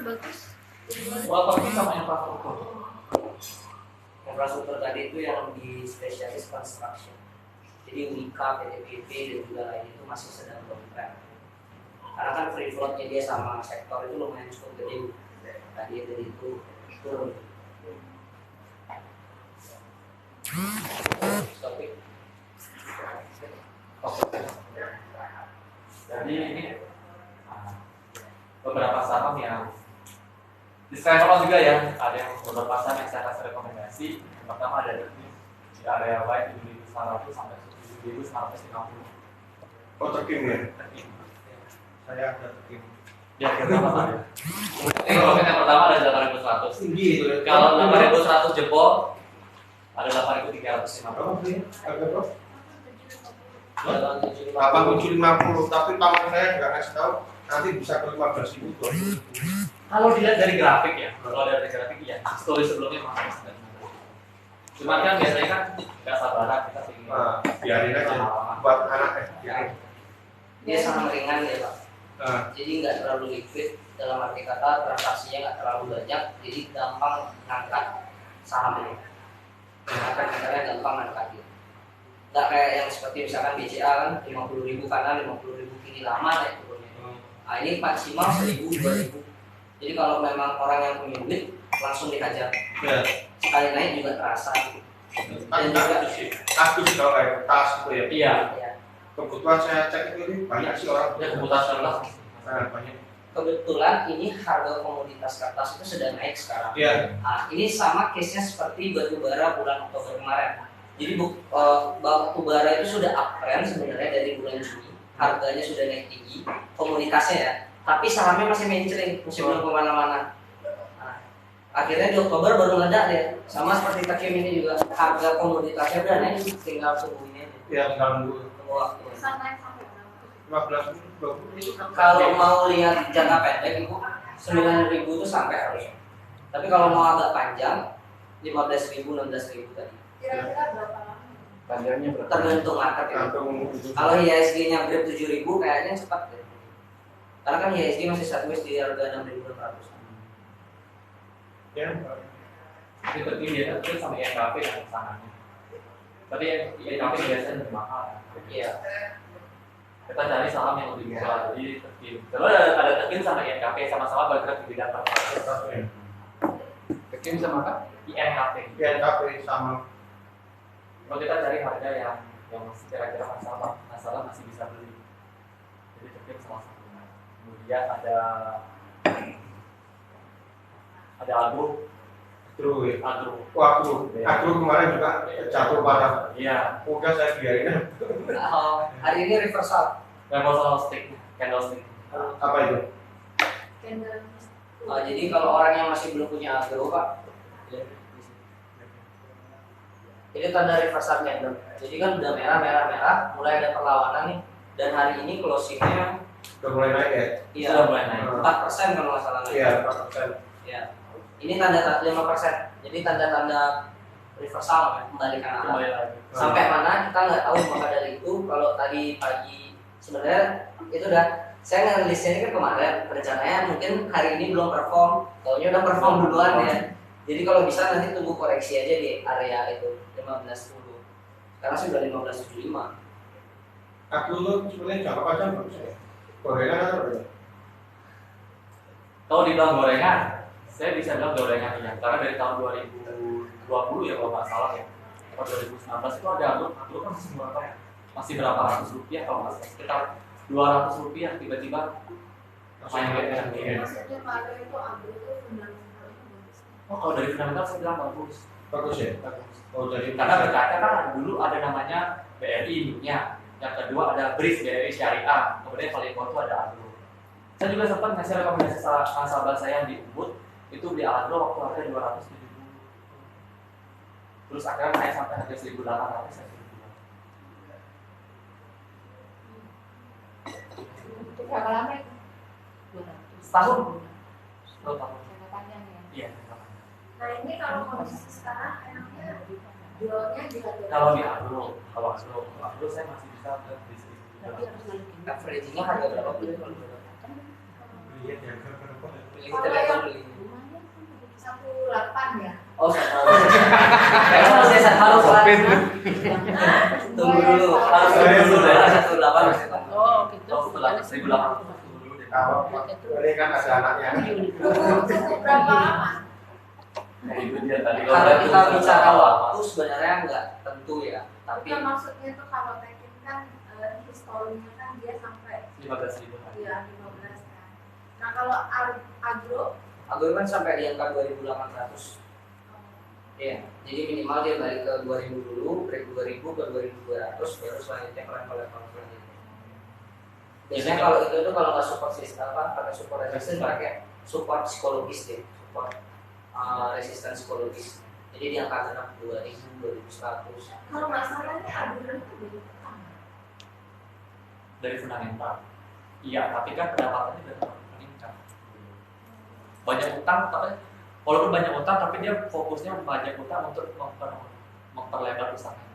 bagus. Tapi sama infrastruktur. Infrastruktur tadi itu yang di spesialis construction. Jadi Wika, PTPP dan juga lain itu masih sedang bergerak. Karena kan free floatnya dia sama sektor itu lumayan cukup gede. Tadi dari itu turun. Topik. Jadi ini beberapa saham yang disclaimer juga ya, ada yang beberapa saham yang saya kasih rekomendasi. Yang pertama ada di area buy 7.900 sampai 7.950. Oh, terkim ya? Terkim. Saya ada terkim. Ya, kita ada. Kalau yang pertama ada 8.100. Tinggi itu ya. Kalau 8.100 jebol ada 8.350. Berapa sih? Harga berapa? 8.750. 8.750, tapi paman saya nggak ngasih tahu nanti bisa ke 15.000 tuh. Kalau dilihat dari grafik ya, kalau dari grafik ya, story sebelumnya masih ada. Cuman kan biasanya kan nggak sabaran kita ingin. Nah, biarin aja buat anak biarin. Dia sangat ringan ya Pak. Nah, Jadi nggak terlalu liquid, dalam arti kata transaksinya nggak terlalu banyak, jadi gampang ngangkat saham ini. Misalnya gampang ngangkat gitu. Nggak kayak yang seperti misalkan BCA kan 50.000 kanan, 50.000 kiri lama naik turunnya. Nah ini maksimal 1.000, 2.000. Jadi kalau memang orang yang punya duit langsung dihajar. ya. Sekali naik juga terasa. Dan juga Aku sih kalau kayak tas gitu ya. Iya. ya, Kebetulan saya cek itu banyak sih orang. Ya kebutuhan jelas. Nah, banyak. kebetulan ini harga komoditas kertas itu sedang naik sekarang. Iya. Nah, ini sama case-nya seperti batu bara bulan Oktober kemarin. Jadi batu bara itu sudah uptrend sebenarnya dari bulan Juni, harganya sudah naik tinggi, komoditasnya ya. Tapi sahamnya masih mencering, masih belum kemana-mana. Nah, akhirnya di Oktober baru meledak ya. Sama seperti Takim ini juga, harga komoditasnya udah naik, tinggal tunggu ini aja. Iya, tinggal nunggu. Tunggu waktu. Sampai sampai berapa? 15 20 itu kan. Kalau mau lihat jangka pendek itu 9.000 itu sampai harusnya. Tapi kalau mau agak panjang 15.000, 16.000 tadi. Kira-kira berapa lama? Panjangnya berapa? Tergantung market ya. Kalau IHSG-nya grade 7.000 kayaknya cepat deh. Karena kan IHSG masih sideways di harga 6.600. Ya. Itu tertinggi ya, tapi sama INKP yang sangatnya. Tapi INKP biasanya lebih mahal. Iya. Kita cari saham yang lebih murah, jadi terkim. Kalau ada terkim sama INKP sama-sama bergerak di bidang pertanian. Terkim sama apa? INKP. INKP sama. Kalau kita cari harga yang kira-kira masalah masih bisa beli. Jadi terkim salah satunya. Kemudian ada agro. Agro. Wah, aku kemarin juga jatuh parah. Iya. Udah saya biarin. Hari ini reversal. Candlestick. Apa itu? Candle. Jadi kalau orang yang masih belum punya agro Pak, ini tanda reversal candle. Jadi kan udah merah, mulai ada perlawanan nih. Dan hari ini closingnya Udah mulai naik ya? iya, Sudah mulai naik. 4% kalau nggak salah. Iya, 4%. Ya. Ini tanda 5%. Jadi tanda-tanda reversal kembalikan arah. Kembali lagi. Sampai mana kita nggak tahu, maka dari itu kalau tadi pagi sebenarnya itu udah saya ngelisnya ini kan kemarin rencananya mungkin hari ini belum perform, taunya udah perform duluan ya. Jadi kalau bisa nanti tunggu koreksi aja di area itu 15.10. Sekarang sih udah 15.75. Aku tuh sebenarnya jangka panjang bagus ya. Gorengan atau apa ya? Kalau dibilang gorengan, saya bisa bilang gorengan ya. Karena dari tahun 2020 ya kalau nggak salah ya, atau 2019 itu ada agro kan masih berapa ya? Masih berapa ratus rupiah kalau nggak salah, sekitar 200 rupiah tiba-tiba main gorengan. Maksudnya pada itu agro itu fundamentalnya bagus. Oh, kalau dari fundamental saya bilang bagus. Bagus ya? Bagus. Oh, jadi Karena berkaca kan dulu ada namanya BRI dunia, yang kedua ada BRIS BRI Syariah, kemudian paling bawah itu ada agro. Saya juga sempat ngasih rekomendasi sahabat saya yang di Ubud itu beli agro waktu harga 270. Terus akhirnya naik sampai harga 1.800 saya suruh jual. Itu berapa lama itu? 200. Setahun. 2 tahun. Jangka panjang ya. Iya. Nah ini kalau kondisi sekarang enaknya jualnya di harga Kalau di agro saya masih bisa beli tapi harus balikin. Averagingnya harga berapa pun kalau Iya, ya, berapa? pilih Kalau Telekom yang Oh, satu. Harus ya harus lah. Tunggu dulu, harus tunggu dulu ya 18 Mas. Oh, gitu. Oh, setelah 1800 dulu deh. Kalau ini kan ada anaknya. Tunggu berapa lama? Nah, itu dia tadi Kalau kita bicara waktu sebenarnya nggak tentu ya, tapi Bukan maksudnya tuh kalau Tekken kan historinya kan dia sampai 15.000 kan. ya 15 kan. Nah kalau agro aku kan sampai di angka 2.800. Iya, jadi minimal dia balik ke 2000 dulu, break 2000 ke 2200, baru selanjutnya ke level selanjutnya. Biasanya kalau itu tuh kalau nggak support sistem apa, pakai support resistance, pakai support psikologis deh, support resistance psikologis. Jadi di angka 2000, 2100. kalau masalahnya agro itu dari utang. Dari fundamental. Iya, tapi kan pendapatannya udah meningkat. Banyak utang, tapi walaupun banyak utang, tapi dia fokusnya banyak utang untuk memperlebar usahanya.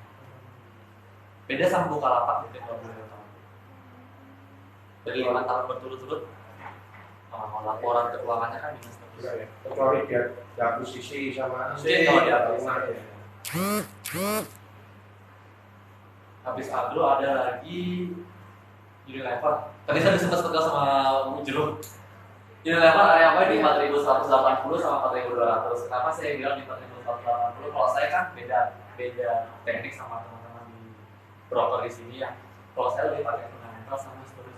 Beda sama Bukalapak gitu kalau boleh tahu. Dari 5 tahun berturut-turut, laporan keuangannya kan minus terus. Enggak ya. Kecuali dia akuisisi sama Mungkin kalau dia akuisisi. Habis agro ada lagi Unilever. Tadi saya sempat pegang sama Mujro. Unilever area apa di 4180 sama 4200. Kenapa saya bilang di 4180? Kalau saya kan beda teknik sama teman-teman di broker di sini ya. Kalau saya lebih pakai fundamental sama historis.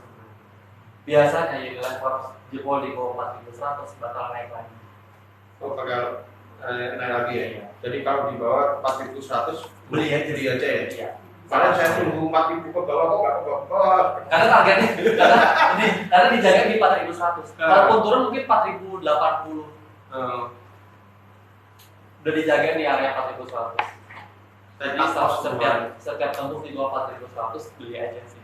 Biasanya Unilever jebol di bawah 4100 bakal naik lagi. Oh, bakal naik lagi ya. Jadi kalau di bawah 4100 beli aja ya. Iya. Karena saya tunggu 4000 ke bawah kok nggak ke bawah. Karena targetnya karena dijaga di 4100. Walaupun turun mungkin 4080. Udah dijaga di area 4100. Jadi setiap tembus di bawah 4100 beli aja sih.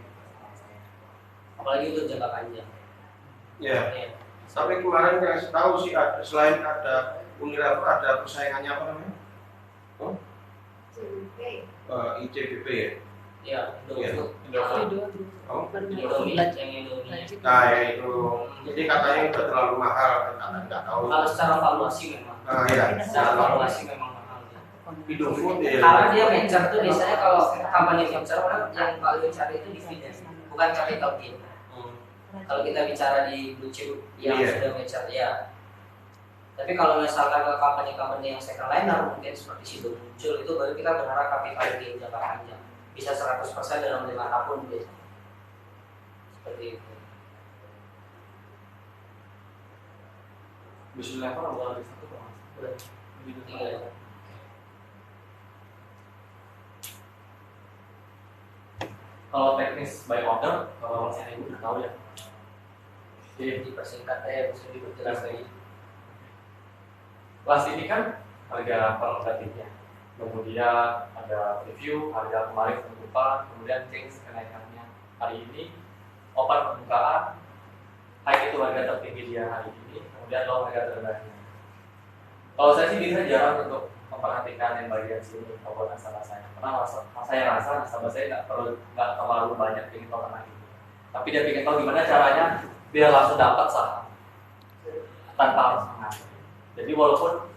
Apalagi untuk jangka panjang. Ya. Iya. Tapi kemarin kasih tahu sih selain ada Unilever ada persaingannya apa namanya? CBP. ICBP ya. Iya, Iya. Indofood. Oh. Indomilat yang Indomilat. Nah ya itu. Jadi katanya udah terlalu mahal, kata nggak tahu. Kalau secara valuasi memang. Iya. Secara valuasi memang mahal. Indofood ya. Karena dia venture tuh biasanya kalau company venture orang yang paling cari itu dividen, bukan capital gain. Kalau kita bicara di blue chip yang Iya. sudah venture ya. Tapi kalau misalkan ke company-company yang second liner mungkin seperti situ muncul itu baru kita berharap capital gain jangka panjang bisa 100% dalam 5 tahun biasanya. Seperti itu. Bisa level udah lagi satu kok. Udah. Iya. Kalau teknis by order, kalau saya ibu udah tahu ya. Jadi Dipersingkat bisa diperjelas lagi. kelas ini kan harga relatifnya, kemudian ada review, harga kemarin penutupan, kemudian change kenaikannya. Hari ini open pembukaan, high itu harga tertinggi dia hari ini, kemudian low harga terendahnya. Kalau saya sih bisa jarang untuk memperhatikan yang bagian sini kalau nasabah saya, karena saya rasa nasabah saya nggak terlalu banyak ingin tahu tentang ini, tapi dia ingin tahu gimana caranya biar langsung dapat saham tanpa harus mengatur. Jadi walaupun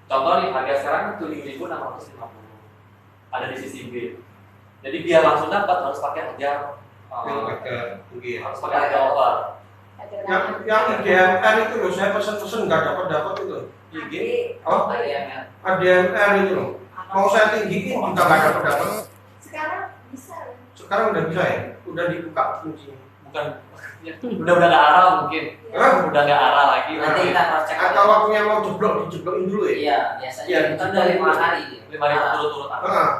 contoh nih harga sekarang 7.650 ada di sisi B, jadi biar langsung dapat harus pakai harga tinggi ya. harus pakai harga over. Yang IDMR itu loh, saya pesen nggak dapat itu. IG Oh, ADMR. ADMR itu loh. Mau saya tinggiin juga nggak dapat. Sekarang bisa ya? Sekarang udah bisa ya, udah dibuka kuncinya. bukan ya, udah nggak arah mungkin, udah nggak arah lagi. Nanti kita cross check. Atau waktunya mau jeblokin dulu ya. Iya, biasanya Iya, itu dari 5 hari. 5 hari berturut-turut. Ah,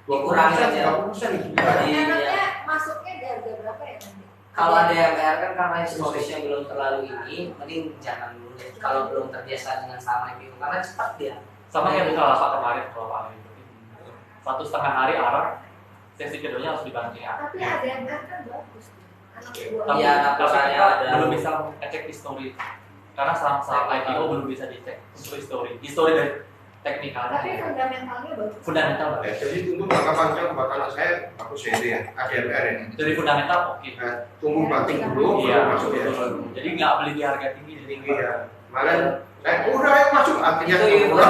Dikurangi aja. 20% gitu. Jadi, Enaknya masuknya di harga berapa ya nanti? Kalau ADMR kan karena historisnya belum terlalu ini, mending jangan dulu deh. Kalau belum terbiasa dengan saham IPO karena cepat dia. Sama kayak Bukalapak kemarin kalau paling itu 1,5 hari arah, sesi keduanya harus dibanting ya. Tapi ADMR kan bagus. Anak buah. Tapi, Iya, anak tapi perusahaannya kita ada. belum bisa ngecek history, karena saham-saham IPO belum bisa dicek untuk history dari teknikalnya. Tapi fundamentalnya bagus. Fundamental Ya, bagus. jadi untuk jangka panjang buat anak saya bagus ya itu ya, ADMR ya. Dari fundamental oke. Nah, tunggu banting dulu, Iya, baru masuk ya. jadi nggak beli di harga tinggi jadi Tinggi ya. Kemarin saya udah ayo masuk artinya Itu ya. murah.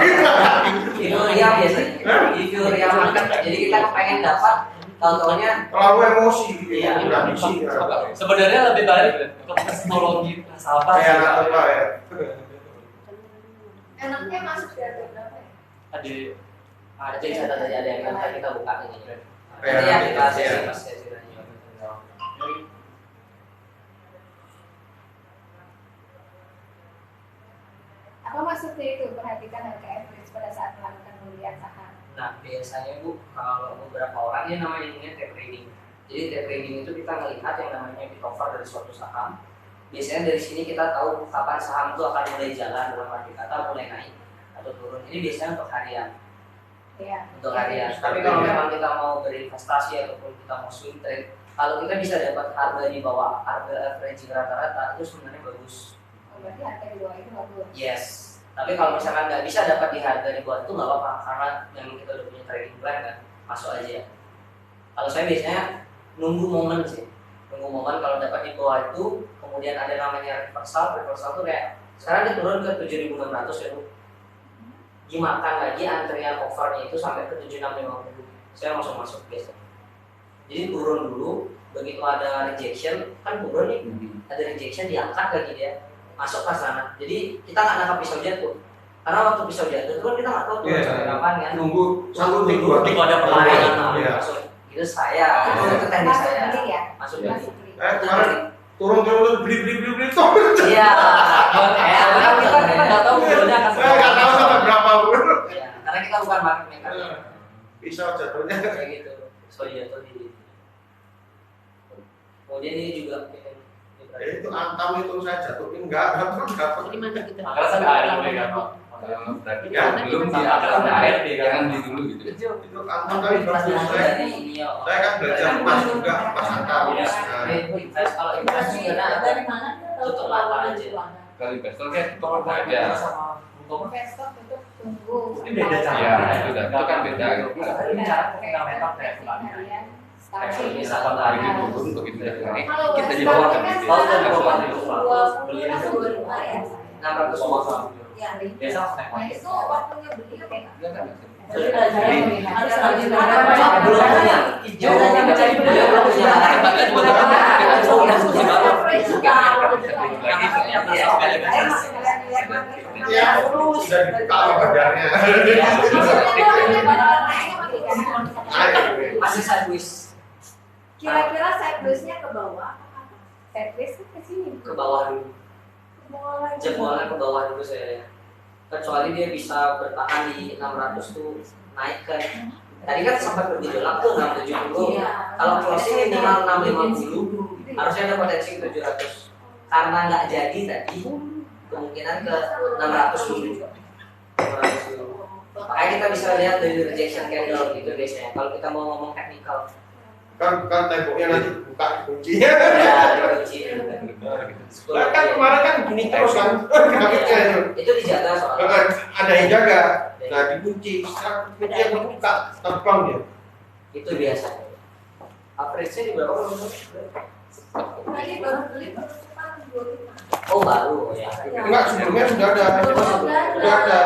Itu real biasanya. Itu real market. Jadi kita pengen dapat tahu-taunya Terlalu emosi gitu, Iya. nggak bisa. sebenarnya lebih baik ke teknologi sahabat Kayak anak apa ya? Enaknya masuk di harga berapa ya? ada ada catat aja ada yang kan kita buka ini. Kayak Nanti ya kita iya. sesi lanjut. Apa maksudnya itu? Perhatikan harga average pada saat melakukan pembelian saham. Nah biasanya Bu, kalau beberapa orang ini namanya tape trading. Jadi tape trading itu kita melihat yang namanya bid offer dari suatu saham. Biasanya dari sini kita tahu kapan saham itu akan mulai jalan, dalam arti kata mulai naik atau turun. Ini biasanya untuk harian. Iya. Untuk harian. Tapi kalau memang kita mau berinvestasi ataupun kita mau swing trade, kalau kita bisa dapat harga di bawah harga average rata-rata itu sebenarnya bagus. Oh, berarti harga di bawah itu bagus. Yes. Tapi kalau misalkan nggak bisa dapat di harga di bawah itu nggak apa-apa karena memang kita udah punya trading plan kan, masuk aja. Kalau saya biasanya nunggu momen sih, nunggu momen kalau dapat di bawah itu, kemudian ada namanya reversal tuh kayak sekarang dia turun ke 7.600 ya Bu. Dimakan lagi antrian offernya itu sampai ke 7650, saya langsung masuk biasanya. Jadi turun dulu, begitu ada rejection kan turun nih, ada rejection diangkat lagi dia masuk ke sana. Jadi kita nggak nangkap pisau jatuh, karena waktu pisau jatuh itu kan kita nggak tahu tuh Iya. sampai kapan kan. Nunggu satu dua Tunggu ada Main, perlawanan. Iya. masuk. Itu saya, itu teknik Masuk saya. beli ya? Masuk beli. Masuk beli. kemarin turun beli tuh. Iya. Karena kita nggak tahu modelnya akan Saya nggak tahu sampai berapa Bu. Iya, karena kita bukan market maker. Pisau jatuhnya. Kayak gitu. So jatuh di. Kemudian ini juga Itu antam itu saya jatuhin enggak dapat. Di mana kita? Makanya sampai akhir juga kan. Berarti Ya, belum di atas sampai akhir deh kan. jangan di dulu gitu. Itu antam kali bagus saya. dari ini ya. Saya kan belajar emas juga pas antam. Iya. Nah, Invest kalau invest juga ada. Dari mana kita tahu Tutup lawan mata dan aja. jualan? Kalau investor kan Kalau tolong aja. sama untuk Investor tutup tunggu. ini beda cara. Iya, itu kan beda. Ini cara fundamental kayak fulani. Ini Ini salah Hari lagi. ini turun untuk kita naik, Kalau kita West dibawa Bank ke kan bisnis. Oh, kan sekarang dibawa ke 20 bisnis. atau 25 ya. 600 semua. Ya, Biasa langsung naik nah market. itu waktunya beli apa ya? Iya kan? Jadi belajarnya bagaimana? Harus rajin Belum belajar. punya. Hijau dan mencari Belum punya. ya sudah dibuka badannya. Masih sideways Kira-kira sideways-nya ke bawah apa? Sideways ke sini. ke bawah dulu. Jempolnya ke bawah dulu saya. Kecuali dia bisa bertahan di 600 tuh naik ke. Tadi kan sempat bergejolak tuh 670. Kalau closing minimal 650, harusnya ada potensi ke 700. Karena nggak jadi tadi, kemungkinan ke 600 dulu. 600 dulu. Makanya kita bisa lihat dari rejection candle gitu biasanya. Kalau kita mau ngomong teknikal, Kan temboknya nanti buka kunci. ya dikunci. Lah kan kemarin kan gini terus kan. Grafiknya itu. Itu dijaga soalnya. Ada yang jaga. Nah dikunci. Sekarang kunci yang dibuka terbang dia. Itu biasa. Average-nya di berapa? Tadi baru beli penutupan 25. Oh baru ya. Enggak sebelumnya sudah ada. Sudah ada.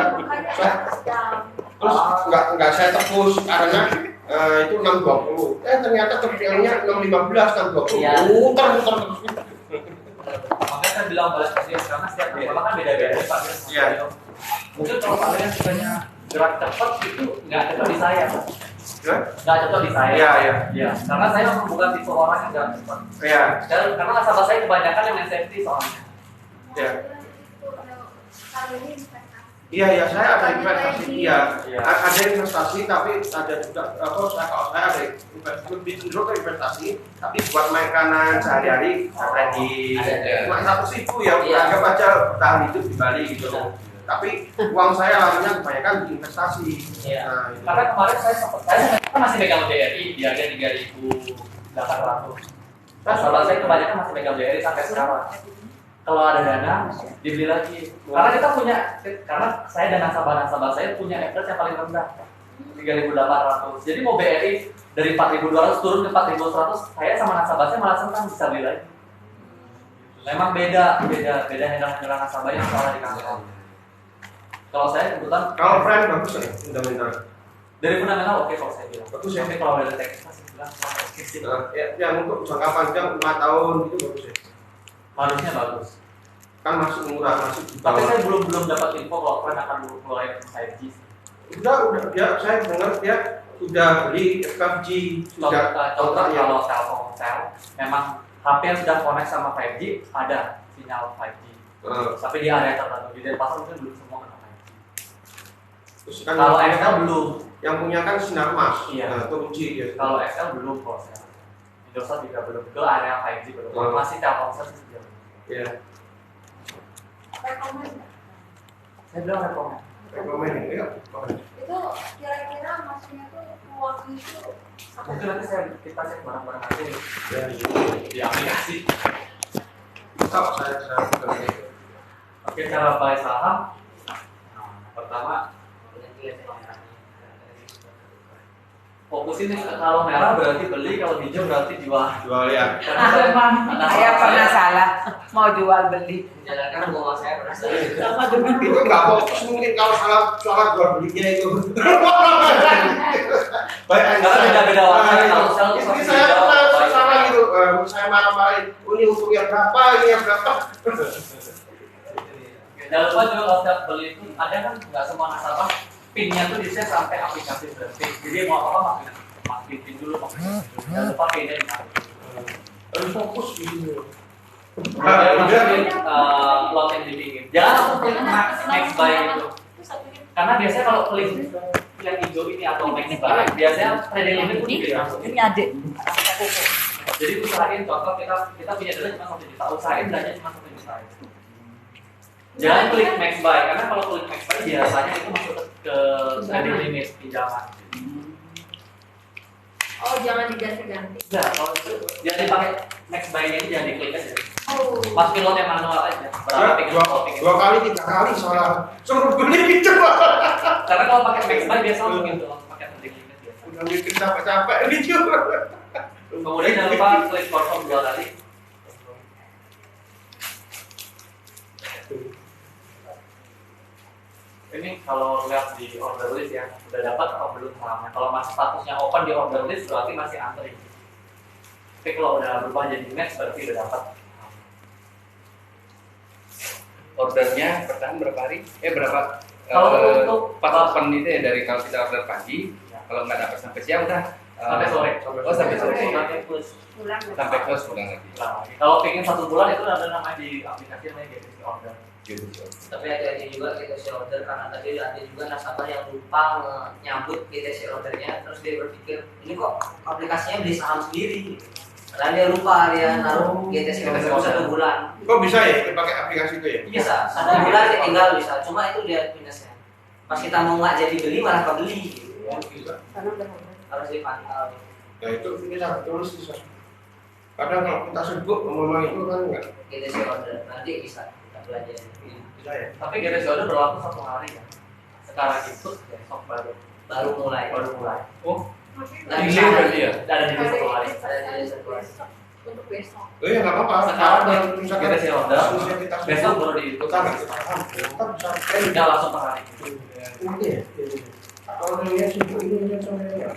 Terus enggak saya tebus karena itu 620. Ternyata terbilangnya 615 620. Iya. Muter. Makanya saya bilang balas ke dia karena setiap orang kan beda-beda Pak. Iya. Mungkin kalau kalian sukanya gerak cepat itu nggak cocok di saya. Ya? Nggak cocok di saya. Iya, iya. Iya. Karena saya memang bukan tipe orang yang gerak cepat. Iya. Karena nasabah saya kebanyakan yang main safety soalnya. Ya. Kalau ini investasi. Iya ya saya ada investasi iya. Iya. Ada investasi tapi ada juga kalau saya ada lebih cenderung ke investasi tapi buat makanan sehari-hari trading Ada. cuma 100.000 ya Iya. anggap aja bertahan hidup di Bali gitu Iya. tapi uang saya larinya kebanyakan di investasi. Iya. Nah, itu. Karena kemarin saya kan masih megang BRI di harga 3.800. Nasabah saya kebanyakan masih megang BRI sampai sekarang. kalau ada dana dibeli lagi. Karena kita punya, karena saya dan nasabah saya punya average yang paling rendah 3.800. Jadi mau BRI dari 4.200 turun ke 4.100, saya sama nasabah saya malah senang bisa beli lagi. Memang beda handle nasabahnya soalnya di kantor. Kalau saya kebetulan Kalau friend bagus ya fundamental. dari fundamental oke kalau saya bilang. Bagus ya. Tapi kalau dari teknis masih bilang oke sih. Yang untuk jangka panjang 5 tahun itu bagus ya. Harusnya bagus. Kan masih murah, masih di Tapi bawah. saya belum dapat info kalau friend akan mulai 5G. Udah dia saya dengar dia sudah beli 5G sudah Contoh ya. kalau Telkomsel memang HP yang sudah connect sama 5G ada sinyal 5G. Tapi di area tertentu di Denpasar mungkin belum semua kena 5G. Terus kan Kalau yang XL belum. yang punya kan sinar mas. Iya. Nah, itu kunci ya. Kalau XL belum kalau saya. Indosat juga belum ke area 5G belum. Masih Telkomsel sih belum. Iya. Rekomen. Saya bilang rekomend. Rekomen ya. Itu kira-kira maksudnya tuh waktu itu Mungkin nanti kita cek barang-barang aja Ya, di aplikasi. tahu saya Oke, cara buy saham. Pertama, fokusin nih kalau merah berarti beli, kalau hijau berarti jual. jual ya. Saya pernah salah mau jual beli. Menjalankan hubungan saya pernah salah. Sama dengan Itu nggak fokus mungkin kalau salah soal jual belinya itu. Baik, Karena beda-beda warna kalau sel tuh ini pasti saya hijau, pernah buy. salah gitu. Saya marah-marahin. Ini untuk yang berapa, ini yang berapa. Jangan lupa juga kalau setiap beli itu ada kan nggak semua nasabah pinnya tuh di set sampai aplikasi berpin. Jadi mau apa masukin pin dulu, jangan lupa pinnya dimasukin. Harus fokus di sini. Kemudian masukin lot yang dipingin. Jangan langsung klik max buy gitu. Karena biasanya kalau klik yang hijau ini atau max buy, biasanya trading limit pun juga dimasukin. ini adik. Jadi usahain contoh kita punya dana cuma 1 juta, usahain belanja cuma 1 juta. Jangan klik max buy, karena kalau klik max buy biasanya itu masuk ke trading limit pinjaman. oh jangan diganti-ganti. Enggak, kalau itu jangan dipakai max buy-nya ini jangan diklik aja. Oh. Masukin lot yang manual aja. Berapa Ya, pingin dua pingin. kali, 3 kali salah. Suruh beli gitu. Karena kalau pakai max buy biasa langsung gitu, langsung pakai trading limit biasa. Udah mikir capek-capek ini juga. Kemudian jangan lupa klik confirm 2 kali. Ini kalau lihat di order list ya, udah dapat atau belum sahamnya. Kalau masih statusnya open di order list berarti masih antri. Tapi kalau udah berubah jadi match berarti udah dapat. Ordernya pertahan berapa hari? Berapa? Kalau untuk pas open itu ya dari kalau kita order pagi, kalau nggak dapat sampai siang udah sampai sore. Oh sampai sore. Sampai plus. Sampai close pulang lagi. Kalau pengen 1 bulan itu ada namanya di aplikasi namanya GTC order. Gitu. Tapi hati-hati juga GTC order karena tadi ada juga nasabah yang lupa nyambut GTC ordernya, terus dia berpikir ini kok aplikasinya beli saham sendiri. Karena dia lupa dia naruh GTC order 1 bulan. Kok bisa ya dipakai aplikasi itu ya? Bisa, 1 bulan dia tinggal bisa. Cuma itu dia minusnya. Pas kita mau nggak jadi beli malah kebeli. Gitu. Oh, bisa. Harus dipantau. Nah itu bisa tulis bisa. Kadang kalau kita sebut ngomong itu kan enggak GTC order nanti bisa kita pelajari. bisa ya. Tapi GTC order berlaku 1 hari ya. Sekarang itu besok Baru mulai. baru mulai. Oh, Lagi Delay berarti ya? ada di 1 hari. Ada di 1 hari. Untuk besok. Oh iya nggak apa-apa. Sekarang Kalau kita misalkan sih order, misalnya kita sebut, besok baru di itu. kita nggak kita paham. Kita bisa Tidak langsung per hari. Nanti ya. Kalau dia sebut ini saya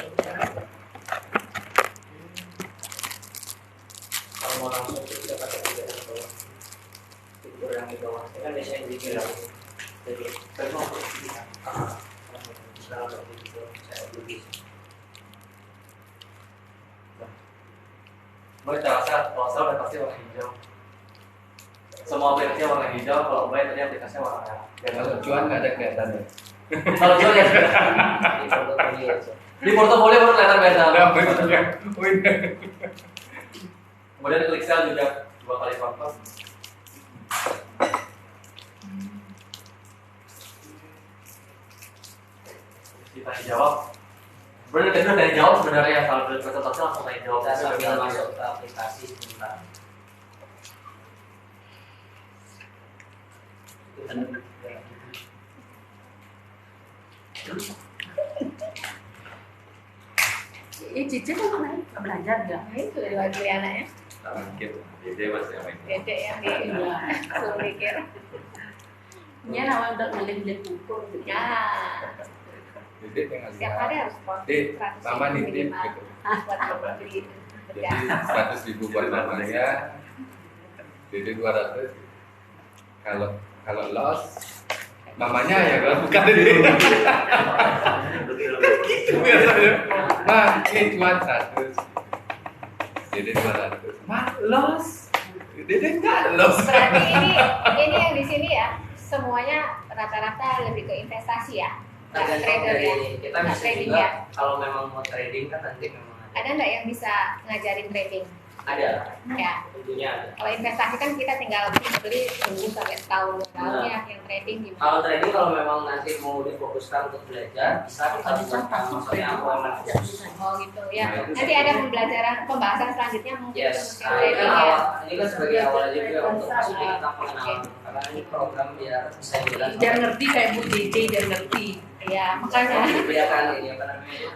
Kalau mau langsung kita pakai tiga yang bawah. Fitur yang di bawah. Ini kan biasanya bikin lagi. Jadi Besok sekarang seperti itu saya beli. Mulai cara kalau saya udah pasti warna hijau. Semua aplikasi warna hijau, kalau baik tadi aplikasinya warna merah. Kalau cuan nggak ada kelihatannya. Kalau jual ya Di portofolio aja. di portofolio baru kelihatan beda. Oh, iya. Kemudian klik sell juga 2 kali confirm. Kita jawab. Benar dari jawab sebenarnya kalau dari presentasi langsung tanya jawab. Kita sambil masuk ke aplikasi sebentar. Cici kan kemarin belajar ya. Nah, itu dari waktu anaknya. Mungkin Dede masih main. Dedek yang di suruh mikir. Dia nama udah ngelih-ngelih ukur. Ya, Dede yang setiap hari harus Dek, mama nitip minimal gitu. buat membeli Jadi beras. 100.000 buat mamanya, Dede 200. Kalau loss, mamanya ya kalau bukan Dede. Gitu biasanya. Ma, ini cuma 100. Dede 200. Ma, loss. Dede enggak loss. Berarti ini yang di sini ya, semuanya rata-rata lebih ke investasi ya. Nggak Tergantung trader ya. dari kita Nggak bisa trading juga ya. kalau memang mau trading kan nanti memang Ada nggak yang bisa ngajarin trading? ada Ya. tentunya ada. Kalau investasi kan kita tinggal beli tunggu sampai setahun 2 tahun ya. Yang trading gimana? Kalau trading kalau memang nanti mau difokuskan untuk belajar bisa kita buatkan maksudnya aku emang khusus. Oh gitu ya. Nanti ada pembahasan selanjutnya mungkin Yes, untuk nah, ini trading kan ya. awal, ini kan sebagai awal aja juga untuk maksudnya kita pengenalan karena ini program biar bisa jelas. Biar ngerti kayak Bu Cici, biar ngerti. Iya, makanya. Biar kan ini apa namanya?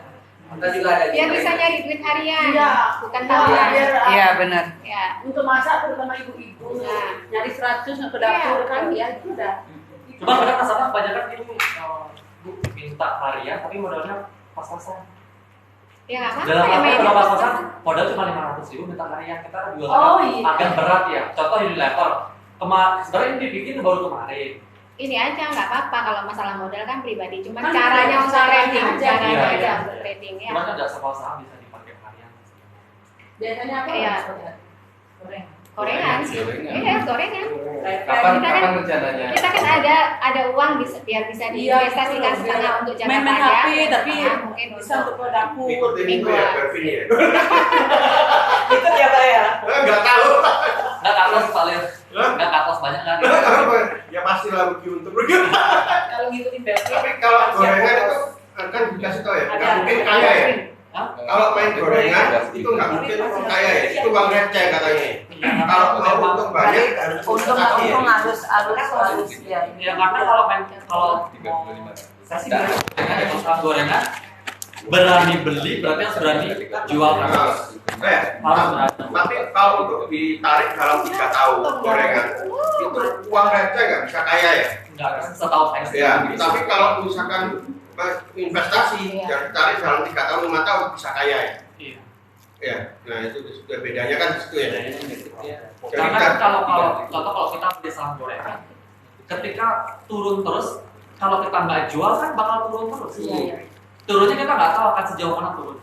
Kita juga ada Dia bisa nyari duit harian, Iya. bukan Iya, tahunan. Iya benar. Ya. Untuk masak terutama ibu-ibu Nah. nyari 100 ke dapur Iya, kan kan? ya itu udah. Cuma kadang masalah kebanyakan ini Bu minta harian tapi modalnya pas-pasan. Ya nggak apa-apa Dalam ya arti main. kalau pas-pasan modal cuma 500.000 minta harian kita kan jual Oh, iya. agak berat ya. Contoh Unilever. Sebenarnya ini dibikin baru kemarin. Ini aja nggak apa-apa kalau masalah modal kan pribadi, cuma Kan caranya untuk caranya trading, aja. caranya Iya, aja iya. untuk trading ya. Cuma kan nggak semua saham bisa dipakai harian. Biasanya apa? Iya. Goreng. Gorengan. Gorengan. Iya, gorengan. Kapan Kita kan- rencananya? Kita kan ada uang biar bisa Iya, diinvestasikan betul. setengah untuk jangka Main-main panjang, HP, yang tapi setengah mungkin bisa untuk untuk ke dapur. Ikutin itu ya, Kevin ya. Itu ya Pak ya. Enggak tahu. Nggak katos paling. Hah? Nggak katos banyak kan. Ya pasti lah rugi untuk rugi. Kalau ngikutin Bevin. Tapi kalau gorengan itu kan dikasih tahu ya, nggak mungkin kaya ya. Kalau main gorengan itu nggak mungkin orang kaya ya, itu uang receh katanya. Kalau mau untung banyak harus investasi ya. harus ya. Ya karena kalau mau 35. saya sih bilang gorengan berani beli berarti harus berani jual terus. Harus berani. Tapi kalau untuk ditarik dalam 3 tahun gorengan itu uang receh nggak bisa kaya ya. Enggak, setahu saya sih. Ya, tapi kalau misalkan investasi yang ditarik dalam 3 tahun 5 tahun bisa kaya ya. Iya. Ya, nah itu bedanya kan di situ ya. Karena kan kalau contoh kalau kita beli saham gorengan, ketika turun terus, kalau kita nggak jual kan bakal turun terus. Iya. Turunnya kita nggak tahu akan sejauh mana turun.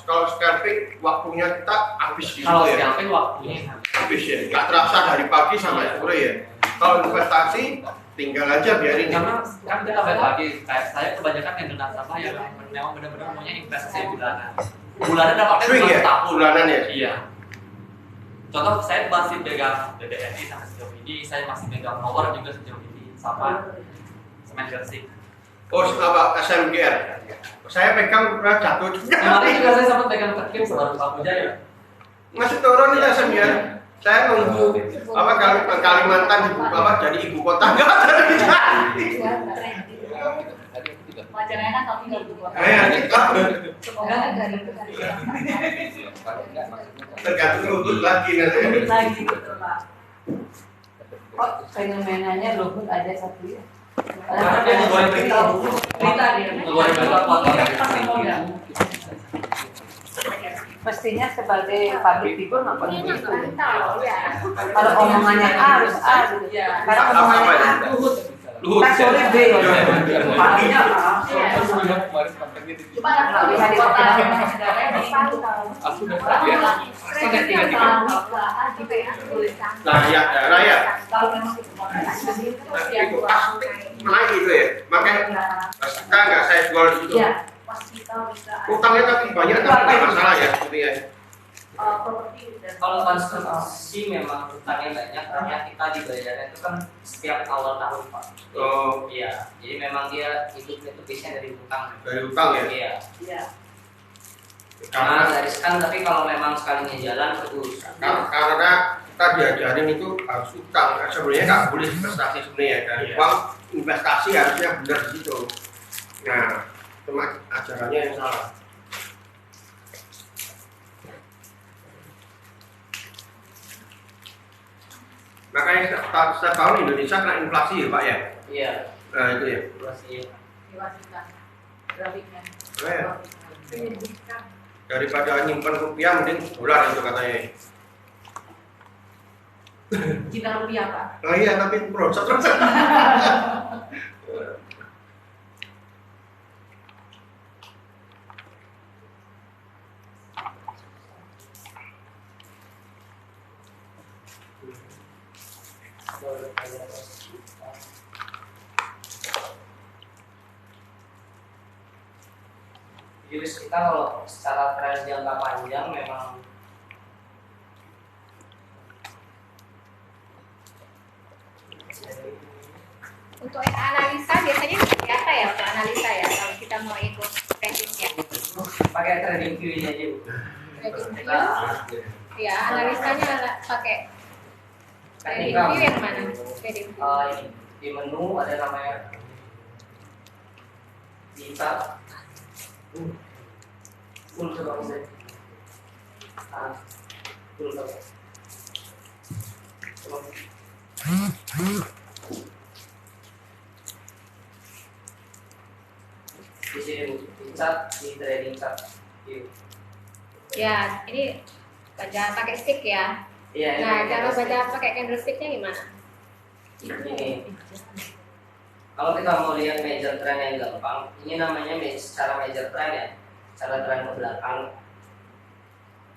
Kalau scalping waktunya kita habis di Kalau situ ya. scalping waktunya Habis ya, nggak terasa dari pagi sampai sore ya. Kalau investasi tinggal aja biarin. karena kan kita balik lagi kayak saya kebanyakan yang dengan sama yang memang benar-benar maunya investasi bulanan. Bulanan dapatnya Swing cuma ya, setahun. bulanan ya. Iya. Contoh saya masih pegang BBNI sampai sejauh ini, saya masih pegang Power juga sejauh ini sama semen Gersik. Oh, apa SMGR? Saya pegang pernah jatuh juga. Kemarin juga saya sempat pegang Tekim sebaru Pak Jaya. Masih turun ya SMGR. Saya nunggu apa Kalimantan apa jadi ibu kota nggak jadi. Wajarnya kan tapi nggak buat. Kita semoga dari itu dari tergantung lutut lagi nanti. Unik lagi gitu Pak. Kok fenomenanya Luhut aja satu ya? Karena dia ngegoreng berita, Berita dia. ngegoreng berita kotor. Mestinya sebagai public figure nggak boleh ini begitu. tahu ya. Kalau omongannya A harus A gitu. Karena omongannya A Luhut. Kan sore B. Paginya A. Cuma kalau bisa dikatakan Aku udah tahu ya. Sudah 3. Gitu ya, tulisan. Rakyat ya, rakyat. kalau memang itu Nah, itu pasti naik gitu ya. Makanya kita nggak saya jual di situ. ya Utangnya tapi banyak tapi nggak masalah ya seperti ya. properti dan Kalau konstruksi memang utangnya banyak karena kita dibayarnya itu kan setiap awal tahun Pak. Oh, Iya, jadi memang dia hidupnya itu biasanya dari utang. dari utang ya. Iya. ya Karena gariskan tapi kalau memang sekalinya jalan bagus. Karena kita diajarin itu harus utang. Sebenarnya nggak boleh investasi sebenarnya dan uang investasi harusnya benar di situ. Nah, cuma ajarannya yang salah. Makanya setiap tahun Indonesia kena inflasi ya Pak ya? Iya. Nah itu ya. Inflasi. Nah, daripada nyimpan rupiah mending dolar itu katanya. Cina rupiah Pak. Oh iya tapi proses. Risk kita kalau secara tren jangka panjang memang Untuk analisa biasanya seperti apa ya untuk analisa ya kalau kita mau ikut tradingnya? pakai trading view-nya aja Bu. Trading view? Nah, Ya analisanya pakai trading ketika view yang mana? Trading view. ini, di menu ada namanya kita full coba bisa full coba di sini Bu, di chart, di trading chart. Ya ini baca pakai stick ya. Iya, Nah ini cara candlestick. baca pakai candlesticknya gimana? Ini kalau kita mau lihat major trend yang gampang, ini namanya cara major trend ya, cara tren ke belakang.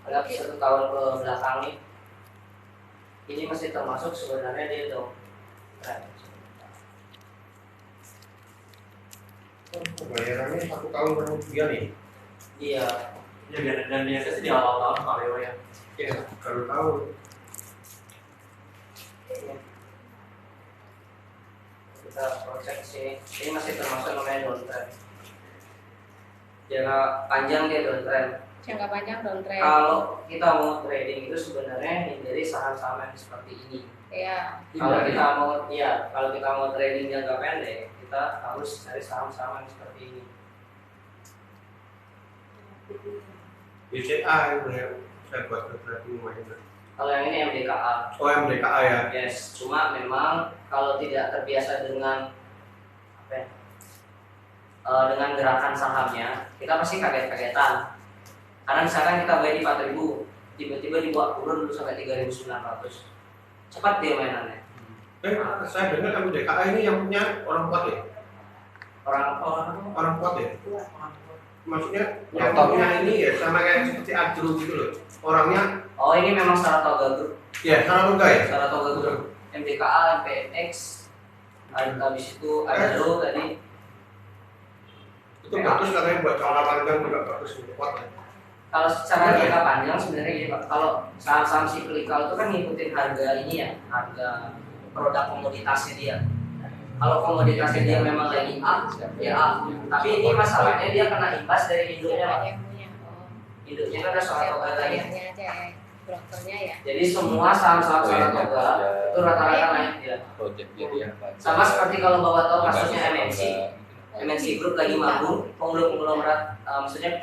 Anggap 1 tahun ke belakang nih, ini masih termasuk sebenarnya dia dong trend. Bayarannya 1 tahun kemudian nih. Iya, Ya dan biasanya sih di awal tahun Pak Leo ya. Iya, baru tahu. kita proses sini. Ini masih termasuk namanya downtrend. Jangka panjang dia downtrend. Jangka panjang downtrend. Kalau kita mau trading itu sebenarnya hindari saham-saham yang seperti ini. Ya. Kalau kita mau, ya kalau kita mau trading jangka pendek, kita harus cari saham-saham yang seperti ini. BCA itu ya, saya buat trading lumayan. Kalau yang ini MDKA, Oh MDKA ya. yes. Cuma memang kalau tidak terbiasa dengan apa ya, dengan gerakan sahamnya, kita pasti kaget-kagetan. Karena misalkan kita beli di 4.000, tiba-tiba dibawa turun dulu sampai 3.900. Cepat dia mainannya. Saya dengar MDKA ini yang punya orang kuat ya? Orang kuat ya? Maksudnya yang punya ini ya sama kayak seperti Adro gitu loh. Orangnya Oh ini memang Saratoga Group. ya Saratoga ya? Saratoga Group, MDKA, MPNX, habis itu ada lo tadi. Itu bagus katanya buat jangka panjang juga bagus kuat ya. Kalau secara jangka panjang sebenarnya gini Pak, kalau saham-saham cyclical itu kan ngikutin harga ini ya, harga produk komoditasnya dia. Kalau komoditasnya dia memang lagi up, ya up. Tapi ini masalahnya dia kena imbas dari induknya Pak. Yang punya. Oh. Induknya kan ada Saratoga tadi. Bayarnya aja ya. Brokernya ya. Jadi semua saham-saham Saratoga itu rata-rata naik ya. Projectnya dia Sama seperti kalau Bapak tahu kasusnya MNC Group lagi mabung, konglomerat, maksudnya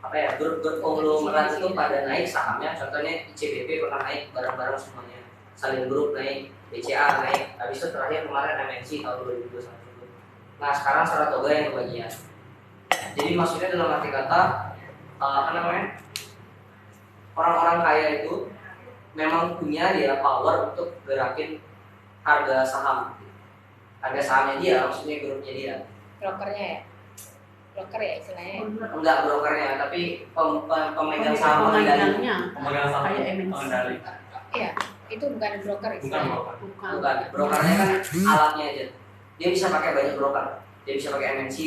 apa ya, grup konglomerat itu pada naik sahamnya, contohnya ICBP pernah naik bareng-bareng semuanya, Saling Group naik, BCA naik, habis itu terakhir kemarin MNC tahun 2021. Nah sekarang Saratoga yang kebagian. Jadi maksudnya dalam arti kata apa namanya, orang-orang kaya itu memang punya dia power untuk gerakin harga saham, harga sahamnya dia, maksudnya grupnya dia. Brokernya ya. Broker ya istilahnya. Enggak brokernya, tapi pemegang saham pengendali. Pemegang saham Kayak MNC. pengendali. Iya. Itu bukan broker Bukan istilahnya. broker. Bukan, brokernya kan alatnya aja. Dia bisa pakai banyak broker. Dia bisa pakai MNC,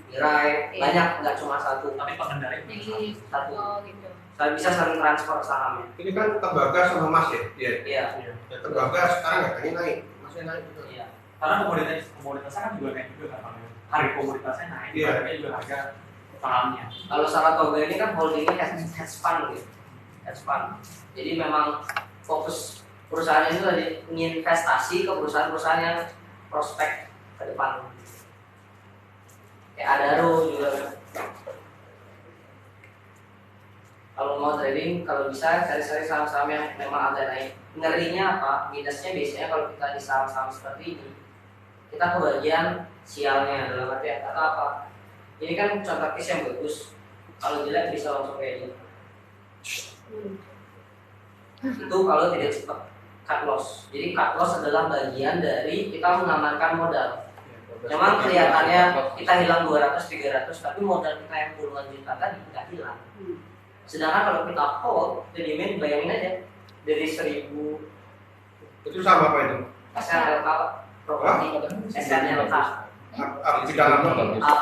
Mirai, Iya. banyak, nggak cuma satu. Tapi pengendali Jadi Satu. oh gitu. Saya bisa saling transfer sahamnya. Ini kan Tembaga sama Mas ya? Iya. Iya, Ya, Tembaga sekarang harganya naik, masih naik juga. iya. karena komoditasnya kan juga naik juga kan Pak Leo. Harga komoditasnya naik, Iya. harganya juga harga sahamnya. Kalau Saratoga ini kan holdingnya hedge fund gitu, hedge fund. Jadi memang fokus perusahaan itu tadi investasi ke perusahaan-perusahaan yang prospek ke depan. Kayak Adaro juga. Kalau mau trading, kalau bisa cari-cari saham-saham yang memang agak naik. Ngerinya apa? Minusnya biasanya kalau kita di saham-saham seperti ini, kita kebagian sialnya. Dalam arti kata apa? Ini kan contoh case yang bagus. Kalau jelek bisa langsung kayak gini. Itu kalau tidak cepat cut loss. Jadi cut loss adalah bagian dari kita mengamankan modal. Memang kelihatannya kita hilang 200-300, tapi modal kita yang puluhan juta tadi nggak hilang. Sedangkan kalau kita hold, jadi bayangin aja dari 1000 Itu sama apa itu? SNLK properti, SNLK Bidang apa?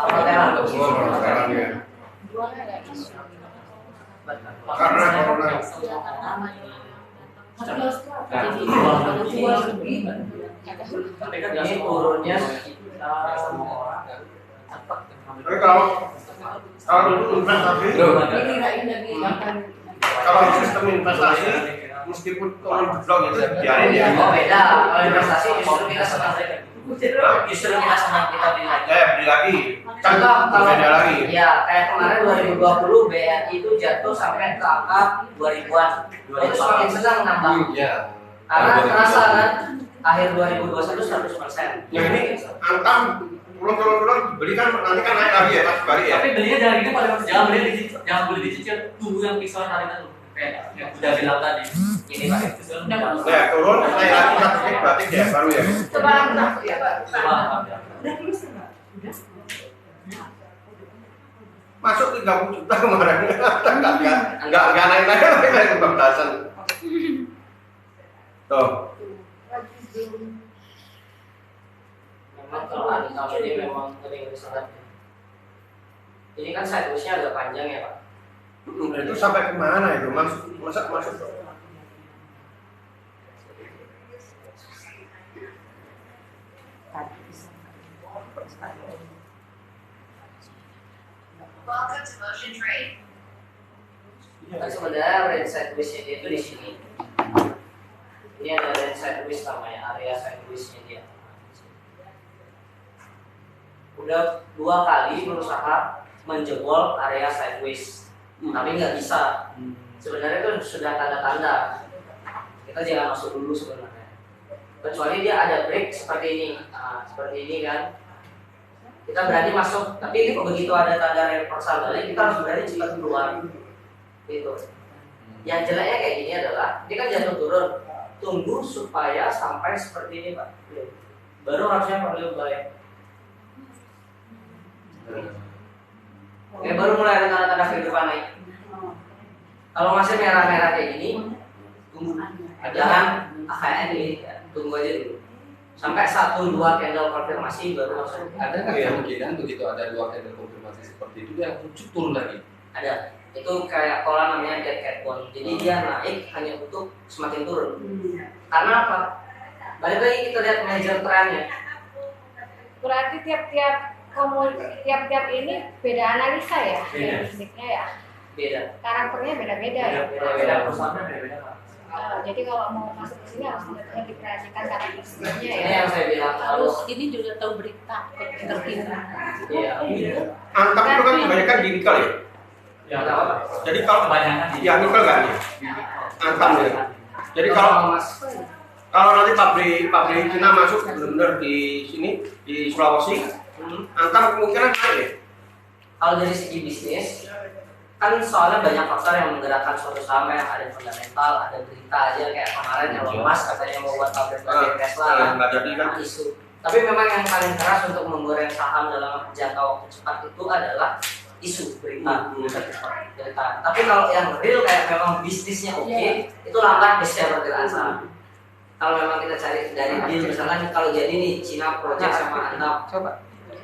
perhotelan. Perhotelan ya. Jualnya nggak isu. Karena corona. Ini turunnya sekitar Tapi kalau dulu investasi, kalau sistem investasi meskipun turun jeblok itu biarin ya. oh beda, kalau investasi justru kita senang kita beli lagi. Beli lagi. Contoh kalau beda lagi. ya kayak kemarin 2020 BRI itu jatuh sampai ke angka 2000-an. Itu semakin senang nambah. Iya. Karena terasa kan akhir 2021 100%. Yang ini Antam turun beli kan nanti kan naik lagi ya pas balik ya. Tapi belinya jangan gitu pada jangan beli dicicil, jangan beli dicicil. Tunggu yang kisaran hari itu kayak yang udah bilang tadi. Ini Pak. Ya turun naik lagi satu titik berarti dia baru ya. Coba ya Pak. Masuk 30 juta kemarin. Enggak naik pembatasan. Tuh. Memang kalau Antam ini memang sering diserap. Ini kan sideways-nya agak panjang ya Pak. Itu sampai kemana itu? Masuk. Kan sebenarnya range sideways-nya dia itu di sini. Ini ada range sideways namanya, area sideways-nya dia. Udah 2 kali berusaha menjebol area sideways, tapi nggak bisa. Sebenarnya itu sudah tanda-tanda. Kita jangan masuk dulu sebenarnya. Kecuali dia ada break seperti ini, seperti ini kan. Kita berani masuk, tapi ini begitu ada tanda reversal balik, kita harus berani cepat keluar. Gitu. Yang jeleknya kayak gini adalah, dia kan jatuh turun. Tunggu supaya sampai seperti ini Pak. Baru harusnya perlu balik. Ya baru mulai ada tanda-tanda kehidupan naik. Kalau masih merah-merah kayak gini, tunggu. Jangan kayak ini, tunggu aja dulu. Sampai 1-2 candle konfirmasi baru masuk. Ada nggak kemungkinan begitu ada 2 candle konfirmasi seperti itu yang pucuk turun lagi? Ada. Itu kayak pola namanya dead cat bond. Jadi dia naik hanya untuk semakin turun. Karena apa? Balik lagi kita lihat major trendnya. Berarti tiap-tiap ini beda analisa ya, tekniknya ya. Beda. Karakternya beda-beda ya. Beda-beda. Perusahaannya beda-beda Pak. Jadi kalau mau masuk ke sini harus benar-benar diperhatikan karakteristiknya ya. Ini yang saya bilang Terus harus. ini juga tahu berita terkini. Iya. Antam itu kan kebanyakan di nikel ya. Ya, Kenapa? Jadi kalau kebanyakan ya nikel kan ya. Antam ya. Jadi kalau nanti pabrik Cina masuk benar-benar di sini di Sulawesi, Antam kemungkinan naik ya. Kalau dari segi bisnis, kan soalnya banyak faktor yang menggerakkan suatu saham, yang ada fundamental, ada berita aja kayak kemarin yang Elon Musk katanya mau buat pabrik Tesla, nggak jadi kan? isu. Tapi memang yang paling keras untuk menggoreng saham dalam jangka waktu cepat itu adalah isu berita. Tapi kalau yang real kayak memang bisnisnya oke, itu lambat biasanya pergerakan saham. Kalau memang kita cari dari deal, misalnya kalau jadi nih Cina project sama Antam,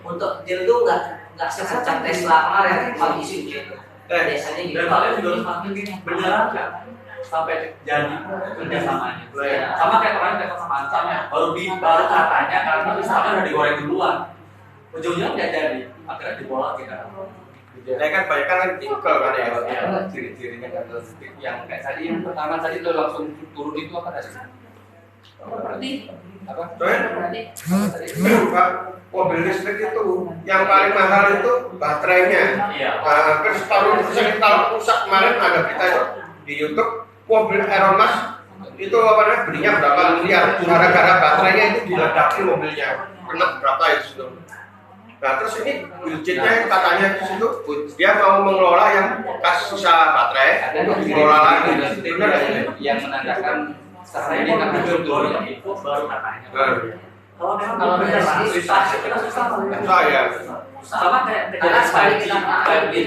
untuk deal itu nggak sekencang Tesla kemarin, mau isu gitu. Biasanya gitu. Dan kalian juga harus makin beneran nggak sampai jadi kerjasamanya. Iya. Sama kayak kemarin Tesla sama Antam ya, baru katanya karena misalnya udah digoreng duluan. Ujungnya nggak jadi, akhirnya dibolak kita. Ya kan banyak kan nikel kan ya. Ciri-cirinya candlestick yang kayak tadi yang pertama tadi lo langsung turun itu apa tadi? Apa? Pak, mobil listrik itu yang paling mahal itu baterainya. Iya. Hampir setahun rusak kemarin ada berita itu di YouTube, mobil Elon Musk itu apa namanya belinya berapa miliar gara-gara baterainya itu diledakin mobilnya, kena berapa itu. Nah terus ini budgetnya katanya di situ dia mau mengelola yang bekas sisa baterai untuk dikelola lagi. Benar yang menandakan Saya ini ini kan kan muncul dulu dulu itu baru katanya. Kalau memang Kalau benar dari sisi susah, susah, kita susah. Susah ya. Sama kayak Karena sekali kita di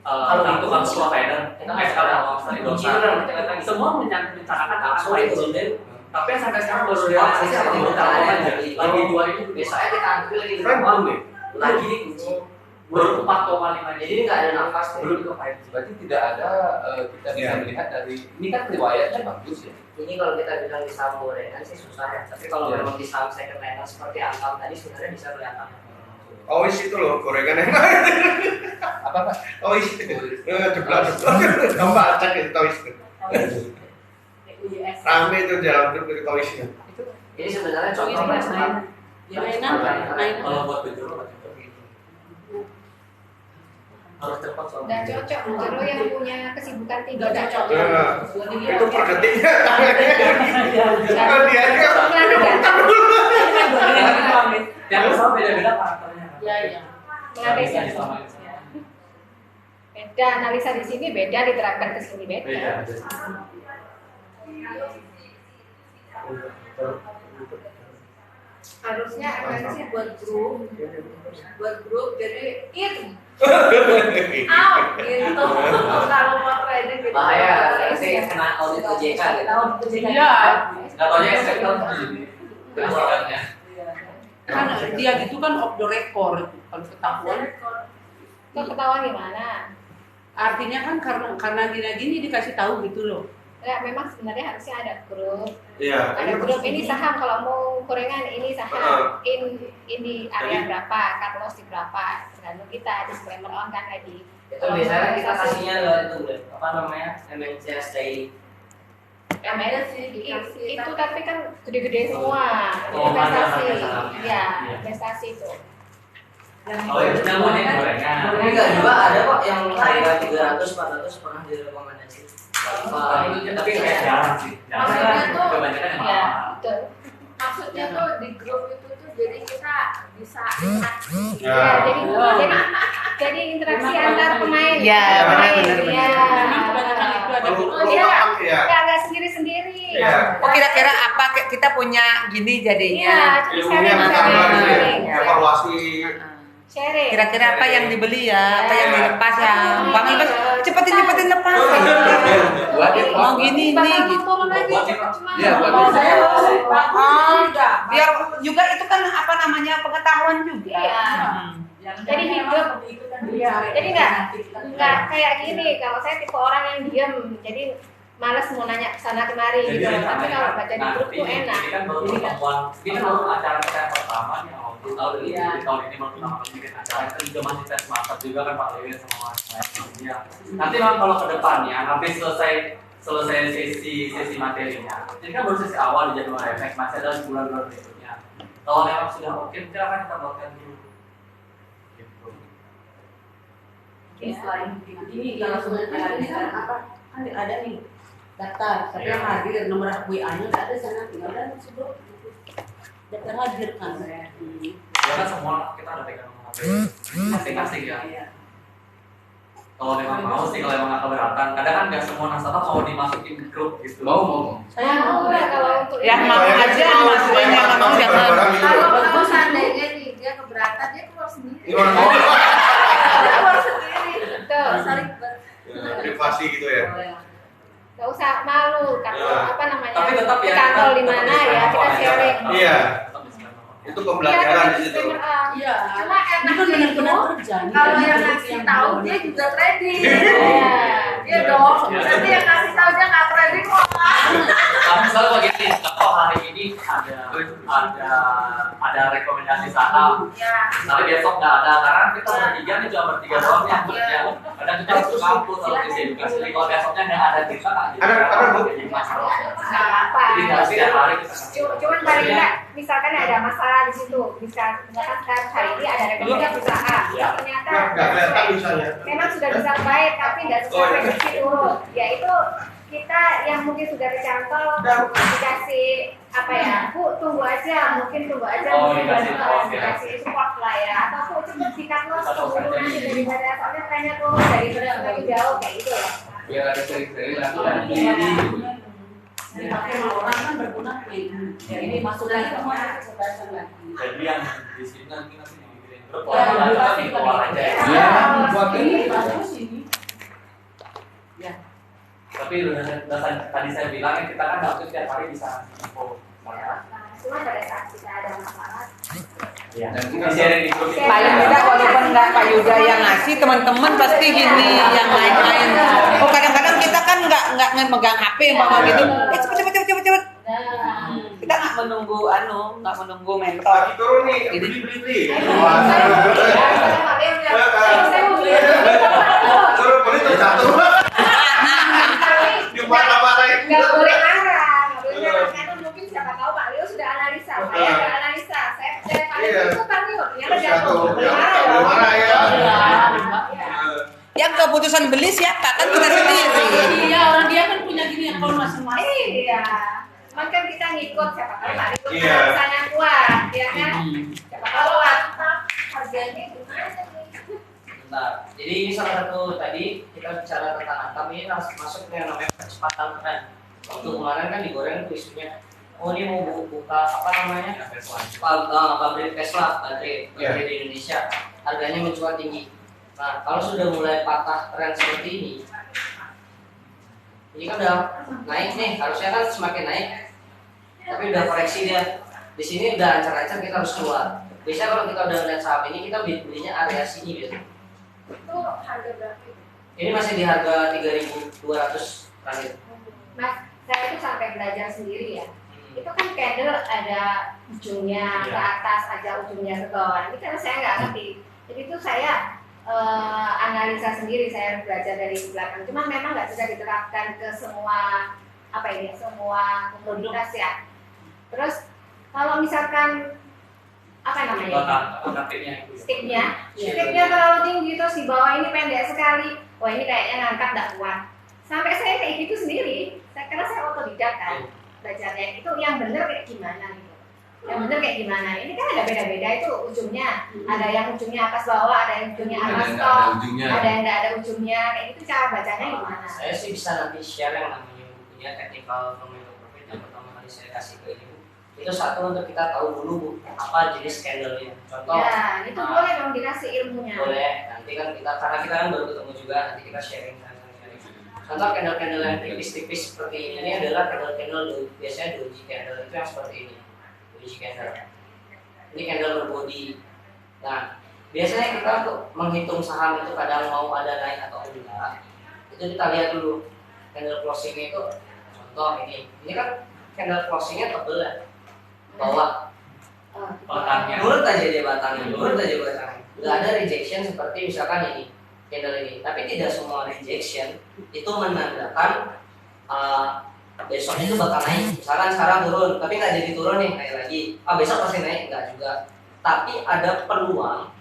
kalau itu kan semua faedah, kita nggak sekali awal sekali dosa. Semua mencanangkan langsung apa itu itu. deh. Tapi yang sampai sekarang baru realisasi apa yang kita lakukan aja. Lagi dua itu Besoknya kita ambil lagi di Kan rumah, belum nih. lagi dikunci. baru 4,5 Jadi nggak ada nafas belum deh. ke 5G. berarti tidak ada kita bisa melihat dari ini kan riwayatnya bagus ya. Ini kalau kita bilang di saham gorengan sih susah ya. Tapi kalau Iya. memang di saham second hand seperti Antam tadi sebenarnya bisa kelihatan. Ois itu loh gorengannya. Apa Pak? Ois itu. Jeblok. Kamu baca itu Ois itu. Rame itu dalam grup itu Oisnya. Ini sebenarnya contohnya selain Kalau buat bejero harus cepat Udah soalnya. cocok Jero yang punya kesibukan tinggi udah cocok. Itu per detiknya. Kalau dia aja. Yang sama beda-beda karakternya. Iya, iya. Menganalisa. Yang sama. Beda analisa di sini beda diterapkan ke sini beda. Beda. Harusnya agensi buat grup jadi it out gitu kalau mau trading gitu. bahaya, saya kena audit OJK gitu. Iya. Nggak taunya sektor jadi keasikannya. Kan dia gitu kan off the record kalau ketahuan. Kok ketahuan gimana? Artinya kan karena gini dikasih tahu gitu loh. Ya, memang sebenarnya harusnya ada grup. Iya. Ada grup ini saham kalau mau gorengan ini saham ini area berapa, cut loss di berapa. Tergantung kita disclaimer on kan tadi. Itu biasanya kita kasihnya lewat itu apa namanya MNCS Daily. Itu tapi kan gede-gede semua. Oh, Investasi. ada saham. Iya, Iya. investasi itu. Oh, itu namanya gorengan. Tapi enggak juga ada kok yang harga 300-400 pernah direkomendasi. Tapi kayak jarang sih. Maksudnya tuh- Kebanyakan yang Iya, mahal. betul. Maksudnya tuh di grup itu tuh jadi kita bisa interaksi. Ya, jadi interaksi antar pemain. Iya, pemain. benar-benar. Iya. Memang kebanyakan itu ada Perlu grup. Iya. paham ya. Nggak sendiri-sendiri. Iya. Oh kira-kira apa kita punya gini Iya, jadinya? jadi Ilmunya sharing, bertambah gitu ya. sharing. Evaluasi. Sharing. Kira-kira apa yang dibeli ya? Apa yang dilepas ya? Bang lepas cepetin lepas. Buat ya, Mau gini nih gitu. Turun lagi. Iya, buat Kalau saya Biar juga itu kan apa namanya pengetahuan juga. Iya. Jadi hidup. Jadi nggak kayak gini. Kalau saya tipe orang yang diem, jadi malas mau nanya sana kemari gitu. Tapi kalau baca di grup tuh enak. Ini kan baru pertemuan, ini kan baru acara kita yang pertama nih. Tahun ini, tahun ini baru pertama kali bikin acara. Kita juga masih tes market juga kan Pak Lewin sama Mas lainnya. Nanti memang kalau ke depannya, habis selesai sesi materinya. Ini kan baru sesi awal di Januari Efek, masih ada bulan-bulan berikutnya. Kalau memang sudah oke, mungkin akan kita buatkan dulu. Gitu. selain ini kalau sebenarnya apa kan ada nih daftar tapi yang hadir nomor WA-nya nggak ada sana tinggal dan sebut daftar hadir kan. Ya kan semua kita ada pegang nomor HP masing-masing ya. Kalau memang mau sih, kalau memang nggak keberatan. Kadang kan nggak semua nasabah mau dimasukin grup gitu. Mau. Saya mau ya kalau untuk Yang mau aja dimasukin, yang nggak mau jangan. kalau seandainya nih dia keberatan dia keluar sendiri. Gimana mau? Dia keluar sendiri. Betul. Saling Privasi gitu ya. Nggak usah malu kan Ya. apa namanya Tapi tetap di ya. kantor di mana ya kita sharing. Iya. Itu pembelajaran di situ. Iya. Cuma enak Ini kan itu benar-benar kerja. Kalau yang ngasih tahu dia juga trading. Iya. Dia dong. Iya. Nanti yang ngasih tahu dia nggak trading kok. Tapi misalnya begini, contoh hari ini ini ada rekomendasi saham. Tapi besok nggak ada karena kita bertiga nih cuma bertiga doang yang kerja. Kadang kita harus kampus harus isi edukasi. Jadi kalau besoknya nggak ada kita nggak jadi masalah. Nggak apa. Jadi nggak setiap hari kita. Cuman paling enggak, misalkan ada masalah di situ, misalkan sekarang hari ini ada rekomendasi usaha, ternyata memang sudah bisa baik tapi nggak sesuai prediksi turun, yaitu kita yang mungkin sudah tercantol dikasih apa ya, Bu tunggu aja, mungkin dikasih support lah ya, atau Bu cepet sikat los tunggu nanti daripada soalnya trennya turun daripada semakin jauh kayak gitu ya. Biar ada seri-seri lagi. Dipakai sama orang kan berguna ya ini masuk lagi kemana kecerdasan lagi. Jadi yang di sini nanti dibikin grup orang nanti keluar aja. Iya, buat ini. Tapi tadi saya bilang kita kan nggak setiap hari bisa info. Cuma pada saat kita ada masalah. Ya. Di grup. Paling tidak walaupun nggak Pak Yuda yang ngasih, teman-teman pasti gini yang lain-lain. Oh kadang-kadang kita kan nggak megang HP umpama gitu. Cepet. Kita nggak menunggu mentor. Lagi turun nih, beli. Turun beli tuh jatuh. Dimarah-marahin. Nggak boleh marah, karena mungkin siapa tahu Pak Leo sudah analisa, saya nggak analisa, saya percaya Pak Leo itu Pak Leo, ternyata jatuh, boleh marah ya. Yang keputusan beli siapa? Kan kita sendiri. Iya, orang dia kan punya gini akun masing-masing. Iya, cuman kan kita ngikut siapa tahu Pak Leo alasannya kuat, ya kan? Siapa tahu harganya gimana nih? Nah, jadi ini salah satu tadi kita bicara tentang atam, ini harus masuk yang namanya percepatan tren. Waktu kemarin kan digoreng tuh isunya, oh ini mau buka apa namanya pabrik Tesla baterai di Indonesia, harganya mencuat tinggi. Nah, kalau sudah mulai patah tren seperti ini kan udah naik nih, harusnya kan semakin naik, tapi udah koreksi dia. Di sini udah ancar-ancar kita harus keluar. Biasanya kalau kita udah lihat saham ini kita belinya area sini biasanya. Itu harga berapa? Ini masih di harga 3.200 terakhir. Mas, saya itu sampai belajar sendiri ya. Itu kan candle ada ujungnya ke atas, ada ujungnya ke bawah. Ini karena saya nggak ngerti. Jadi itu saya analisa sendiri, saya belajar dari belakang. Cuma memang nggak bisa diterapkan ke semua semua komoditas ya. Terus kalau misalkan sticknya terlalu tinggi terus di bawah ini pendek sekali, wah ini kayaknya ngangkat nggak kuat. Sampai saya kayak gitu sendiri, karena saya otodidak kan belajarnya itu yang benar kayak gimana gitu. Yang benar kayak gimana? Ini kan ada beda-beda itu ujungnya, ada yang ujungnya atas bawah, ada yang ujungnya atas top, ada yang nggak ada ujungnya, kayak gitu cara bacanya gimana? Saya sih bisa nanti share yang namanya bukunya Technical Fundamental Profit yang pertama kali saya kasih ke ibu. Itu satu untuk kita tahu dulu apa jenis candle-nya. Contoh. Ya, itu boleh dong dikasih ilmunya. Boleh. Nanti kan karena kita kan baru ketemu juga, nanti kita sharing. Contoh candle-candle yang tipis-tipis seperti ini adalah candle-candle biasanya doji candle itu yang seperti ini. Doji candle. Ini candle berbody. Nah, biasanya kita untuk menghitung saham itu kadang mau ada naik atau enggak. Itu kita lihat dulu candle closing itu. Contoh ini kan candle closingnya tebel ya. Bawah batangnya nurut aja dia batangnya, nggak ada rejection seperti misalkan ini candle ini, tapi tidak semua rejection itu menandakan besok itu bakal naik. Misalkan sekarang turun tapi nggak jadi turun nih, naik lagi, besok pasti naik, nggak juga, tapi ada peluang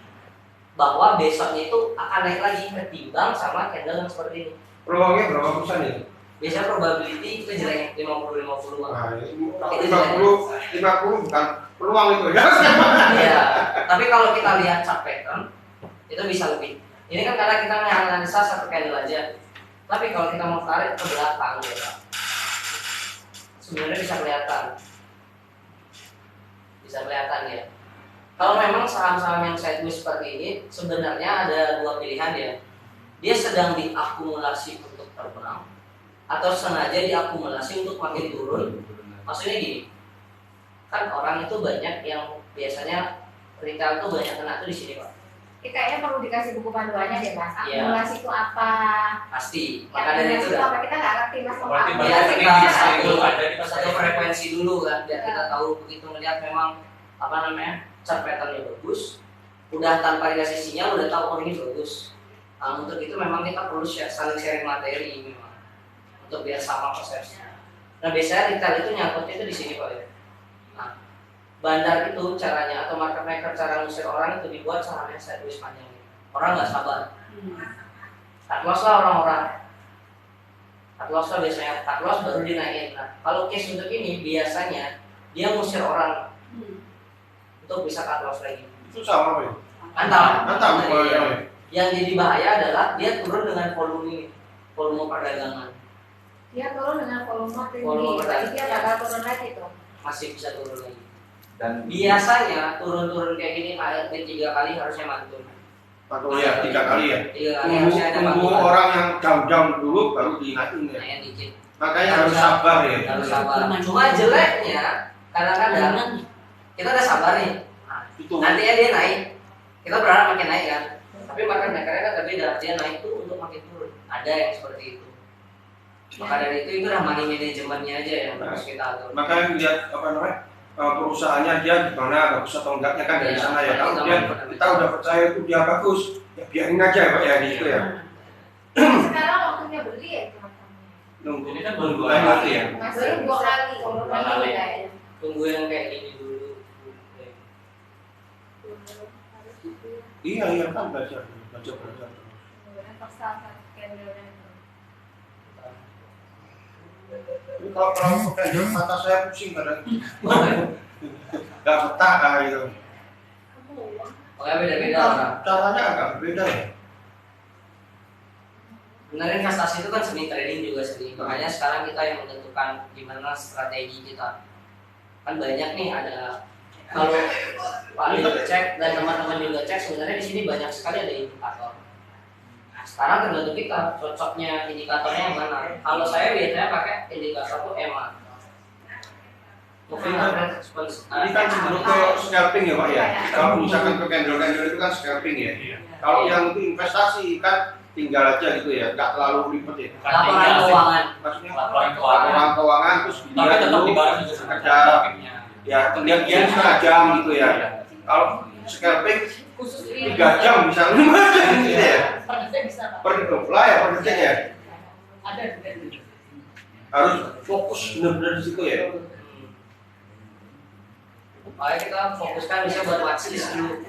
bahwa besoknya itu akan naik lagi ketimbang sama candle yang seperti ini. Peluangnya berapa persen ini? Biasanya probability itu jelek 50-50 an. Nah, 50 bukan peluang itu ya. Iya. Tapi kalau kita lihat chart pattern itu bisa lebih. Ini kan karena kita menganalisa satu candle aja. Tapi kalau kita mau tarik ke belakang ya, sebenarnya bisa kelihatan. Bisa kelihatan ya. Kalau memang saham-saham yang sideways seperti ini sebenarnya ada dua pilihan ya. Dia sedang diakumulasi untuk terbang atau sengaja diakumulasi untuk makin turun. Maksudnya gini, kan orang itu banyak yang biasanya retail tuh banyak kena tuh di sini Pak. kayaknya perlu dikasih buku panduannya deh mas. Iya. Akumulasi itu apa? Pasti. Ya, Maka dari itu apa kita nggak ngerti mas mau Berarti apa? ya Berarti kita ini satu ada di satu frekuensi dulu kan, biar kita tahu begitu melihat memang apa namanya chart patternnya bagus, udah tanpa dikasih sinyal udah tahu oh ini bagus. Nah, untuk itu memang kita perlu saling sharing materi memang untuk biar sama prosesnya. Nah biasanya retail itu nyangkutnya itu di sini pak ya. Nah, bandar itu caranya atau market maker cara ngusir orang itu dibuat sahamnya sideways panjang. Orang nggak sabar. Cut loss lah orang-orang. Cut loss lah biasanya, cut loss baru dinaikin. Nah, kalau case untuk ini biasanya dia ngusir orang untuk bisa cut loss lagi. Itu sama apa ya? Antam. Iya. Yang jadi bahaya adalah dia turun dengan volume perdagangan. Dia turun dengan volume Volume tinggi, jadi dia bakal turun lagi tuh. Masih bisa turun lagi. Dan Biasanya turun-turun kayak gini ART 3 kali harusnya mantun. Atau ya 3 kali ya. 3 kali harusnya ada Tunggu mantulan. orang yang jam-jam dulu baru diingatin ya. Nah, yang dikit. Makanya harus sabar ya. Harus sabar. Cuma jeleknya kadang-kadang kita udah sabar nih. Itu. Nantinya dia naik. Kita berharap makin naik kan. Tapi market maker-nya kan berbeda. Dia naik tuh untuk makin turun. Ada yang seperti itu. Maka dari itu udah money manajemennya aja yang harus kita atur. Makanya lihat apa namanya perusahaannya dia gimana bagus atau enggaknya kan dari Iya, sana ya. Kalau kita dia kita udah percaya itu dia bagus, ya biarin aja ya pak ya gitu ya. Sekarang waktunya beli ya teman-teman. Nunggu Ini kan baru lain nanti ya. Masih 2 kali, turun Dua kali. lagi kayaknya. Tunggu yang kayak gini dulu. Iya kan belajar. Kemudian persahabatan candle-nya. Ini kalau pakai mata saya pusing kadang. Gak betah gitu. Pokoknya beda-beda orang. Caranya agak berbeda ya. Sebenarnya investasi itu kan seni trading juga sendiri. Makanya sekarang kita yang menentukan gimana strategi kita. Kan banyak nih ada kalau Pak Leo cek dan teman-teman juga cek sebenarnya di sini banyak sekali ada indikator. Nah, sekarang tergantung kita cocoknya indikatornya yang mana. Kalau saya biasanya pakai indikator tuh EMA. Moving Average Exponential. Ini kan cenderung ke scalping ya pak ya. Kalau misalkan ke candle itu kan scalping ya. Kalau yang itu investasi kan tinggal aja gitu ya, nggak terlalu ribet ya. Laporan keuangan. Maksudnya Laporan keuangan terus Tapi dia tetap dulu dibahas juga sama ada ya kemudian setengah jam gitu ya. Kalau scalping Khusus 3 jam misalnya gitu ya. Pernah bisa pak. Per lah ya per detik ya. Ada juga. Harus fokus benar-benar di situ ya. Makanya kita fokuskan bisa buat watchlist dulu.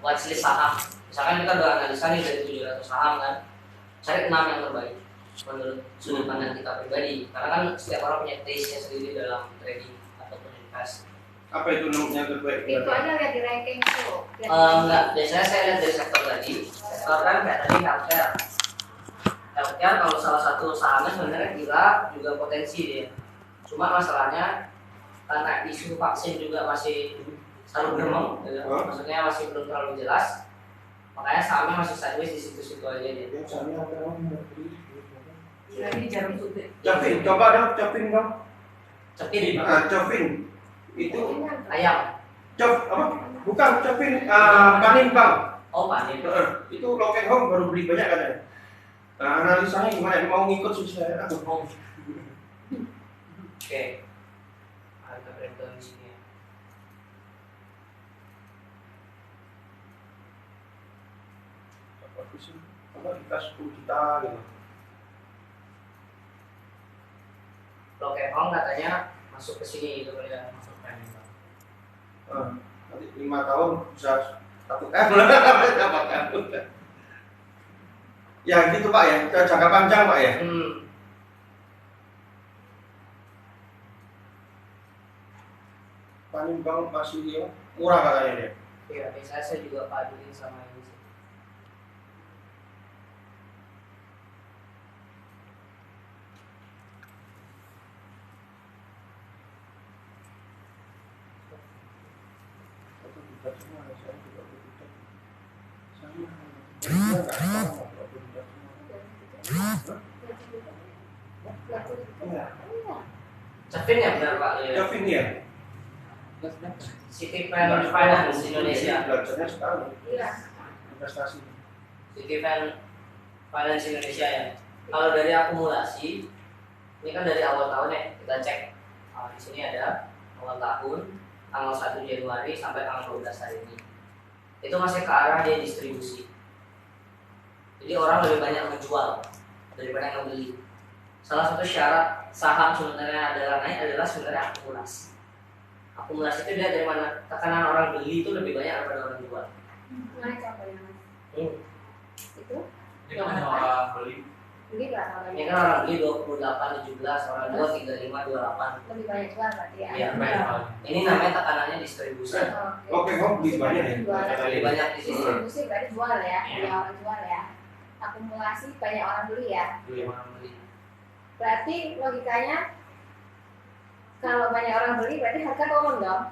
Watchlist saham. Misalkan kita udah analisa nih dari 700 saham kan, cari 6 yang terbaik menurut sudut pandang kita pribadi. Karena kan setiap orang punya taste-nya sendiri dalam trading ataupun invest. Apa itu nomornya terbaik? Itu aja lihat di ranking tuh. Enggak, biasanya saya lihat dari sektor tadi. Sektor kan kayak tadi healthcare. Healthcare kalau salah satu sahamnya sebenarnya gila juga potensi dia. Cuma masalahnya karena isu vaksin juga masih selalu berkembang, ya. Maksudnya masih belum terlalu jelas. Makanya sahamnya masih sideways di situ-situ aja dia. Lagi jarum suntik. Capin, coba dong, capin dong. Cepin, Capin itu ayam. apa? Bukan capin, panin bang. Oh panin. Itu Loken Home baru beli banyak katanya. Nah, analisanya gimana? Mau ngikut susah. Oh. Oke. Harga breakdown di sini. Apa dikasih 10 juta gitu. Lokehong katanya masuk ke sini gitu ya. Masuk ke ini. Nanti 5 tahun bisa 1 M. Ya gitu Pak ya, jangka panjang Pak ya. Panin bang masih murah katanya dia. Iya, biasanya saya juga paduin sama ini sih. Cepin ya benar Pak? Kevin ya. City Finance Indonesia. Belajarnya sekali. Iya. investasi. City Finance Indonesia ya. Kalau dari akumulasi, ini kan dari awal tahun ya, kita cek. Di sini ada awal tahun, tanggal 1 Januari sampai tanggal 12 hari ini. Itu masih ke arah dia distribusi. Jadi orang lebih banyak menjual daripada yang beli. Salah satu syarat saham sebenarnya adalah naik adalah sebenarnya akumulasi. Akumulasi itu dia dari mana? Tekanan orang beli itu lebih banyak daripada orang jual. Mana contohnya mas? Itu Ini kan orang beli. beli berapa Ini banyak? kan orang beli 28, 17, orang jual 35, 28. Lebih banyak jual berarti ya? Iya. Ini namanya tekanannya distribusi. Oke, kamu beli banyak ya? Lebih banyak di sini. Distribusi berarti jual ya, banyak orang jual ya. Akumulasi banyak orang beli ya. Orang beli. Berarti logikanya kalau banyak orang beli berarti harga turun dong.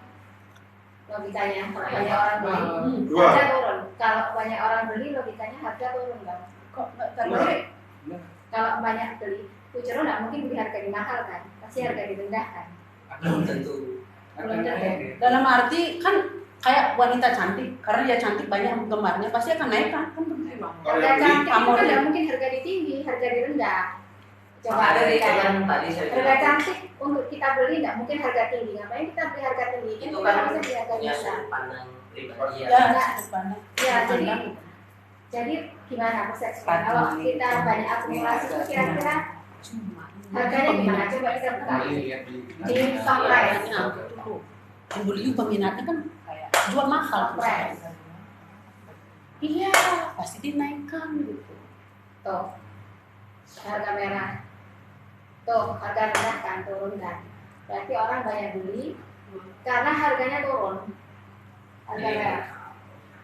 Logikanya kalau banyak orang beli Jual. harga turun. Kalau banyak orang beli logikanya harga turun dong. Kok nggak Betul. Kalau banyak beli, Kucero nggak mungkin beli harga di mahal kan, pasti harga di rendah kan. Belum tentu. Belum tentu. dalam arti kan kayak wanita cantik, karena dia cantik banyak penggemarnya pasti akan naik kan? Kan begitu. Harga cantik itu kan nggak mungkin harga di tinggi, harga di rendah. Coba Ada itu berikan. yang tadi saya Harga bilang. cantik untuk kita beli nggak mungkin harga tinggi. Ngapain kita beli harga tinggi? Itu Kita kan harusnya beli harga punya biasa. sudut pandang pribadi ya. Ya, Enggak. sudut pandang. Ya, jadi gimana persepsinya? Kalau kita banyak akumulasi itu kira-kira harganya gimana? Coba kita buka. Di stock price. Yang beli peminatnya kan kayak jual mahal. Price. Iya, pasti dinaikkan gitu. Tuh, harga merah. Tuh, harga rendah kan, turun kan. Berarti orang banyak beli karena harganya turun. Harga Iya. merah.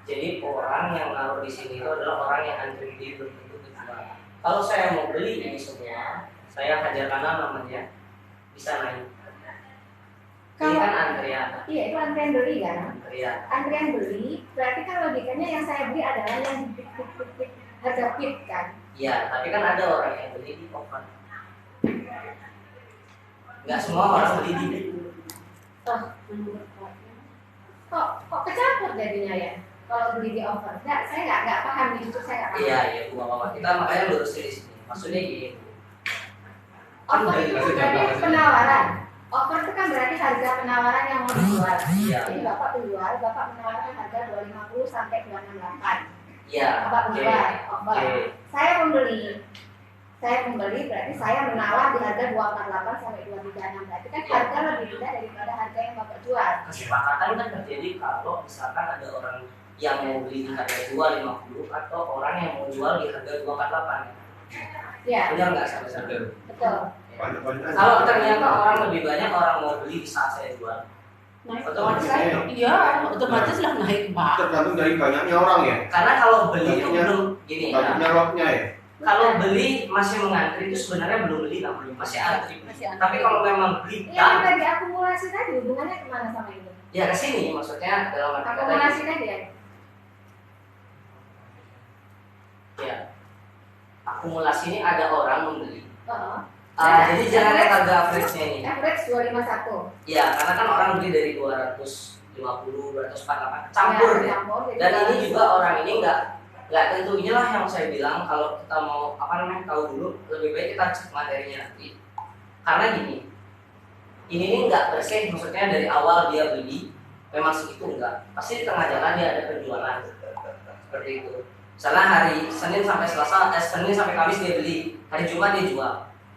Jadi orang yang naruh di sini itu adalah orang yang antri beli belum tentu kejual. Kalau saya mau beli ini semua, saya hajar kanan namanya bisa naik. Ini Kalau kan antrian. iya itu antrian beli kan. Antrian. Antrian beli berarti kan logikanya yang saya beli adalah yang di pit, harga pit kan. Iya, tapi kan ada orang yang beli di open. Nggak semua orang beli di bid. Kok kecampur jadinya ya? Kalau beli di offer, saya nggak paham nih, justru saya nggak paham. Iya, iya, Bu Bapak. Kita makanya lurusin di sini. Maksudnya gini, Bu. Offer itu berarti penawaran. Offer itu kan berarti harga penawaran yang mau dijual. Iya. Jadi bapak penjual, bapak menawarkan harga 250 sampai 268. Iya. Bapak Oke. penjual, offer. Oke. Saya pembeli. Saya pembeli berarti saya menawar di harga 248 sampai 236. Berarti kan harga lebih rendah daripada harga yang bapak jual. Kesepakatan kan terjadi kalau misalkan ada orang yang mau beli di harga 250 atau orang yang mau jual di harga 248. Ya, Benar nggak sama-sama? betul. Banyak-banyak. Kalau ternyata orang lebih banyak orang mau beli di saat saya jual, Naik. otomatis Iya. Iya, otomatis lah naik Pak. Tergantung dari banyaknya orang ya. karena kalau beli itu Banyaknya- belum gini ya. Banyaknya lotnya ya. Kalau beli masih mengantri itu sebenarnya belum beli namanya, masih antri. Masih antri. Tapi kalau memang beli Ini yang tadi akumulasi tadi hubungannya kemana sama ini? ya ke sini maksudnya dalam arti kata Akumulasi tadi ya? ya. Akumulasi ini ada orang membeli. Oh. Jadi jangan lihat harga average-nya ini. Average 251. Ya, karena kan orang beli dari 250, 248 campur Ya, ya. campur. Jadi Dan ini kalau- juga orang ini nggak tentu, inilah yang saya bilang kalau kita mau tahu dulu lebih baik kita cek materinya nanti. Karena gini, ini nggak bersih, maksudnya dari awal dia beli memang segitu enggak, pasti di tengah jalan dia ada penjualan seperti itu. Misalnya hari Senin sampai Selasa, Senin sampai Kamis dia beli, hari Jumat dia jual.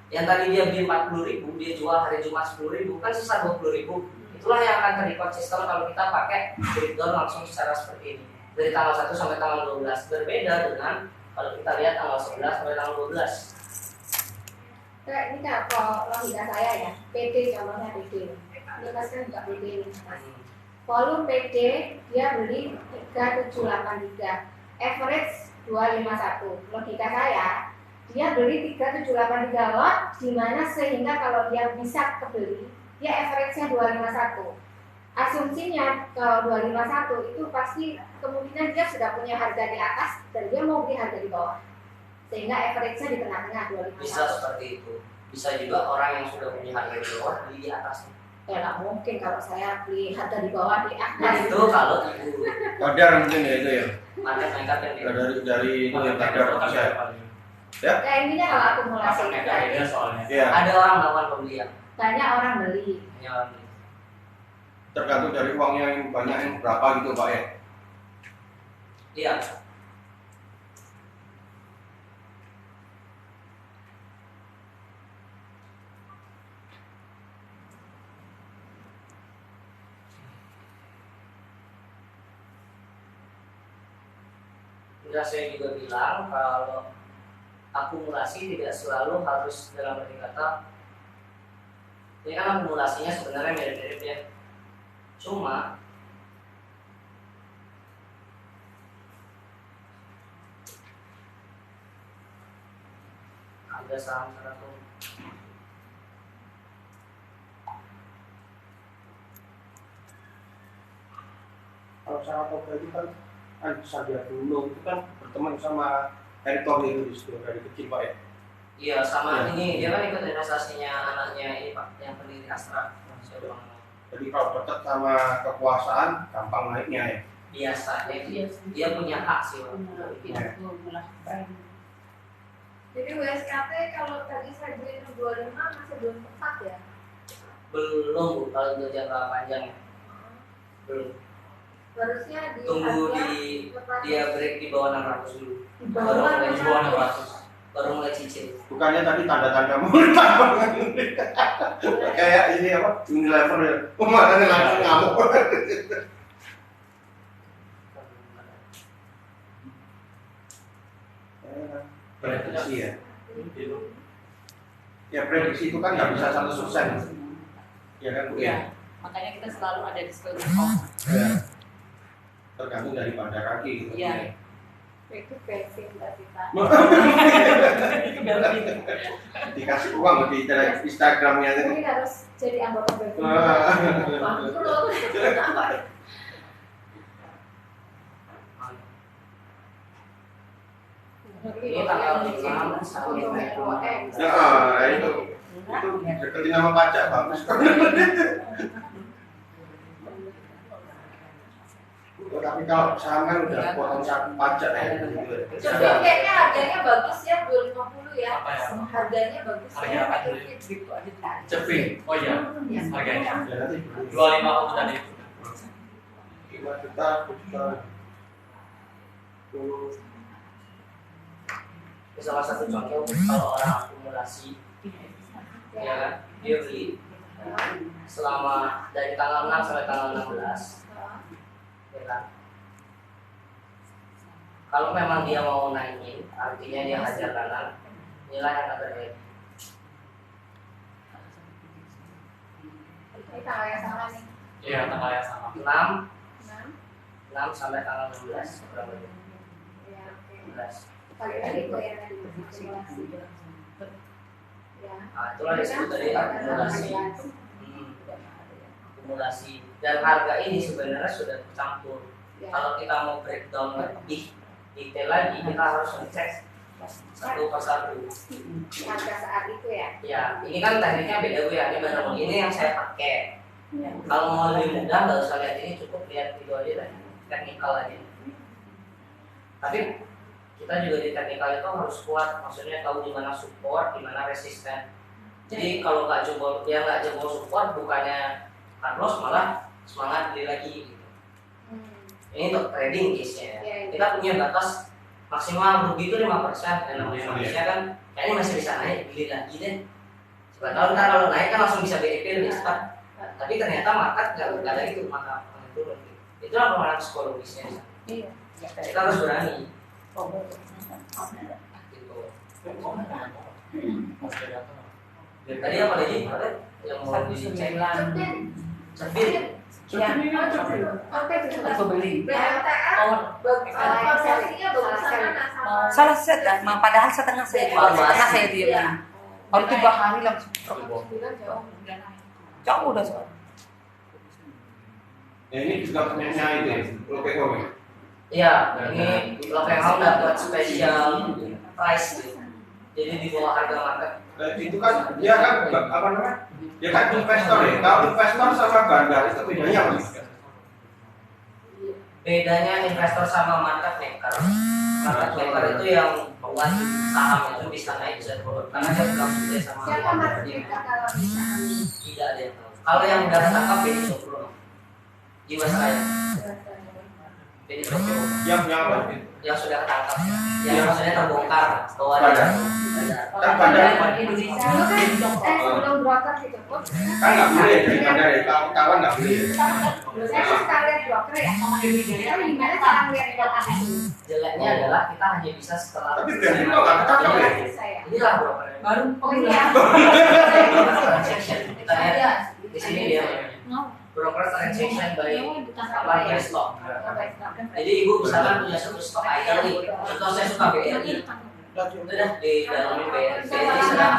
Yang tadi dia beli 40.000, dia jual hari Jumat 10.000, kan sisa 20.000. Itulah yang akan terrecord sistem kalau kita pakai breakdown langsung secara seperti ini. Dari tanggal 1 sampai tanggal 12. Berbeda dengan kalau kita lihat tanggal 11 sampai tanggal 12. Ini kan kalau logika saya ya, PD contohnya PD. Ini mas kan juga PD ini. Volume PD dia beli 3783, average 251. Logika saya, dia beli 3783 lot, di mana sehingga kalau dia bisa kebeli, dia average-nya 251. Asumsinya kalau 251 itu pasti kemungkinan dia sudah punya harga di atas dan dia mau beli harga di bawah. Sehingga average-nya di tengah-tengah 251. Bisa seperti itu. Bisa juga orang yang sudah punya harga di bawah beli di atasnya. Ya nggak mungkin kalau saya beli harga di bawah di Nah, atas. itu kalau ibu Kadar mungkin ya itu ya. market maker kan Ya, dari itu yang kadar bisa. Ya intinya kalau akumulasi beda soalnya. Iya. ada orang melakukan pembelian. banyak orang beli. Hanya orang beli. Tergantung dari uangnya yang banyak yang berapa gitu Pak ya. Iya. Sudah saya juga bilang kalau akumulasi tidak selalu harus dalam arti kata ini kan akumulasinya sebenarnya mirip-mirip ya. Cuma ada saham tertentu. Kalau saya tahu itu kan Sandiaga Uno itu kan berteman sama Erick Thohir itu disitu dari kecil Pak ya. Iya sama Ya. ini dia kan ikut investasinya anaknya ini Pak yang pendiri Astra. Siapa namanya? Jadi kalau dekat sama kekuasaan gampang naiknya ya. Biasanya dia punya hak sih Pak. Jadi USKT kalau tadi saya beli 25 masih belum tepat ya. Belum Bu kalau untuk jangka panjang ya. Belum. Harusnya di Tunggu harga dia break di bawah 600 dulu. di bawah Baru mulai 600. baru mulai cicil. Bukannya tadi tanda-tanda murtad banget. Kayak ini apa? Unilever ya. Kemarin langsung ngamuk. Prediksi ya. Ya prediksi itu kan nggak bisa 100%. Ya kan Bu ya. Makanya kita selalu ada disclaimer. Ya. Tergantung daripada kaki gitu. Iya. Itu bensin tadi Pak. Dikasih uang di Instagramnya itu. Mungkin harus jadi anggota bensin. Wah. Itu loh. Ini tanggal 6 sampai Nah, itu deketin nama pajak bagus. Oh, tapi kalau saham kan udah potong pajak ya. Tapi kayaknya harganya bagus ya 250 ya. Apa ya? Harganya bagus Harga ya. apa tuh? Cepin. Oh iya. Harganya. Ya, nanti 250 tadi. 5 juta, 10 juta. salah satu contoh kalau orang akumulasi ya kan dia beli selama dari tanggal 6 sampai tanggal 16 ya kan. Kalau memang dia mau naikin artinya dia hajar kanan nilai yang ada baik. Ini tanggal yang sama nih. Iya, tanggal yang sama. 6 sampai tanggal 16 kurang lebih. Ya, oke. 16. Balik lagi kok yang tadi akumulasi. Ya. Nah, itulah disebut tadi akumulasi. Akumulasi dan harga ini sebenarnya sudah tercampur. Ya. Kalau kita mau breakdown lebih detail lagi, kita harus ngecek satu persatu. Harga saat itu ya. Ya, ini kan tekniknya beda Bu ya. Ini barang ini yang saya pakai. Kalau mau lebih mudah, nggak usah lihat ini, cukup lihat itu aja lah, teknikal aja. Tapi kita juga di teknikal itu harus kuat, maksudnya tahu di mana support, di mana resisten. Jadi kalau nggak jebol support, bukannya Carlos malah semangat beli lagi. Gitu. Ini untuk trading case-nya. Kita punya batas maksimal rugi itu 5%. Dan Indonesia kan kayaknya masih bisa naik, beli lagi deh. Siapa tahu ntar kalau naik kan langsung bisa BEP lebih cepat. Tapi ternyata market nggak ada itu, maka turun. Itulah permainan psikologisnya. Iya. Kita harus berani. Gitu. Tadi apa lagi? Ada yang mau dicek? Cepit. Ya. Oke, Aku beli. BLTL proporsinya bagus sama Salah set kan, padahal setengah saya dia beli. Baru 3 hari langsung jauh udah soal. Ya, ini juga punyanya itu ya, Lopeho ya. Iya, ini Lopeho dapat spesial price gitu. Jadi di bawah harga market. Itu kan dia kan apa namanya Ya kan investor ya. Kalau investor sama bandar itu bedanya apa? Bedanya investor sama market maker. Market maker itu yang buat saham itu bisa naik bisa turun karena dia langsung beli sama Siapa market maker kalau bisa? tidak ada yang tahu. Kalau yang udah ketangkap BNI Sokro, Jiwasraya, BNI Sokro Yang apa? yang sudah ketangkap, yang maksudnya terbongkar bahwa ada Kan bandar Indonesia kan sebelum broker gitu pun kan nggak boleh dari bandar ya. Kawan nggak boleh. saya kan suka lihat broker ya. Tapi gimana cara lihat broker itu? jeleknya adalah kita hanya bisa setelah Tapi BNI kok nggak ketangkap ya? Saya. inilah broker Baru Oh iya. transaction kita lihat di sini dia broker transaction by market stock. Jadi ibu misalkan punya satu stok item nih, contoh saya suka BRI, udah di dalam BRI sedang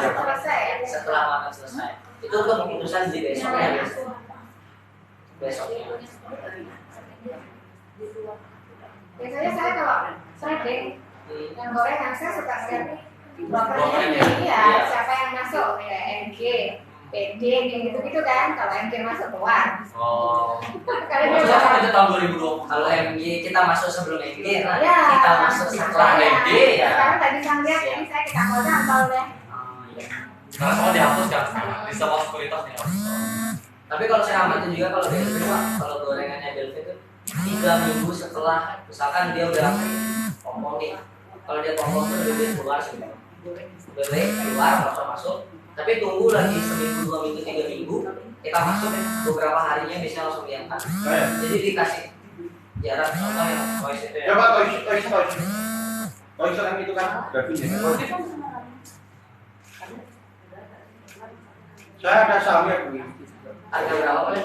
setelah makan selesai. Itu untuk keputusan di besoknya besok. Biasanya saya kalau trading yang gorengan saya suka lihat brokernya ini ya siapa yang masuk ya MG, PD gitu-gitu kan. Kalau MG masuk keluar. Oh. Kalian Maksudnya juga sampai tahun 2020. Kalau MG kita masuk sebelum MG, nah ya, kita masuk setelah MG ya. Sekarang tadi saya lihat ini saya kita mau nambal deh. Karena semua dihapus kan, di semua sekuritas nih. Tapi kalau saya amatin juga kalau BLV Pak, kalau gorengannya BLV itu 3 minggu setelah misalkan dia udah pom nih. Kalau dia pom itu lebih keluar sih. Beli keluar langsung masuk. Tapi tunggu lagi seminggu, 2 minggu, 3 minggu kita masuk beberapa harinya bisa langsung diangkat. Jadi dikasih jarak contoh yang voice itu Ya ya. Pak, toys kan itu kan grafiknya. Saya ada sahamnya Bu. Harga berapa Pak?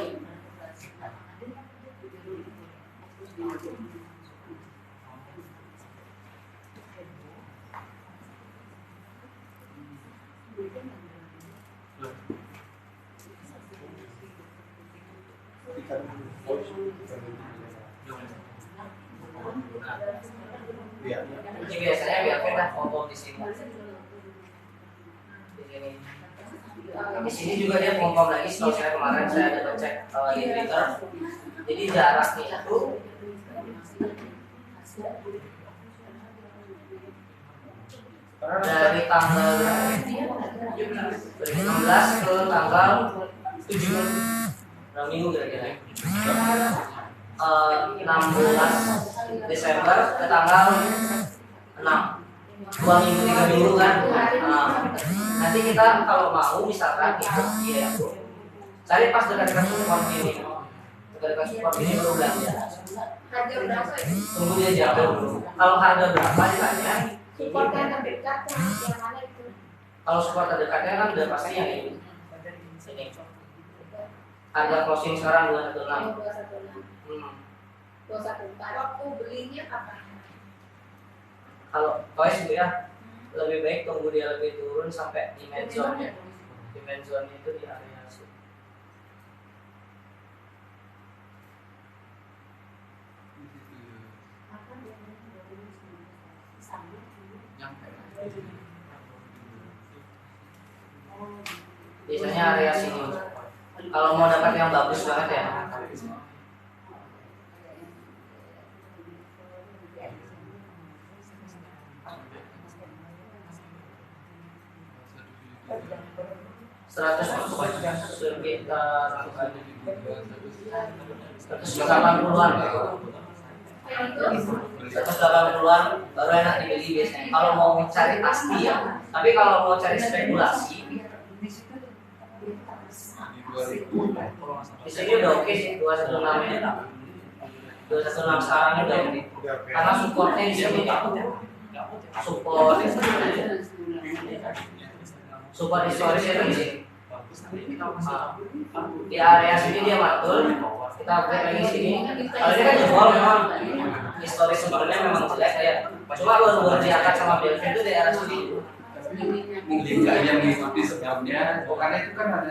Iya. Ini biasanya BLV dah pom di sini. Di sini juga dia pom lagi. Setelah saya kemarin saya ada cek di Twitter. Jadi jaraknya itu dari tanggal 16 ke tanggal 7 6 minggu kira-kira 16 Desember ke tanggal 6 2 minggu 3 minggu kan. Nanti kita kalau mau misalkan iya cari pas dekat-dekat support ini dekat-dekat support ini baru belanja. Harga berapa ya? Tunggu dia jatuh dulu. Kalau harga berapa ditanya Support yang terdekat yang mana itu? kalau support terdekatnya kan udah pasti yang ini. Sini. Harga closing sekarang 216. 216. Waktu belinya kapan? Kalau toys itu ya lebih baik tunggu dia lebih turun sampai demand zone-nya. Demand zone itu di area situ. Biasanya area sini. Kalau mau dapat yang bagus banget ya. Seratus sekitar 180-an. 180-an baru enak dibeli biasanya. Kalau mau cari pasti ya. Tapi kalau mau cari spekulasi di sini udah oke sih 216 nya. 216 sekarang udah oke. Karena supportnya di sini support historis itu di sini. Di area sini dia matul. Kita upgrade lagi sini. Kalau ini kan jebol memang historis sebenarnya memang jelek ya. Cuma baru diangkat sama BLV itu di area sini. Mungkin nggak yang mengikuti sebelumnya, karena itu kan ada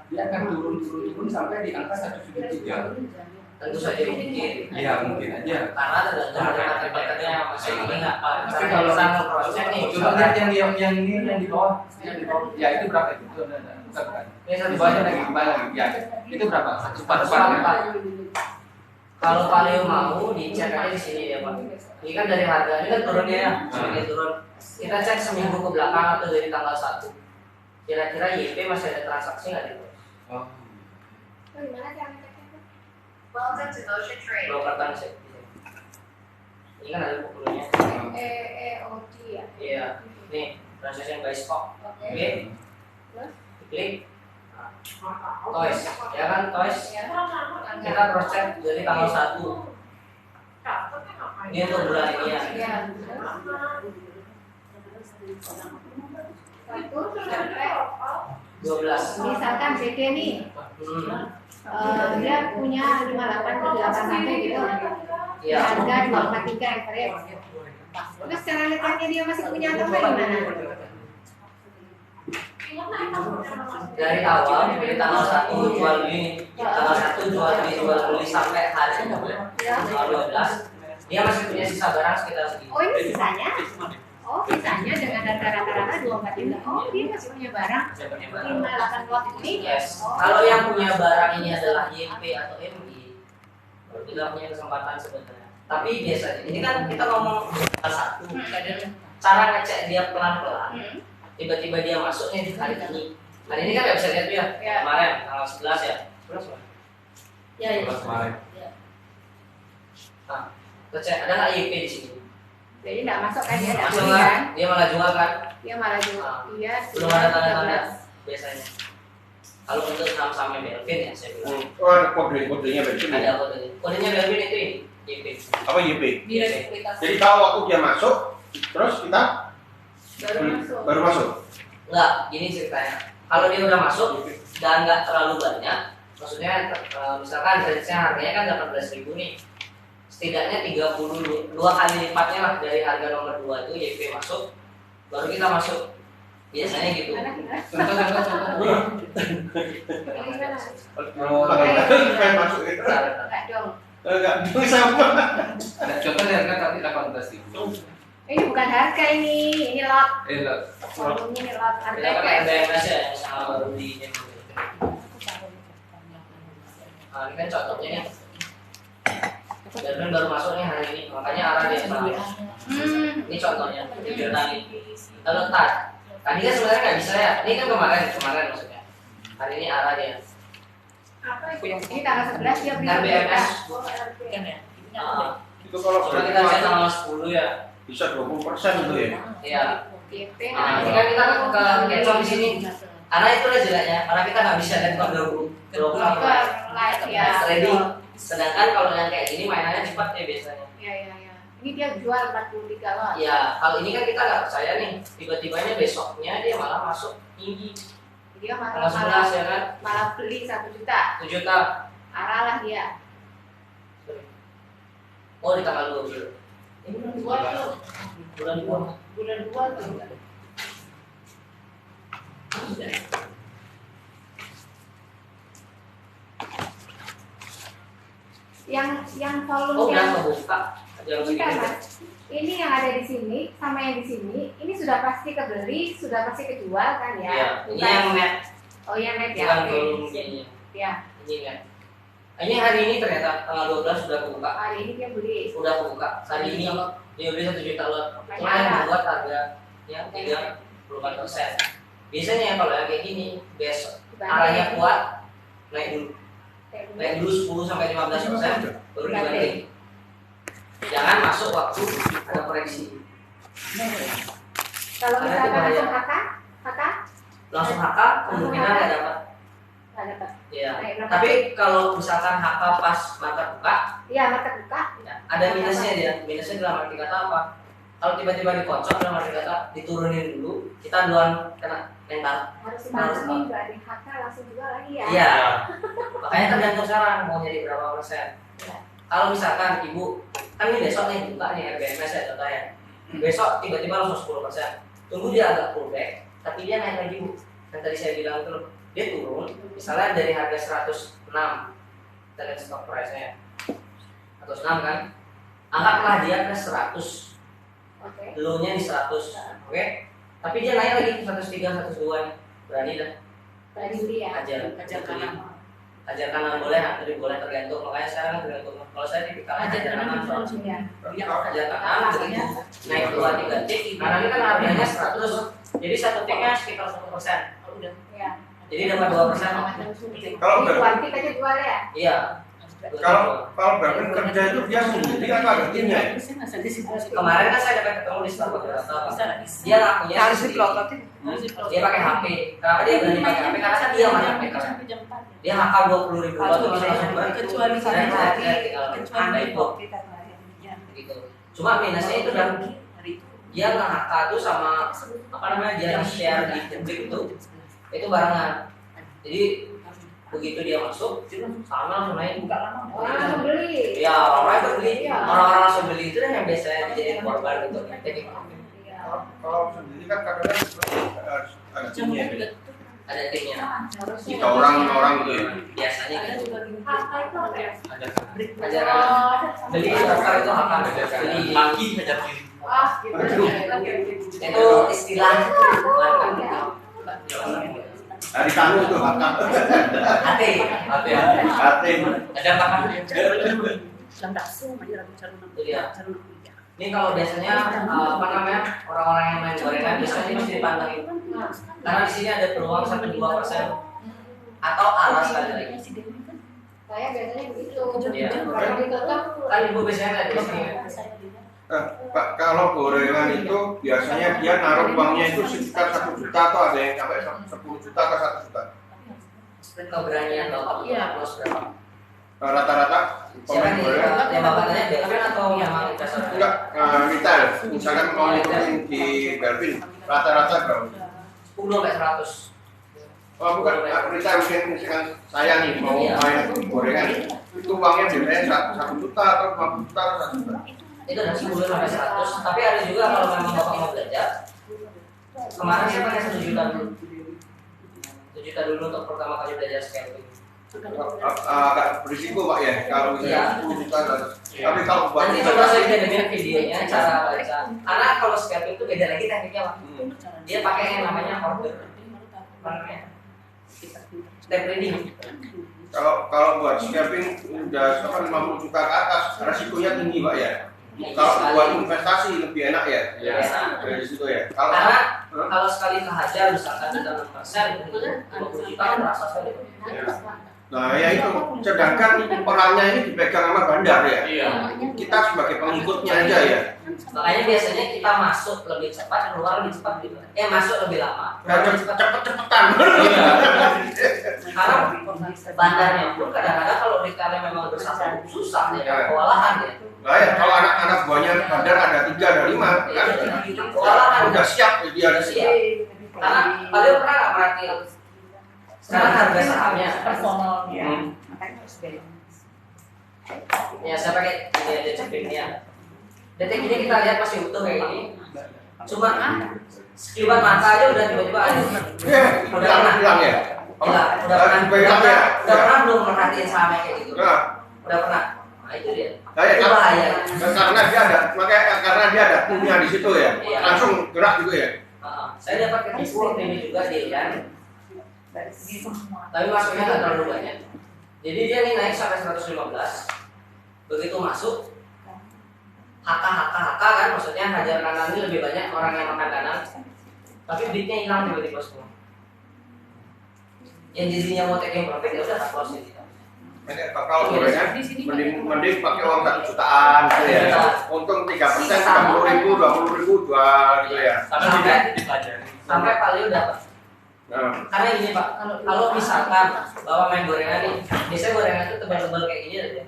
dia akan turun sampai di angka 1,3. Tentu saja mungkin. Iya mungkin aja. Karena tergantung dari market-marketnya masih ini nggak. Tapi kalau kita cross check nih, coba lihat yang ini yang di bawah, ya itu berapa itu? Bukan. Di bawahnya lagi gimana lagi? Ya itu berapa? 144. Kalau Paleo mau dicek aja di sini ya Pak. Ini kan dari harga ini kan turunnya ya, semakin turun. Kita cek seminggu ke belakang atau dari tanggal 1. Kira-kira YP masih ada transaksi nggak di bawah? Oh. Gimana cara ngeceknya? Welcome to Motion Trade. Broker transaksi. Ini kan ada bukunya. EOD ya. Iya. Nih, transaction by stock. Oke. Oke. Terus? Klik. Toys, ya kan Toys? Ya. Kita cross check dari tanggal 1. Ini untuk bulan ini ya. Ya. Satu sampai 12. misalkan BD nih, dia punya 58 ke 81 gitu. Iya. Harga 243 average. Terus cara ngeceknya dia masih punya atau enggak gimana? Dari awal dari tanggal 1 jual beli, tanggal 1 jual beli sampai hari tanggal 12, dia masih punya sisa barang sekitar segitu. Oh ini sisanya? Oh sisanya dengan harga rata-rata 243. Oh dia masih punya barang 58 watt ini? Yes. Oh. Kalau yang punya barang ini adalah YP atau MI, tidak punya kesempatan sebenarnya. Tapi biasanya ini kan kita ngomong tanggal 1, cara ngecek dia pelan-pelan. Tiba-tiba dia masuk nih di hari ini. Hari ini kan nggak bisa lihat tuh ya. Ya. Kemarin tanggal 11 ya. 11 mana? Ya, ya. Kemarin. Nah, kita cek ada nggak YP di sini? Jadi nggak masuk kan dia nggak Masuk beli kan? kan? Dia malah jual kan? Dia malah jual. Ah. Iya. Belum ada tanda-tanda biasanya. Kalau untuk saham-saham Belvin ya saya bilang. Oh, ada kodenya berarti. Ada kodenya. Kodenya Belvin itu ini YP. Apa YP? Biar sekuritas. Jadi kalau waktu dia masuk, terus kita baru masuk. Enggak, gini ceritanya. Kalau dia udah masuk dan nggak terlalu banyak, maksudnya misalkan range-nya harganya kan 18.000 nih. Setidaknya 32 kali lipatnya lah dari harga nomor 2 itu YP masuk, baru kita masuk. Biasanya gitu. Contoh. Kayak masuk itu. Enggak dong. Enggak bisa apa. Ada contoh dari harga tapi 18.000. Ini bukan harga ini lot. Loh. Volumenya ini lot. Kita Harga pakai cash. MBMS ya yang sama baru di Nah, ini kan contohnya nih. Dan baru masuk nih hari ini, makanya arah dia sama. Ini contohnya, jujur tadi. Kalau tadi kan sebenarnya nggak bisa ya. Ini kan kemarin maksudnya. Hari ini arah dia. Ini tanggal 11 dia beli. RBMS. Kan ya? Itu kalau Coba kita cek tanggal 10 ya. bisa 20% itu ya. Iya. YP. Nah, ini kan kita ke kecoh di sini. Karena itulah jeleknya, karena kita nggak bisa lihat kode broker Live ya. trading. Sedangkan kalau yang kayak gini mainannya cepat ya biasanya. Ya. Ini dia jual 43 lot. Ya, kalau ini kan kita nggak percaya nih. Tiba-tibanya besoknya dia malah masuk tinggi. Dia Tanggal 11 ya kan? malah beli 1 juta. 7 juta. Arah lah dia. Oh di tanggal 20. Ini bulan 2 tuh. Bulan 2. Bulan 2 tuh. Yang volume Oh udah yang kebuka. Yang Bentar, segini. Mas. Ini yang ada di sini sama yang di sini, ini sudah pasti kebeli, sudah pasti kejual kan ya? Iya, ini yang net. Oh yang net ya. Bukan Oke. volume ini. Ya. Ini net. Ini hari ini ternyata tanggal 12 sudah kebuka. Hari ini dia beli. Udah kebuka. Hari ini dia beli 1 juta lot. Makanya Cuma yang ada. membuat harga yang 34%. Biasanya kalau yang kayak gini besok arahnya kuat naik dulu. Naik dulu 10 sampai 15% baru dibanding. Jangan masuk waktu ada koreksi. Kalau Karena misalkan itu bahaya. langsung HK, Langsung HK kemungkinan nggak dapat. nggak dapat. Ya. Naik berapa? Tapi kalau misalkan HK pas market buka, Iya, market buka. ya, ada minusnya dia. Minusnya dalam arti kata apa? Kalau tiba-tiba dikocok dalam arti kata diturunin dulu, kita duluan kena mental. Harus Harus dibantuin nggak di HK langsung jual lagi ya. Iya. Makanya tergantung sekarang mau jadi berapa persen. Kalau misalkan ibu kan ini besok nih buka nih RBMS ya contohnya. Besok tiba-tiba langsung 10%. Tunggu dia agak pullback, tapi dia naik lagi bu. Yang tadi saya bilang itu dia turun, misalnya dari harga 106 kita lihat stock price-nya. 106 kan, anggaplah dia ke 100, Oke. low-nya di 100, oke? Tapi dia naik lagi ke 103, 102, berani dah. Tadi dulu ya. Ajar kanan boleh, kiri boleh, tergantung. Makanya sekarang kan tergantung. Kalau saya tipikal ajar kanan, Iya. ajar kanan, begitu naik 2-3 tik. Karena ini kan harganya 100, jadi satu tiknya sekitar 1%. Udah. Iya. Jadi dapat 2%. Kalau Ini kuanti aja jual ya. Iya. kalau Bervin kerja itu dia sendiri atau ada timnya? Kemarin kan saya dapat ketemu di Starbucks. Dia ngakunya Harus sendiri. diplototin. Dia pakai HP. Kenapa dia berani pakai HP? Karena kan dia pakai HP kan. Dia HK 20.000 watt bisa langsung Kecuali saya hari tinggal itu gitu. Cuma minusnya itu dan dia nge-HK tuh sama apa namanya dia share di publik itu barengan. Jadi begitu dia masuk, sama langsung naik. Orang langsung beli. Ya orang itu beli, Iya. orang-orang langsung beli itu yang biasanya dijadiin korban gitu. Jadi Iya. Kalau sendiri kan kadang-kadang ada timnya. ada timnya. 3 orang gitu ya. Biasanya kan Apa itu apa ya? ajaran beli daftar itu HK beli Kaki hajar kiri. Ah, gitu. itu istilah Dari kamu tuh makan. hati. Hati. Hajar tangan. Itu dia. Ini kalau biasanya apa namanya orang-orang yang main gorengan biasanya mesti dipantengin karena di sini ada peluang 1-2% atau alas kali lagi. Saya biasanya begitu. Iya. Kalau ditutup, Kan ibu biasanya ada di sini. Pak, kalau gorengan itu biasanya dia naruh uangnya itu sekitar 1 juta atau ada yang sampai 10 juta atau 1 juta. Keberanian bapak plus berapa? Rata-rata Siapa pemain nih? gorengan Yang bapaknya Delvin atau memang investor? enggak retail. Misalkan mau ngikutin di Belvin rata-rata berapa? 10-100. Oh bukan, retail misalkan saya nih mau main gorengan itu uangnya biasanya 1 juta atau 50 juta atau 1 juta. Itu dari 10-100. Tapi ada juga kalau memang bapak mau belajar. Kemarin saya pakai 1 juta dulu. 1 juta dulu untuk pertama kali belajar scalping. Agak berisiko Pak ya kalau Iya. misalnya 10 juta kan. Tapi kalau buat Nanti coba saya bikin videonya cara baca. Karena kalau scalping itu beda lagi tekniknya Pak. Dia pakai yang namanya order. Apa namanya? Step reading. Kalau buat scalping udah 50 juta ke atas resikonya tinggi Pak ya. Kalau buat investasi lebih enak ya. Iya. Dari situ ya. Kalau Karena kalau sekali kehajar misalkan kita 6%, 50 juta kan berasa sekali. nah ya itu, sedangkan orangnya ini dipegang sama bandar ya. Iya. Kita sebagai pengikutnya aja ya. Makanya biasanya kita masuk lebih cepat, keluar lebih cepat gitu. Masuk lebih lama. Dan cepet-cepetan. Karena bandarnya pun kadang-kadang kalau retailnya memang bersatu susah ya, kewalahan ya. Nah ya, kalau anak-anak buahnya bandar ada 3 ada 5 kan Kewalahan udah siap dia udah siap. Karena kalian pernah nggak merhatiin sekarang harga sahamnya personal ya saya pakai ini aja cepetnya. Detik ini kita lihat masih utuh kayak gini. Cuma sekibat mata aja udah tiba-tiba ada. udah bilang ya. Udah pernah belum merhatiin sahamnya kayak gitu. Nah, Udah pernah. Nah itu dia. saya Itu bahaya. karena dia ada karena dia ada punya di situ ya. Iya. Langsung gerak gitu ya. Saya dapat ketipu waktu ini juga di Iran. Tapi masuknya nggak terlalu banyak. Jadi dia nih naik sampai 115. Begitu masuk HK kan, maksudnya hajar kanan ini lebih banyak orang yang makan kanan. Tapi beatnya hilang tiba-tiba semua. Yang jadinya mau taking profit ya udah cut loss gitu. Kalau gorengan mending pakai uang 1 jutaan gitu ya. Untung 3%, 30.000, 20.000 jual gitu ya. Sampai dipelajari. Sampai paling dapat. Nah, Karena gini Pak, kalau misalkan bawa main gorengan nih, biasanya gorengan itu tebal-tebal kayak gini aja.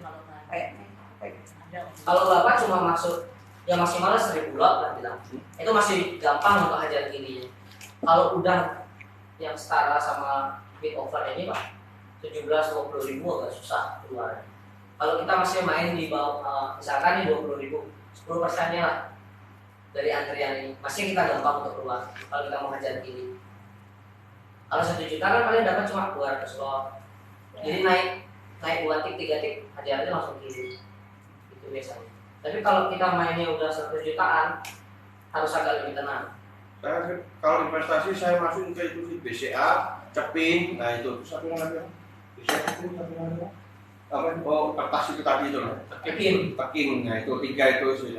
Kalau Bapak cuma masuk yang maksimal 1.000 lot lah bilang, itu masih gampang untuk hajar kirinya. Kalau udah yang setara sama bid over ini Pak, 17-20 ribu agak susah keluar. Kalau kita masih main di bawah, misalkan nih 20 ribu, 10%-nya lah dari antrian ini, masih kita gampang untuk keluar. Kalau kita mau hajar kiri. Kalau 1 juta kan paling dapat cuma 200 lot. Jadi naik 2 tik, 3 tik, hajarannya langsung kiri. Gitu. itu biasanya. Tapi kalau kita mainnya udah 100 jutaan harus agak lebih tenang. Saya kalau investasi saya masuk ke itu sih BCA, Cepin, nah itu satu lagi. BCA Cepin satu lagi. Apa? Oh, kertas itu tadi itu loh. Tekin, nah itu 3 itu sih.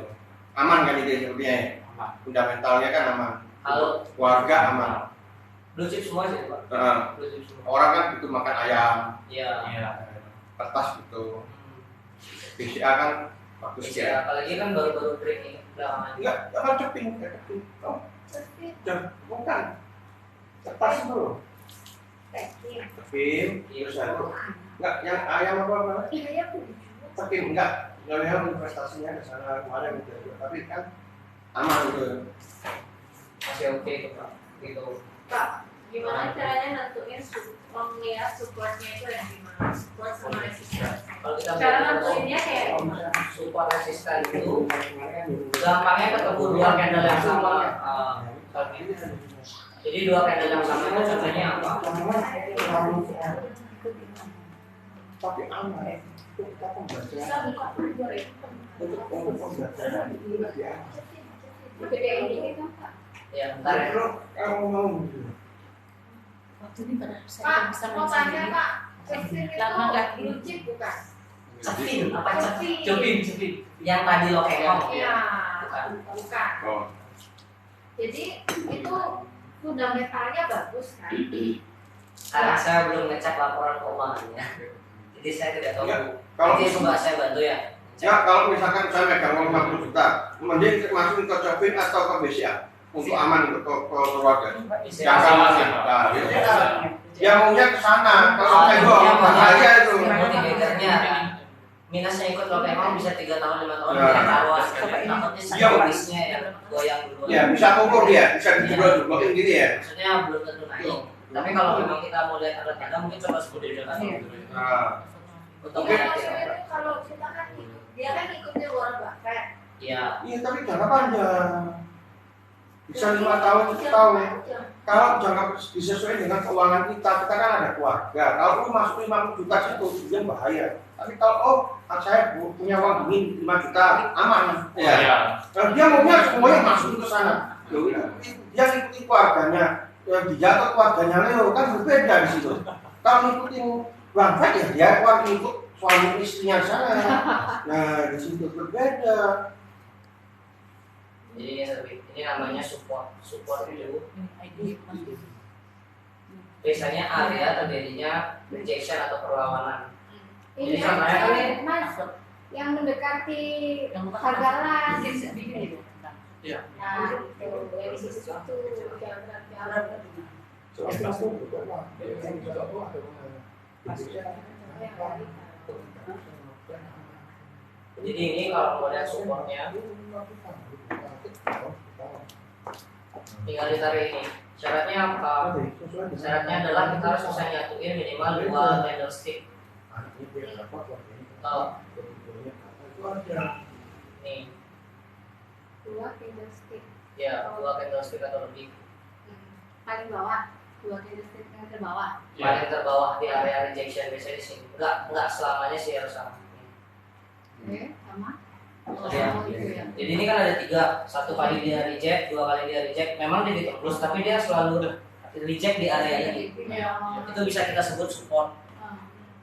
Aman kan itu sepertinya. Fundamentalnya kan aman. Kalau warga aman. blue chip semua sih Pak. Blue chip semua. Orang kan gitu makan ayam. Iya. Kertas gitu. BCA kan bagus ya. Apalagi kan baru-baru breaking belakangan. Enggak, kan Cepin, Oh. Bukan. Kertas itu loh. Cepin, terus ada. Enggak, yang ayam apa? Cepin enggak. Yang investasinya ke sana kemarin gitu. Tapi kan aman gitu. Masih oke itu Pak. Gitu. Pak, gimana caranya nentuin melihat supportnya itu yang gimana? Support sama resisten. Kalau kita Cara nentuinnya kayak gimana? support resisten itu gampangnya ketemu dua candle yang sama. Jadi dua candle yang sama itu contohnya apa? Tapi aman. Bisa buka dua itu. Gede ini kan Pak. Ya, bentar ya. Pak, mau tanya Pak, Cepin Lama nggak itu blue chip bukan? Cepin, apa Cepin. Cepin. Yang tadi lo kengok. Iya, Bukan. bukan. Oh. Jadi itu fundamentalnya bagus kan? Karena saya belum ngecek laporan keuangannya. Jadi saya tidak tahu. Ya, kalau Nanti coba saya bantu ya. ya kalau misalkan saya megang uang 50 juta, mending masukin ke Cepin atau ke BCA untuk aman untuk keluarga. Yang sama sih. Nah, ya maunya ke sana. Kalau saya yang bahaya itu. motivatornya minusnya ikut lo kengok bisa 3 tahun 5 tahun Ya. bisa taruhan. Takutnya Iya, psikologis yang goyang duluan. Ya bisa kumpul dia, bisa dijeblok-jeblokin gitu ya. Maksudnya belum tentu naik. Tapi kalau memang kita mau lihat tanda-tanda mungkin coba 10 juta. Nah, Untuk Iya, lihat maksudnya ya. itu kalau kita kan ikut, dia kan ikutnya Warren Buffett. Iya. iya tapi jangka panjang. Bisa 5 tahun, 10 tahun. Kalau jangka disesuaikan dengan keuangan kita kan ada keluarga. Kalau lu masuk 50 juta situ, dia bahaya. Tapi kalau saya punya uang ini 5 juta, aman. Ya. Nah, dia maunya semuanya masuk ke sana. Dia ngikutin keluarganya, yang dia atau keluarganya Leo kan berbeda di situ. Kalau ngikutin Buffett ya dia keluar ikut suami istrinya di sana. Nah di situ berbeda. Jadi ini namanya support itu biasanya area terjadinya rejection atau perlawanan. Ini Jadi contohnya kan ini Mas, yang mendekati harga Jadi bikin itu. Iya. Nah, itu yang di situ jangan Jadi ini kalau mau lihat supportnya tinggal ditarik ini. Syaratnya apa? Syaratnya adalah kita harus bisa nyatuin minimal 2 candlestick. Nih, dua candlestick ya 2 candlestick atau lebih. paling bawah, dua candlestick yang terbawah. Paling terbawah di area rejection biasanya di sini. Enggak selamanya sih harus sama. Oke, sama. Ya. Oh, gitu ya. Jadi ini kan ada 3, 1 kali dia reject, 2 kali dia reject. Memang dia ditembus, tapi dia selalu reject di area ini. Ya. Itu bisa kita sebut support.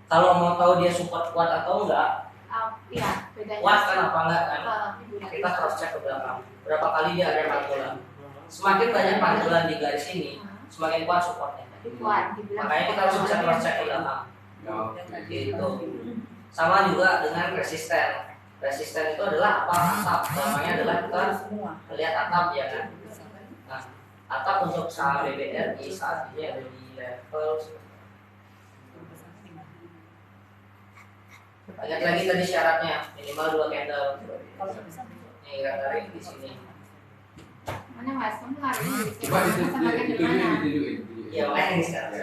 Kalau mau tahu dia support kuat atau enggak, Iya, bedanya. kuat kan apa enggak kan? Kita Kita cross check ke belakang. Berapa kali dia ada pantulan. Semakin banyak pantulan di garis ini, semakin kuat supportnya. kuat dibilang. Makanya kita harus bisa cross check ke belakang. Gitu. Sama juga dengan resisten. Resisten itu adalah apa? Atap. Namanya adalah kita melihat atap ya kan. Nah, atap untuk saham BBRI saat ini ada di level. Banyak lagi tadi syaratnya, minimal 2 candle. Nih kita tarik di sini. Mana Mas? Kamu hari ini Coba ditunjukin. Iya, makanya ini sekarang.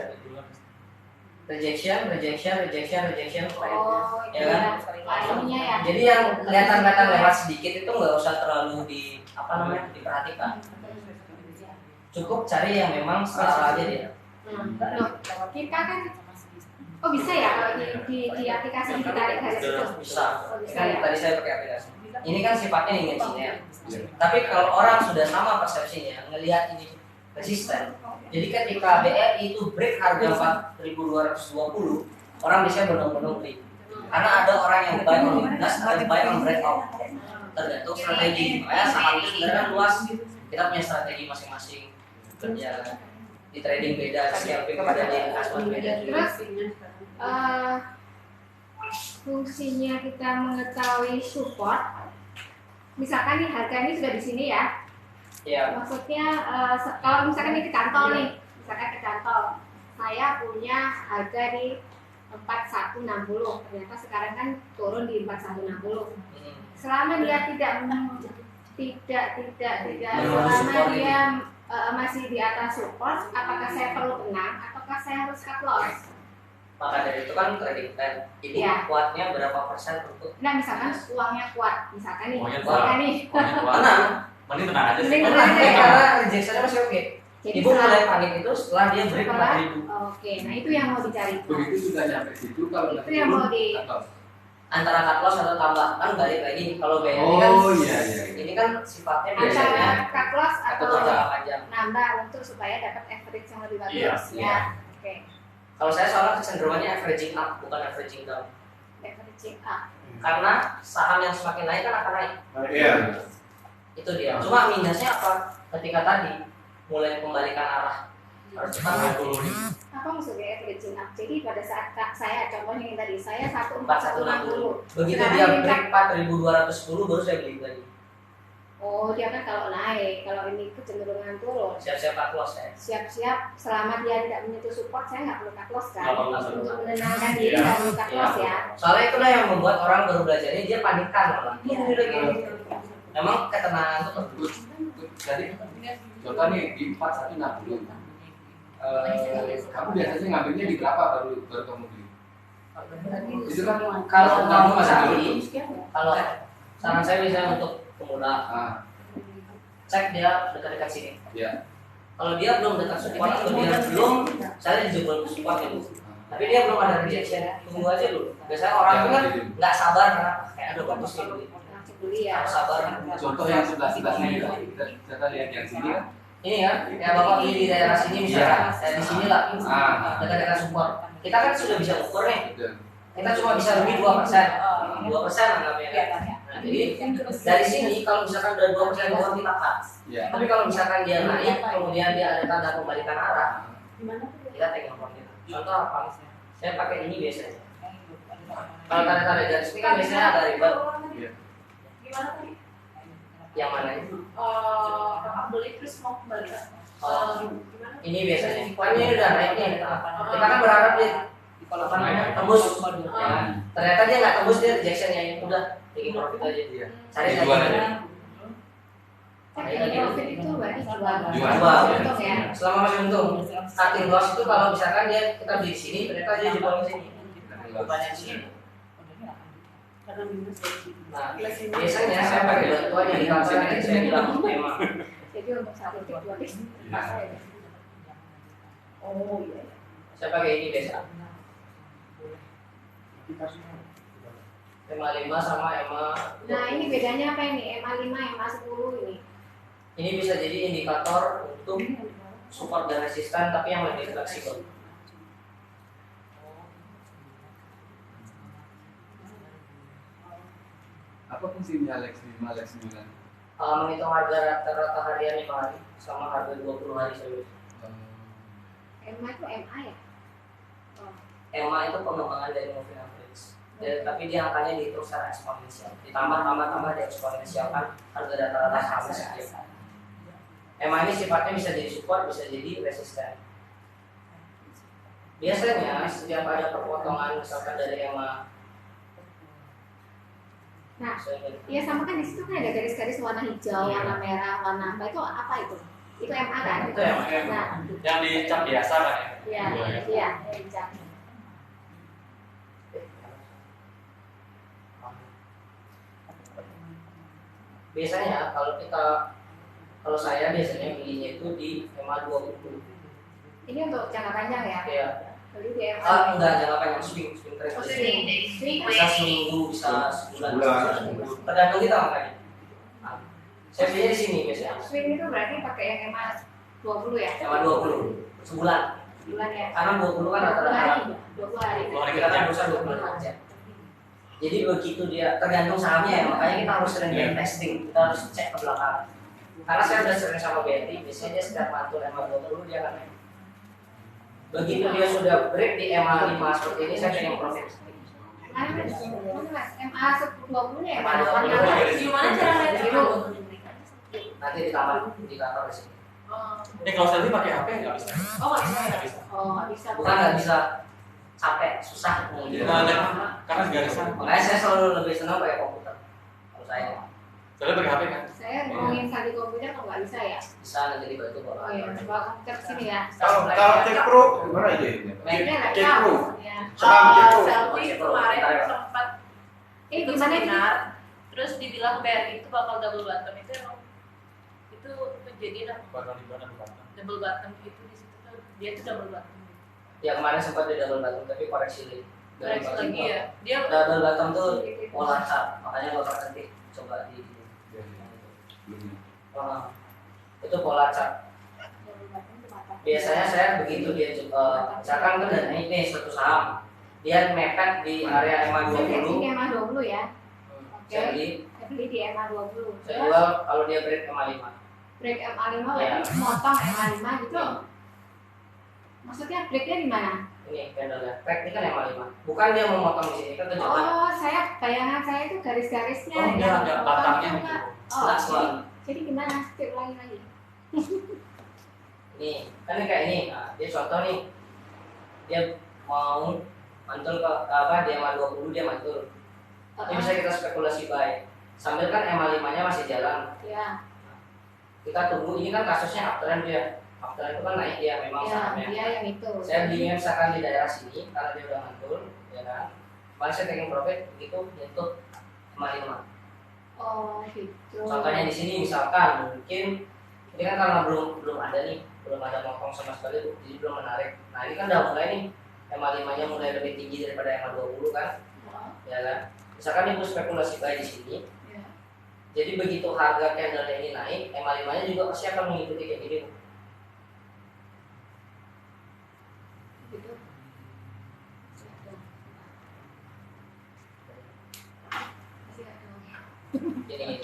Rejection. Oh, Ya kan? ininya ya. Jadi yang kelihatan lewat sedikit itu nggak usah terlalu diperhatikan. Cukup cari yang memang salah aja dia. Loh, kita kan Oh bisa ya kalau di aplikasi ditarik garis itu? Bisa. Oh, bisa Kan ya. tadi saya pakai aplikasi. Ini kan sifatnya imajiner. Tapi kalau orang sudah sama persepsinya, ngelihat ini resisten. Jadi ketika BRI itu break harga 4.220, orang bisa benar-benar beli. Karena ada orang yang buy on weakness, ada buy on breakout. Tergantung strategi. Makanya saham itu sebenarnya kan luas. Kita punya strategi masing-masing. Kerja di trading beda, scalping pada di investment beda. Terus fungsinya kita mengetahui support. Misalkan nih harga ini sudah di sini ya. Iya. Maksudnya kalau misalkan ini kecantol nih, misalkan kecantol, saya punya harga di 4160, ternyata sekarang kan turun di 4160. Selama dia selama dia masih di atas support, apakah saya perlu tenang ataukah saya harus cut loss? Maka dari itu kan trading plan ini Ya. kuatnya berapa persen untuk Nah misalkan uangnya kuat, misalkan nih, Uangnya misalkan kuat. nih. tenang. Mending tenang aja sih. Mending Tenang aja ya. karena rejectionnya masih oke. Jadi Ibu mulai panik itu setelah dia break 4.000. Oke, nah itu yang mau dicari. Begitu sudah nyampe situ kalau Itu yang mau di atau Antara cut loss atau tambah kan balik lagi kalau BRI kan oh iya iya. ini kan sifatnya antara biasanya cut loss atau atau jangka panjang. nambah untuk supaya dapat average yang lebih bagus. Iya, Ya, oke. Kalau saya soalnya kecenderungannya averaging up bukan averaging down. Averaging up. Karena saham yang semakin naik kan akan naik. Iya. Itu dia. Cuma minusnya apa? Ketika tadi mulai pembalikan arah harus cepat naik. Apa maksudnya averaging up? Jadi pada saat saya contohnya yang tadi saya 4160. 1460. Begitu Sekarang dia ini break 4210 baru saya beli lagi. Oh, dia kan kalau naik, kalau ini kecenderungan turun. Siap-siap cut loss ya. Siap-siap selama dia tidak menyentuh support saya nggak perlu cut loss kan? Nggak perlu. Untuk menenangkan diri Iya. nggak perlu cut loss ya. Soalnya itulah yang membuat orang baru belajar ini dia panikan malah. Ini lagi. Emang ketenangan itu perlu. Jadi contoh nih di 4160. Kamu biasanya ngambilnya di berapa baru kamu beli? Itu kan Kalau kamu mau masih cari, dulu. kalau saran saya bisa untuk pemula cek dia dekat-dekat sini. Ya. Kalau dia belum dekat support atau dia belum, saya dijebol ke support itu. Tapi dia belum ada rejection, tunggu aja dulu. Biasanya orang itu kan nggak sabar karena kayak ada bagus nih beli. Langsung beli ya. Harus sabar. Contoh yang sebelah ini kita lihat yang sini kan. Ini kan, ya bapak beli di daerah sini misalnya, di sini lah, dekat-dekat support. Kita kan sudah bisa ukur nih. Kita cuma bisa rugi 2%, 2% anggapnya kan. Nah, jadi dari sini kalau misalkan udah 2% bawah kita cut. Ya. Tapi kalau misalkan dia naik, kemudian dia ada tanda pembalikan arah, kita take profit kita. Contoh apa? Saya pakai ini biasanya. Kalau tanda-tanda garis ini kan biasanya agak ribet. Gimana tadi? Yang mana itu? Kakak beli terus mau kembali. Ini biasanya. Kan ini udah naik nih. Kita kan berharap dia apa namanya tembus. Ya. Ternyata dia nggak tembus, dia rejectionnya ya udah bikin profit aja. Cari Jual lagi. aja. Tapi profit itu berarti jual. Jual. Untung ya. Selama masih untung. Cutting loss itu kalau misalkan dia kita beli di sini, ternyata dia jual di sini. Bukannya di sini. Nah, biasanya saya pakai bantuan yang di kantor yang saya bilang memang. Jadi untuk satu titik dua titik. Oh iya. Saya pakai ini biasa. EMA 5 sama EMA. Nah ini bedanya apa ini? MA5, MA10 ini. Ini bisa jadi indikator untuk support dan resisten tapi yang lebih fleksibel. Apa fungsinya Lex 5, Lex 9? Menghitung harga rata-rata harian 5 hari sama harga 20 hari saya. MA itu MA ya? EMA itu pengembangan dari moving average. Tapi dia angkanya dihitung secara eksponensial. Ditambah di eksponensial kan harga rata-rata sama saja. EMA ini sifatnya bisa jadi support, bisa jadi resisten. Biasanya setiap ada perpotongan misalkan dari EMA. Nah, ya sama kan di situ kan ada garis-garis warna hijau, warna merah, warna apa itu apa itu? Itu MA kan? Itu MA. Nah, Yang dicap biasa kan ya? iya, iya, dicap. Biasanya kalau saya biasanya belinya itu di EMA 20. Ini untuk jangka panjang ya? Ya. Beli di MA. Enggak jangka panjang, swing trade. Oh, Swing day. Swing. Bisa seminggu, bisa sebulan. Sebulan. Tergantung kita makanya. Nah, saya belinya di sini biasanya. Swing itu berarti pakai yang MA 20 ya? Sama 20 sebulan. Bulan ya. Karena 20 kan 20 rata-rata. hari. 20 hari. Kita kan dosa 20 kerja. Jadi begitu dia tergantung sahamnya ya, makanya kita harus sering testing, kita harus cek ke belakang. Karena saya udah sering sama BRI, biasanya dia setiap mantul MA 20 dia akan naik. Begitu dia sudah break di MA 5 seperti ini, saya pengen profit. MA 20 nya ya? MA 20. Gimana cara lihat Nanti di taman indikator di sini. Ini kalau selfie pakai HP nggak bisa. Oh, nggak bisa. Oh, nggak bisa. Bukan nggak bisa, capek, susah. Karena garisan. Makanya saya selalu lebih senang pakai komputer. Kalau saya Soalnya pakai HP kan. Saya ngomongin tadi komputer kok nggak bisa ya? bisa nanti dibantu Oh bapak. iya, coba komputer sini ya. Kalau cek pro gimana itu? Ini nggak Cek pro. tahu. Ya. Saham cek pro. selfie kemarin sempat ikut Gimana ini? seminar, terus dibilang BRI itu bakal double bottom itu emang itu kejadian apa? Bakal di mana bukan? Double bottom itu di situ tuh dia tuh double bottom. Ya kemarin sempat di double bottom tapi koreksi lagi. Koreksi lagi ya. Dia Double bottom tuh pola chart, makanya kalau nanti coba di itu pola chart. Biasanya saya begitu dia misalkan kan udah naik nih satu saham, dia mepet di area MA Saya 20. di MA 20 ya. Saya Beli di MA 20. saya jual kalau dia break MA 5. Break MA 5 Ya. berarti motong MA 5 gitu. Maksudnya breaknya di mana? Ini candlenya, break ini kan MA 5. Bukan dia mau motong di sini kan tujuan. Oh, bayangan saya itu garis-garisnya Oh, yang ada motong batangnya itu, gitu. Kak. Oh, Enggak selalu. jadi gimana? Cek ulangi lagi. Nih, kan ini kayak ini. Nah, dia contoh nih. Dia mau mantul ke apa dia MA 20 dia mantul. Ini bisa kita spekulasi buy. Sambil kan MA 5-nya masih jalan. Ya, Kita tunggu, ini kan kasusnya uptrend dia. Uptrend itu kan naik dia memang ya, sahamnya. dia yang itu. Saya belinya misalkan di daerah sini karena dia udah mantul, ya kan. Kemarin saya taking profit begitu nyentuh MA 5. Oh, gitu. Contohnya di sini misalkan mungkin ini kan karena belum ada nih, belum ada motong sama sekali, jadi belum menarik. Nah ini kan udah mulai nih, MA 5-nya mulai lebih tinggi daripada MA 20 kan, ya kan. Misalkan ibu spekulasi buy di sini, Ya. jadi begitu harga candle ini naik, MA 5-nya juga pasti akan mengikuti kayak gini. Gitu. Gini.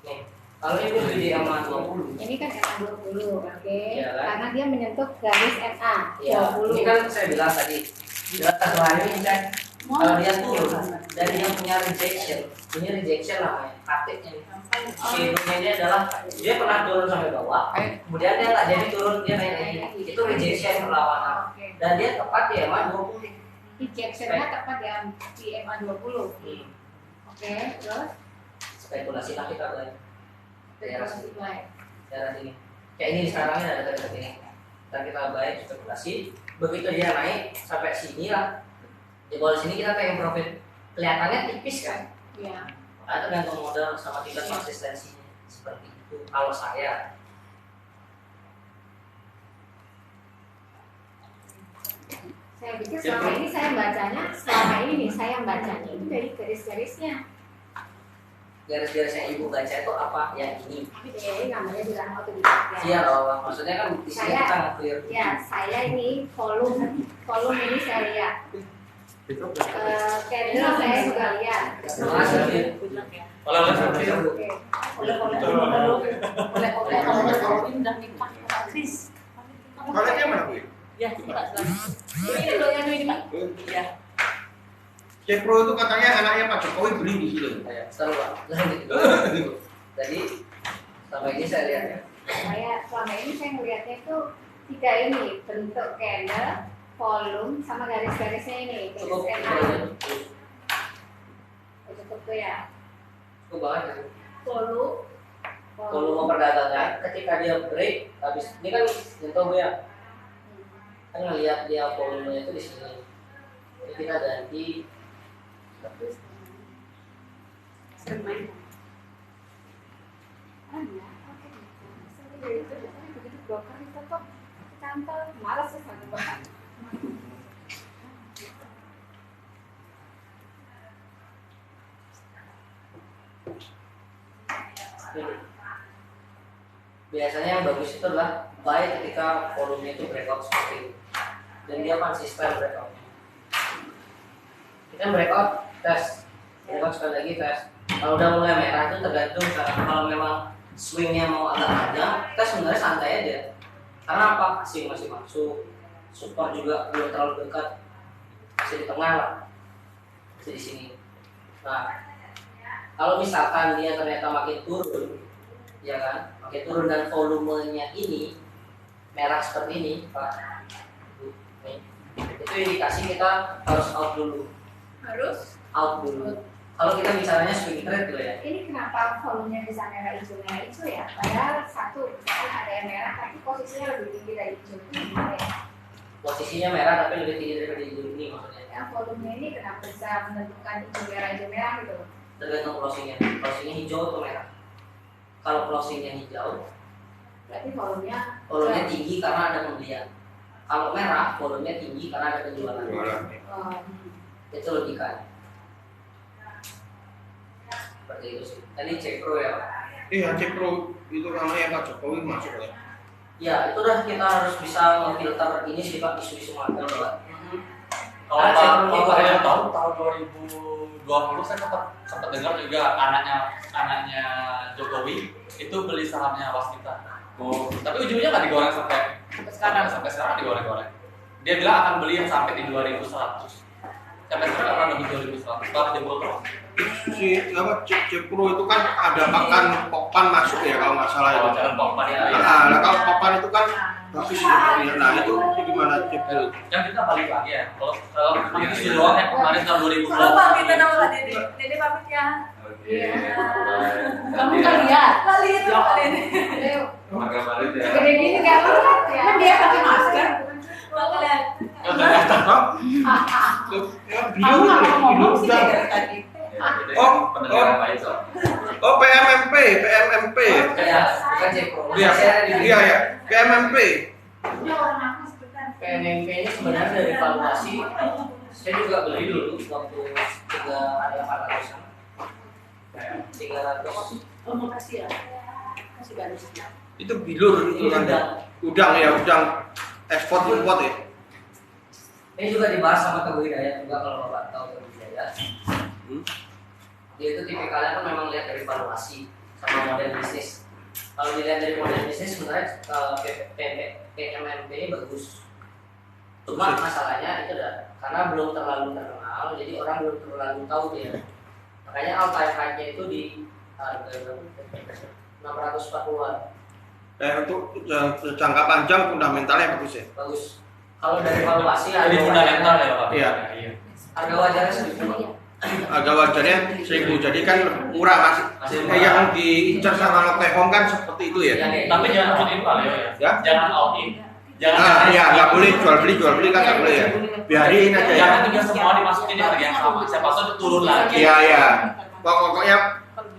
Nih, kalau ibu beli di MA 20, Ini kan MA 20, oke. Iya, kan? Karena dia menyentuh garis MA ya, 20. ini kan saya bilang tadi, dalam satu hari ini cek kalau dia turun dan dia punya rejection, ini rejection namanya, praktiknya. Sehingga dia adalah dia pernah turun sampai bawah, kemudian dia nggak jadi turun dia naik lagi, itu rejection perlawanan Oke. dan dia tepat di MA 20. Rejectionnya tepat di MA 20. Oke, terus Spekulasi lah kita beli daerah terus sini, mulai. daerah sini. Kayak ini sekarang ini ada dekat ini. Dan kita baik spekulasi, begitu dia naik sampai sini lah, di bawah sini kita pengen profit. Kelihatannya tipis kan? Ya. Nah, tergantung modal sama tingkat konsistensinya seperti itu. Kalau saya, Saya pikir selama ini saya bacanya, selama ini nih saya bacanya itu dari garis-garisnya. garis-garisnya ibu baca itu apa? Yang ini. Jadi namanya juga otodidak ya. Iya loh, maksudnya kan di sini Saya- kita nge-clear. Ya, saya ini volume ini saya lihat. Candle saya juga lihat. Masuk ya. Kalau selfie. Oke. Pindah nih Pak Kris. Koleksinya mana Bu? Ya, Pak. Ini dulu yang ini Pak. Ya. Cek pro itu katanya anaknya Pak Jokowi beli di situ. Ya, seru Pak. Jadi sampai ini saya lihat ya. Saya selama ini saya melihatnya itu tiga ini bentuk candle, volume sama garis-garisnya ini. Garis Cukup itu MA. aja. Cukup tuh ya. Cukup banget ya. Volume. Volume perdagangan ketika dia break habis ini kan contoh Bu ya. Kan ngelihat dia volumenya itu di sini. Jadi kita ganti Sering main. Ah, ya. Oke. broker itu tuh kantor malas sih satu banget. Biasanya yang bagus itu adalah buy ketika volumenya itu breakout seperti ini dan dia konsisten breakout. Kita breakout tes, breakout sekali lagi tes. Kalau udah mulai merah itu tergantung kalau memang swingnya mau agak panjang, kita sebenarnya santai aja. Karena apa? Asing masih masuk, support juga belum terlalu dekat, masih di tengah lah, masih di sini. Nah, kalau misalkan dia ternyata makin turun, ya kan, makin turun dan volumenya ini merah seperti ini, Pak. Nih, itu indikasi kita harus out dulu. Harus Out dulu. Kalau kita bicaranya swing trade dulu ya. ini kenapa volumenya bisa merah hijau ya? Padahal satu misalnya ada yang merah tapi posisinya lebih tinggi dari hijau itu gimana ya? Posisinya merah tapi lebih tinggi daripada hijau ini maksudnya. Yang volumenya ini kenapa bisa menentukan hijau merah gitu? Tergantung closingnya. Closingnya hijau atau merah. Kalau closingnya hijau, Berarti volumenya tinggi karena ada pembelian. Kalau merah, volumenya tinggi karena ada penjualan. Itu logikanya. Seperti itu sih. Tadi cek pro ya, Pak. Iya, cek pro itu namanya Pak Jokowi masuk ya. Ya, itu dah kita harus bisa memfilter ini sih Pak, isu-isu market Pak. Kalau saya tahu tahun 2020 saya sempat dengar juga anaknya Jokowi itu beli sahamnya Waskita. Oh, tapi ujungnya nggak digoreng sampai sekarang digoreng-goreng. Dia bilang akan beli yang sampai di 2100. Sampai sekarang akan lebih 2100. Baru jebol terus. Si apa cek pro itu kan ada pakan Pokpan masuk ya kalau nggak salah itu. Pokpan ya. Nah, kalau Pokpan itu kan bagus ya. Nah, itu gimana cek pro? Yang kita balik lagi ya. Kalau itu doang yang kemarin tahun 2020. Halo pamit nama Kak Dede. Dede pamit ya. Iya. Kamu nggak lihat? Nggak lihat tuh Kak Dede. Maka balik ya. Gede gini nggak lihat ya? Kan dia pakai masker. Nggak lihat. Kamu nggak mau ngomong sih dari tadi. Oh, PMMP. Ya, bukan cek pro. Iya, PMMP. PMMP ini sebenarnya dari valuasi. Saya juga beli dulu waktu ada 400-an. 300. Oh, makasih ya. Masih baru sih. Itu bilur itu kan. Udang ekspor import ya. Ini juga dibahas sama Teguh Hidayat juga kalau Bapak tahu Teguh Hidayat. Dia itu tipikalnya kan memang lihat dari valuasi sama model bisnis. Kalau dilihat dari model bisnis sebenarnya PMMP ini bagus. Cuma masalahnya itu karena belum terlalu terkenal, jadi orang belum terlalu tahu dia. Makanya all time high-nya itu di harga 640-an. Untuk jangka panjang fundamentalnya bagus ya. Bagus. Kalau dari valuasi Jadi fundamental ya Pak. Iya. Harga wajarnya segitu. Harga wajarnya 1000, jadi kan murah masih. Yang diincar sama Lokehom kan seperti itu ya. Tapi jangan all in Pak ya. Jangan all in. Iya, nggak boleh jual beli kan nggak boleh ya. Biarin aja ya. Jangan juga semua dimasukin di harga yang sama. Siapa tahu turun lagi. Iya. Pokoknya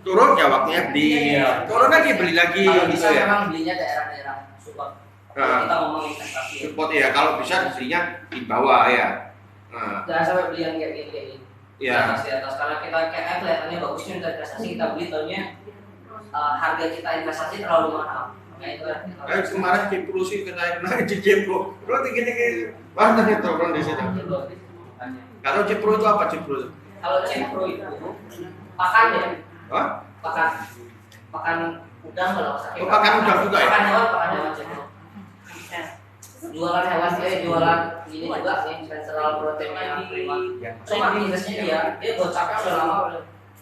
turun ya waktunya beli. Turun lagi beli lagi Kalau gitu bisa ya. memang belinya daerah-daerah support. Kita ngomong investasi. Support ya, kalau bisa belinya di bawah ya. Jangan sampai beli yang kayak gini. Ya. Di atas karena kita kayak kelihatannya bagusnya untuk investasi kita beli tahunnya harga kita investasi terlalu mahal. Makanya itu kan. Kemarin Cipro sih kena di Cipro. Lo tinggi mana nih turun di situ. Kalau Cipro itu apa Cipro? Kalau Cipro itu pakan ya. Hah? Pakan udang kalau sakit. Oh, pakan udang juga ya? Pakan hewan Cipro. Jualan hewan jualan ini juga nih sensual proteinnya prima. Cuma minusnya dia gocapnya udah lama.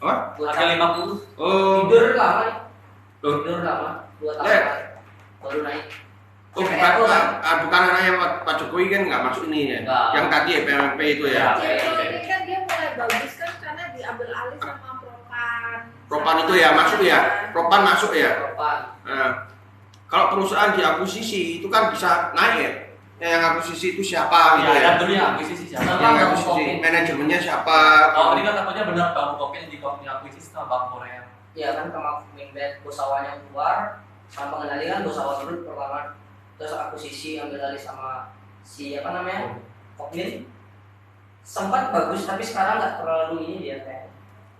Apa? Harga 50. Oh. Tidur lama. Tidur lama 2 tahun baru naik. Oh, bukan anaknya Pak Jokowi kan nggak masuk ini ya? Nggak. Yang tadi ya PMP itu ya? Ini kan dia mulai bagus kan karena diambil alih sama Propan. Propan itu ya masuk ya? Propan masuk ya? Propan. Nah, kalau perusahaan diakuisisi itu kan bisa naik ya? Yang akuisisi itu siapa gitu ya? Dan dulu yang akuisisi siapa? Yang akuisisi manajemennya siapa? Oh, ini kan takutnya benar Bang Kopi yang diakuisisi sama Bank Korea. Ya kan sama Minbet Bosawanya keluar sama pengendali kan Bosawa Group pertama terus akuisisi ambil alih sama si apa namanya Koklin, sempat bagus tapi sekarang nggak terlalu ini dia kayak.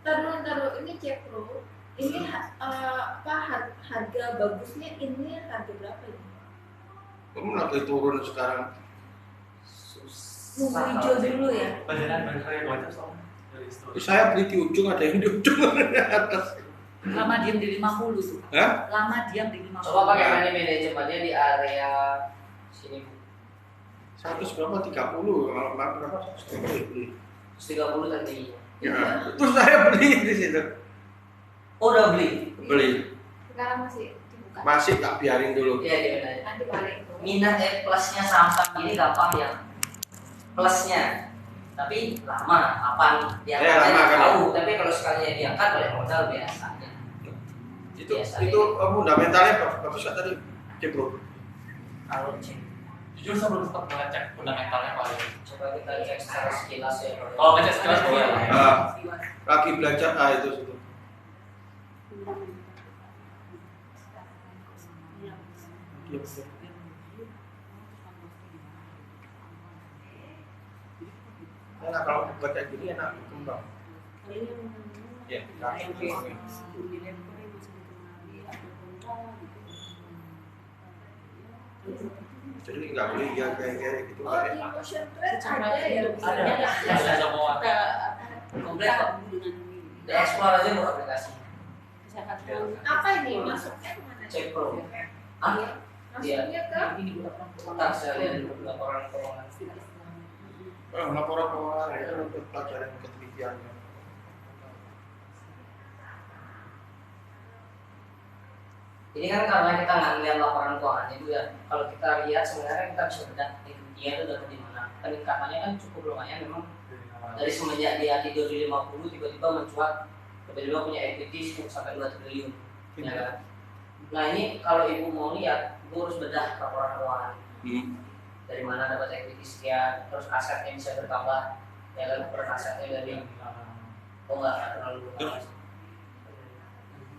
Taruh ini Cepro, ini harga bagusnya ini harga berapa ini? Kamu lagi turun sekarang. Nunggu hijau dulu ya. Saya beli di ujung, ada yang di ujung atas. Lama diam di 50 tuh. Hah? Lama diam di 50. Coba pakai money manajemennya di area sini. 100 berapa? 30 kalau berapa? 130 tadi. Ya, terus saya beli di situ. Oh, udah beli? Beli. Sekarang masih dibuka. Masih tak biarin dulu. Iya, dia benar. Nanti balik. Minat plusnya saham-saham ini gampang ya. Plusnya. Tapi lama, kapan diangkat lama kan tahu. Tapi kalau sekalinya diangkat oleh modal biasanya. Itu fundamentalnya bagus nggak tadi, Bro? Kalau cek, Jujur saya belum sempat ngecek fundamentalnya Pak. coba kita cek secara sekilas ya. Kalau ngecek sekilas boleh lah. Lagi belajar itu situ. Nah, kalau buat kayak gini enak berkembang. Ya, jadi nggak boleh ya kayak gitu. Oh, di motion trade ada ya? Ada semua. Komplit kok. Di explore aja buat aplikasi. Apa ini masuknya kemana? Cek pro. Masuknya ke Ntar saya lihat dulu laporan keuangan. Laporan keuangan itu untuk pelajaran ketelitiannya. Ini kan karena kita nggak ngeliat laporan keuangan itu ya. Kalau kita lihat sebenarnya kita bisa bedah dia itu udah di mana. Peningkatannya kan cukup lumayan memang. Dari semenjak dia tidur di 50 tiba-tiba mencuat, tiba-tiba punya equity 1 sampai 2 triliun. Ya kan? Nah ini kalau ibu mau lihat, ibu harus bedah laporan keuangan. Dari mana dapat equity sekian, terus asetnya bisa bertambah, ya kan? Per asetnya dari enggak terlalu banyak.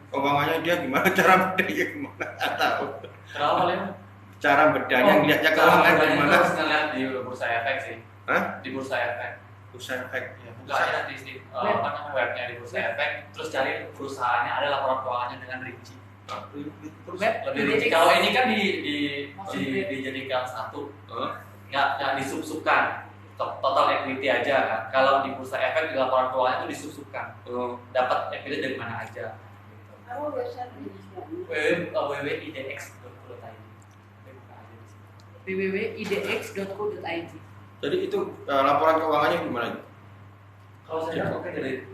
Keuangannya dia gimana, cara bedanya gimana? Nggak tahu. Kenapa paling? Cara bedanya ngeliatnya keuangan gimana? Harus ngeliat di bursa efek sih. Hah? Di bursa efek. Bursa efek. Ya, bukanya di webnya di bursa efek, terus cari perusahaannya ada laporan keuangannya dengan rinci. Lebih rinci. Kalau ini kan dijadikan satu, nggak disub-subkan. Total equity aja kan. Kalau di bursa efek di laporan keuangan itu disub-subkan. Dapat equity dari mana aja. Kamu website www.idx.co.id. Jadi itu laporan keuangannya gimana? Kalau saya dari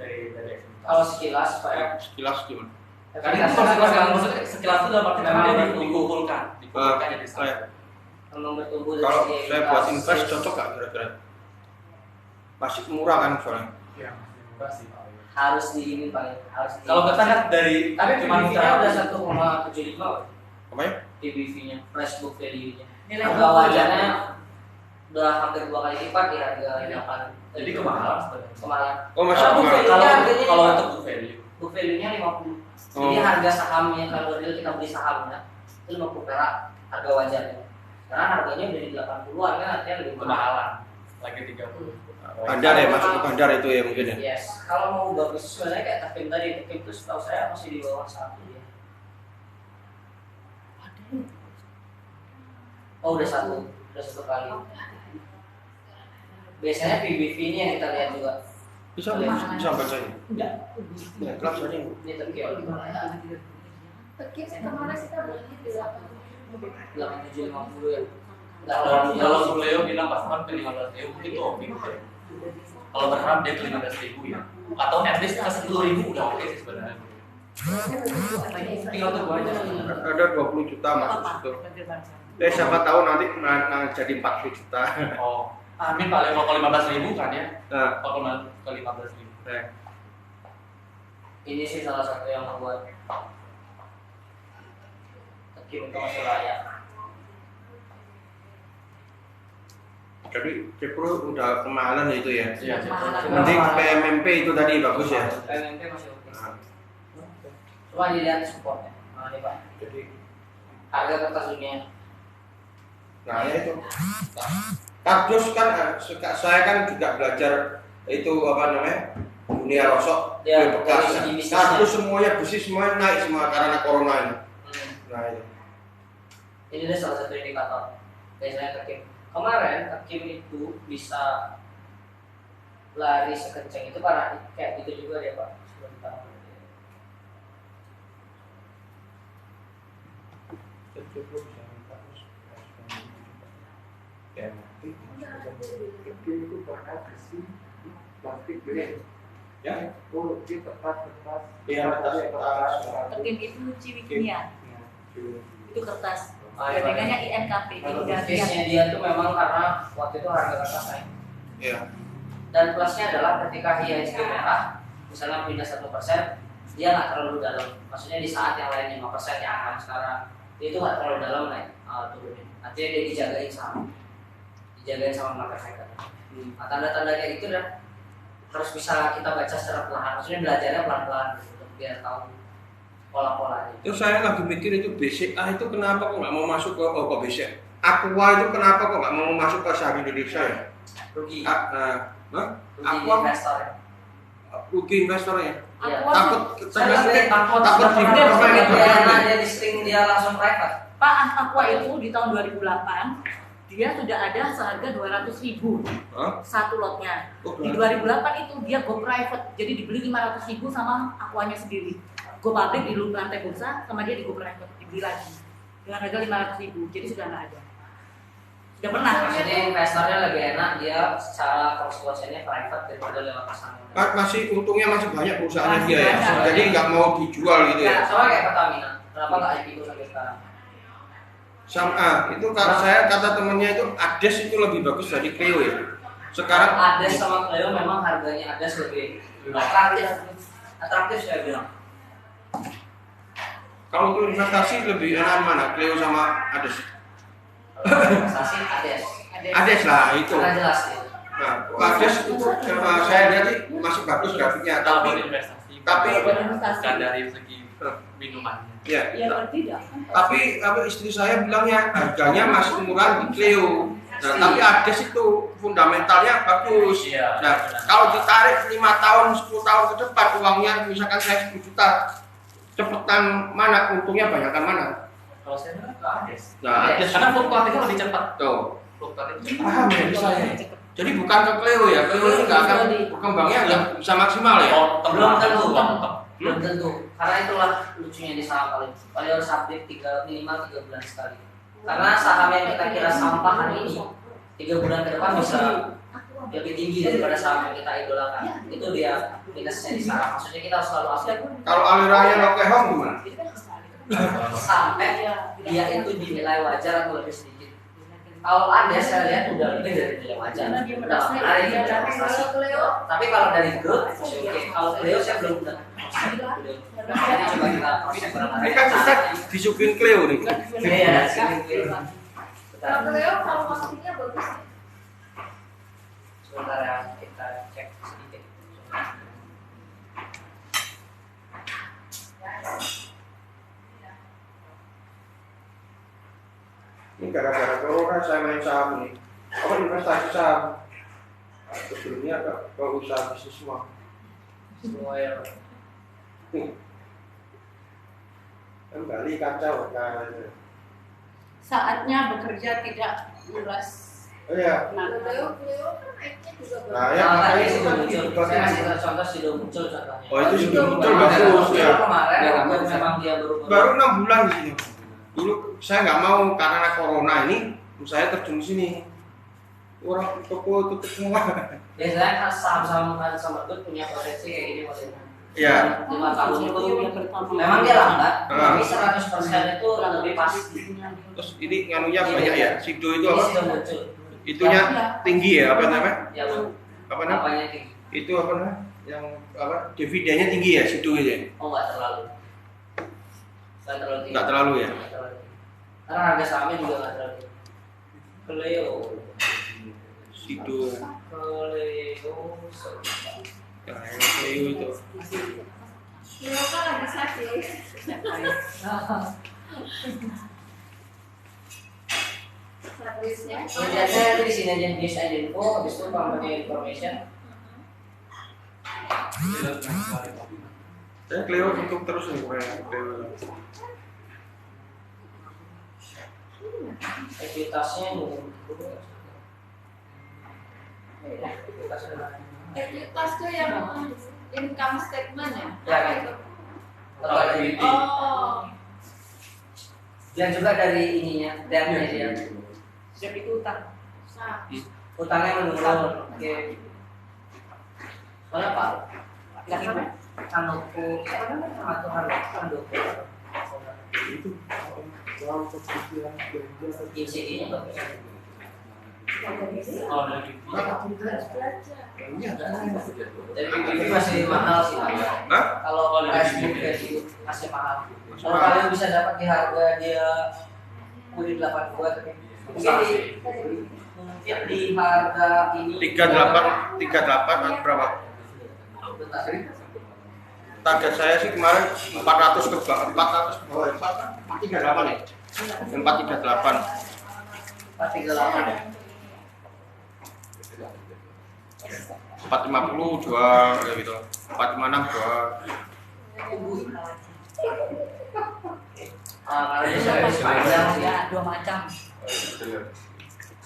Kalau sekilas Pak ya, Sekilas gimana? karena itu sekilas itu dapat memang dikumpulkan jadi memang bertumbuh dari Kalau segi saya buat invest cocok nggak kira-kira? Masih murah kan soalnya? ya murah sih Pak. harus diinin Pak ya, harus Kalau kita kan dari tapi cuma PBV-nya udah 1,75 Apa ya? PBV-nya, fresh book value-nya. Nilai Harga wajarnya udah hampir 2 kali lipat di harga 8. jadi kemahalan sebenarnya. Kemarin. Oh masih Kalau book murah. value-nya Kalau untuk book value book value-nya 50. Oh. Jadi harga sahamnya kalau real kita beli sahamnya itu 50 perak harga wajarnya. Karena harganya udah di 80-an kan artinya lebih mahal. kemahalan lagi 30. Bandar ya, masuk ke bandar itu ya mungkin ya? Yes, kalau mau bagus sebenarnya kayak Tafim tadi, Tafim itu setahu saya masih di bawah 1 ya. Oh udah 1 kali. Biasanya PBV-nya yang kita lihat juga. Bisa baca ini? Enggak. Ya, kelas ini. Ini Tafim. Tekip sih kemana sih kita beli di 8750 ya. Enggak Kalau Leo bilang pas kan ke 15.000 itu oke. Kalau berharap dia ke 15.000 ya, atau at least ke 10.000 udah oke sih sebenarnya. Tinggal tunggu aja. Ada 20 juta masuk situ. Siapa tahu nanti jadi 40 juta. Oh, amin Pak Leo kalau 15.000 kan ya? Nah, Kalau ke 15.000. ini sih salah satu yang membuat Tafim itu masih layak. jadi Cepro udah kemahalan itu ya. Iya, Nanti PMMP itu tadi bagus ya. PMMP masih oke. Coba dilihat supportnya. Nah, ini Pak. Jadi Harga kertas dunia Nah ya itu. Kardus kan saya kan juga belajar itu apa namanya dunia rosok, Ya, bekas. dari segi Kardus bisnisnya. semuanya bisnis semuanya naik semua karena corona ini. Nah itu. Ini adalah salah satu indikator. Biasanya Kekim. Kemarin Kekim itu bisa lari sekencang itu karena kayak gitu juga ya Pak. Sebelum tahun. Ya. Oh, dia kertas. Iya, kertas. Kekim itu Ciwikimia. Itu kertas. Ah, iya. Bedanya INKP. Kalau Udah bisnisnya dia tuh memang karena waktu itu harga kertas naik. Iya. Dan plusnya adalah ketika IHSG merah, misalnya minus 1%, dia nggak terlalu dalam. Maksudnya di saat yang lain 5% yang akan sekarang, itu nggak terlalu dalam naik turunin. Artinya dia dijagain sama market maker. Nah, tanda-tanda kayak gitu dah harus bisa kita baca secara perlahan. Maksudnya belajarnya pelan-pelan gitu, biar tahu pola-polanya. Terus saya lagi mikir itu BCA itu kenapa kok nggak mau masuk ke kok BCA? Aqua itu kenapa kok nggak mau masuk ke saham Indonesia ya? Rugi Aqua investor ya. rugi investornya. Iya. Takut takut Takut di dia listing dia langsung private. Pak, Aqua itu di tahun 2008 dia sudah ada seharga 200.000 satu lotnya. Di 2008 itu dia go private, jadi dibeli 500.000 sama Aquanya sendiri. Go public di lantai bursa, sama dia di go private dibeli lagi dengan harga 500.000, jadi sudah nggak ada. Sudah pernah. Jadi investornya lebih enak dia secara cross-nya private daripada lewat pasangan. masih untungnya masih banyak perusahaannya Masih dia ya. banyak. Jadi nggak mau dijual gitu ya. Sama kayak Pertamina, kenapa nggak IPO sampai sekarang? Itu saya kata temennya itu Ades itu lebih bagus dari Clio ya. Sekarang Ades sama Clio memang harganya Ades lebih atraktif saya bilang. kalau untuk investasi lebih enak mana? Clio sama Ades? Investasi Ades. Ades lah itu. Karena jelas ya. Nah, Ades itu saya lihat sih masih bagus grafiknya, Kalau tapi investasi, Bukan dari segi minumannya. ya. Ya tidak. Tapi istri saya bilangnya harganya masih murah di Clio. Nah, tapi Ades itu fundamentalnya bagus. Iya. Nah, kalau ditarik 5 tahun, 10 tahun ke depan uangnya misalkan saya 10 juta, cepetan mana untungnya banyakkan mana? Kalau saya bilang ke Ades. Nah, Ades Karena fluktuatifnya lebih cepat. tuh. Fluktuatifnya Paham ya saya. Jadi bukan ke Clio ya, Clio ini nggak akan berkembangnya nggak bisa maksimal ya. Belum tentu. Karena itulah lucunya di saham paling harus update minimal 3 bulan sekali. Karena saham yang kita kira sampah hari ini 3 bulan ke depan bisa lebih tinggi daripada saham yang kita idolakan. Itu dia minusnya di saham. Maksudnya kita harus selalu update. Kalau alirannya Lokehong gimana? Sampai dia itu dinilai wajar atau lebih sedikit. Kalau ada saya lihat udah lebih dari nilai wajar. Udah menarik udah prestasi. Tapi kalau dari growth masih oke. Kalau Clio saya belum pernah. Jadi coba kita proses bareng-bareng. Ini kan kita disuguhin Clio nih. Iya, sini. Kalau Leo kalau maksudnya bagus. Sebentar ya, kita cek sedikit. Ini gara-gara corona saya main saham nih. Apa investasi saham? Sebelumnya ke usaha bisnis semua. Semua ya. Kembali kacau kan. Saatnya bekerja tidak luas. Oh iya. Leo kan naiknya juga bagus. Nah, ya Nah, makanya tadi itu sudah kan muncul. dibuat Saya ini. kasih contoh sudah muncul contohnya. Oh itu sudah muncul Kemarin, bagus ya. Kemarin Ya, waktu kan. memang dia Baru 6 bulan di sini. Dulu saya nggak mau karena corona ini, saya terjun di sini. Orang toko tutup semua. biasanya kan saham-saham itu punya potensi kayak gini maksudnya. Iya. 5 tahun itu memang dia lambat, tapi 100% itu lebih pasti. Terus ini nganunya banyak ya. Sido itu Ini apa? sudah muncul. Itunya tinggi ya apa namanya? Ya, Apa namanya? apanya tinggi? Itu apa namanya? Yang apa? Dividennya tinggi ya Sido itu. Ya? Oh nggak terlalu. Nggak terlalu tinggi. Nggak terlalu ya. Nggak terlalu tinggi. Karena harga sahamnya juga nggak terlalu tinggi. Clio. Sido. Clio. Ya, itu. Leo kan lagi sakit. base-nya. Biasanya nanti di sini aja base and info, habis itu company information. Saya Cleo tutup terus nih Cleo. Ekuitasnya Ekuitas tuh yang income statement ya? Ya, Apa itu? Oh. Dan juga dari ininya, debtnya dia. Dep itu utang. Nah, Utangnya menurun. Oke. Soalnya Pak, Handoko, siapa namanya? Handoko. ICD-nya bagus. Oh, dari Tapi ini masih mahal sih. Hah? Kalau Facebook itu masih mahal. Kalau kalian bisa dapat di harga dia kulit 82 tapi mungkin di harga ini 38 atau berapa? Bentar. Target saya sih kemarin 400 ke bawah, 400 ke bawah, 438 ya. 438. 438. 450 jual kayak gitu. 456 jual. Kalau bisa panjang sih Ya, 2 macam.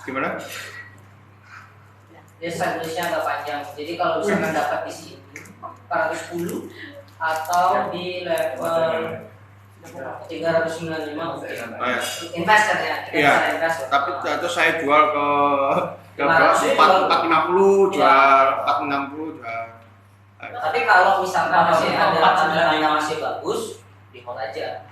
Gimana? dia size-nya agak panjang. Jadi kalau misalkan dapat di sini 410 atau di level 395 mungkin. Investor ya, kita Iya. bisa invest. Tapi itu saya jual ke 450 jual 460 jual. Tapi kalau misalkan masih ada tanda-tanda masih bagus, di hold aja.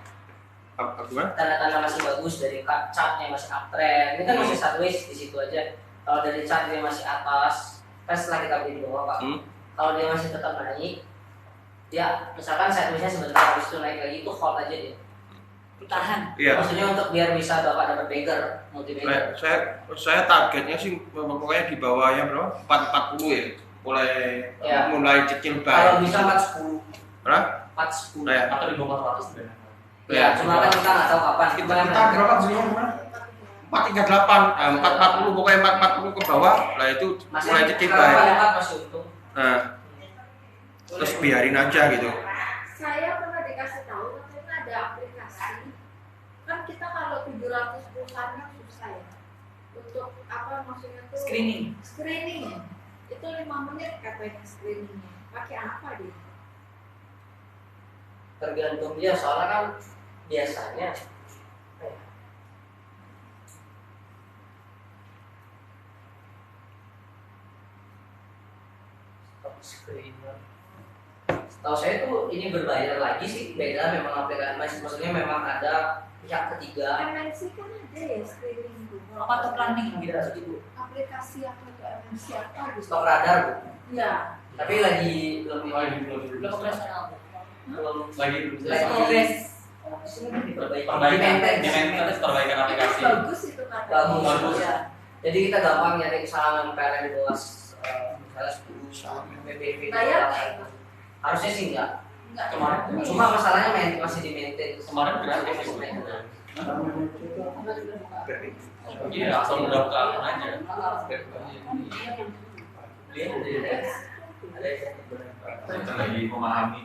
Gimana? Tanda-tanda masih bagus dari chartnya masih uptrend. Ini kan masih sideways di situ aja. Kalau dari chart dia masih atas, kan setelah kita beli di bawah Pak. Kalau dia masih tetap naik, ya misalkan sidewaysnya sebentar habis itu naik lagi, itu hold aja dia. Ditahan. Iya. Maksudnya untuk biar bisa Bapak dapat bagger, multi bagger. Saya targetnya sih pokoknya di bawahnya berapa? 440 ya. Mulai cicil Kalau baik. bisa 410. Berapa? 410. Ya. atau di bawah 100 deh. Ya, cuma kan kita nggak tahu kapan. Kita berapa belinya? 438, 440 pokoknya 440 ke bawah. Lah itu mulai cicil baik. Masih untung. Nah, terus biarin aja gitu. Saya pernah dikasih tahu katanya ada aplikasi. Kan kita kalau 700 perusahaan susah ya. Untuk apa maksudnya tuh? Screening. Screening. Itu 5 menit katanya screeningnya. Pakai apa dia? Tergantung dia, soalnya kan biasanya screener. Setahu saya tuh ini berbayar lagi sih, beda memang aplikasi, maksudnya memang ada pihak ketiga. MNC kan ada ya screening tuh. Apa tuh planning gitu? Aplikasi apa tuh MNC apa gitu? Stok radar Bu. Ya. Tapi lagi belum Belum operasional. Lagi Progres. diperbaiki. Di maintenance perbaikan aplikasi. Itu bagus itu katanya. Bagus ya. Jadi kita gampang nyari kesalahan PLN di bawah misalnya 10 PBB. Bayar nggak itu? Harusnya sih enggak. Enggak. Kemarin Cuma masalahnya masih di maintain. kemarin gratis. Iya, asal udah buka akun aja. Kita lagi memahami.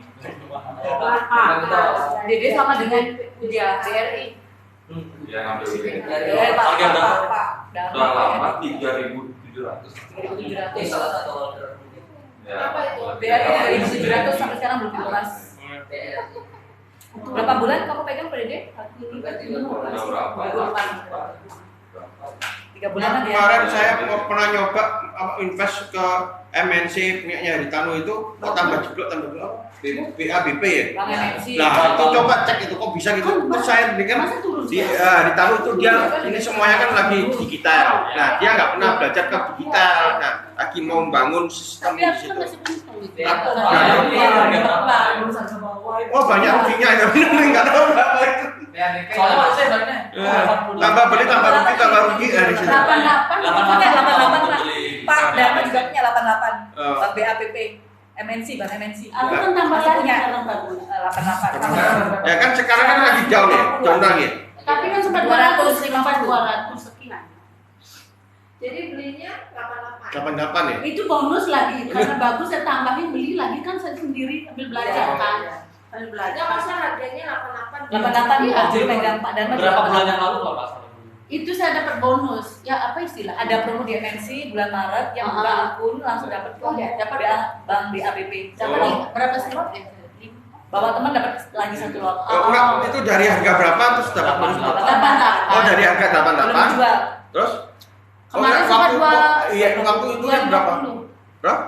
Dede sama dengan dia BRI. Dia ngambil ini. BRI Pak. Harga udah Pak. udah lama 3.700. 3.700 salah satu order. Ya. Apa itu? BRI 3.700 sampai sekarang belum dilepas. BRI. Berapa bulan kamu pegang Pak Dede? Udah berapa? 3 bulan ya. Kemarin saya pernah nyoba invest ke MNC punyanya Haritano itu kok tambah jeblok BABP ya. Bang MNC. Nah itu coba cek itu kok bisa gitu. Terus saya dengar di Haritano itu dia ini semuanya kan lagi digital. Nah dia nggak pernah belajar ke digital. Nah lagi mau membangun sistem di situ. Oh banyak ruginya ya, nggak tahu berapa itu. Soalnya masih banyak. Tambah beli tambah rugi dari situ. 88 punya 88 Pak Dharma juga punya 88 Oh. Bang BAPP MNC Bang MNC Aku kan tambah masih lagi punya dalam bagus. 88 Ya kan sekarang kan lagi down ya, down lagi. Tapi kan sempat 250. 200 sekian. Jadi belinya 88. 88 ya? Itu bonus lagi karena bagus saya tambahin beli lagi kan saya sendiri ambil belajar kan. Ambil belajar. Enggak masa harganya 88. 88 ya, jadi megang Pak Dharma. Berapa bulan yang lalu kalau nggak salah? Itu saya dapat bonus. Ya apa istilah? Ada promo di MNC bulan Maret yang buka akun langsung dapat dapat bank di ABP. Dapat berapa slot? Bawa teman dapat lagi 1 lot. Enggak, itu dari harga berapa terus dapat bonus berapa? 88. Oh, dari harga 88. Belum jual. Terus? Kemarin enggak, sempat iya, waktu itu kan berapa? Berapa?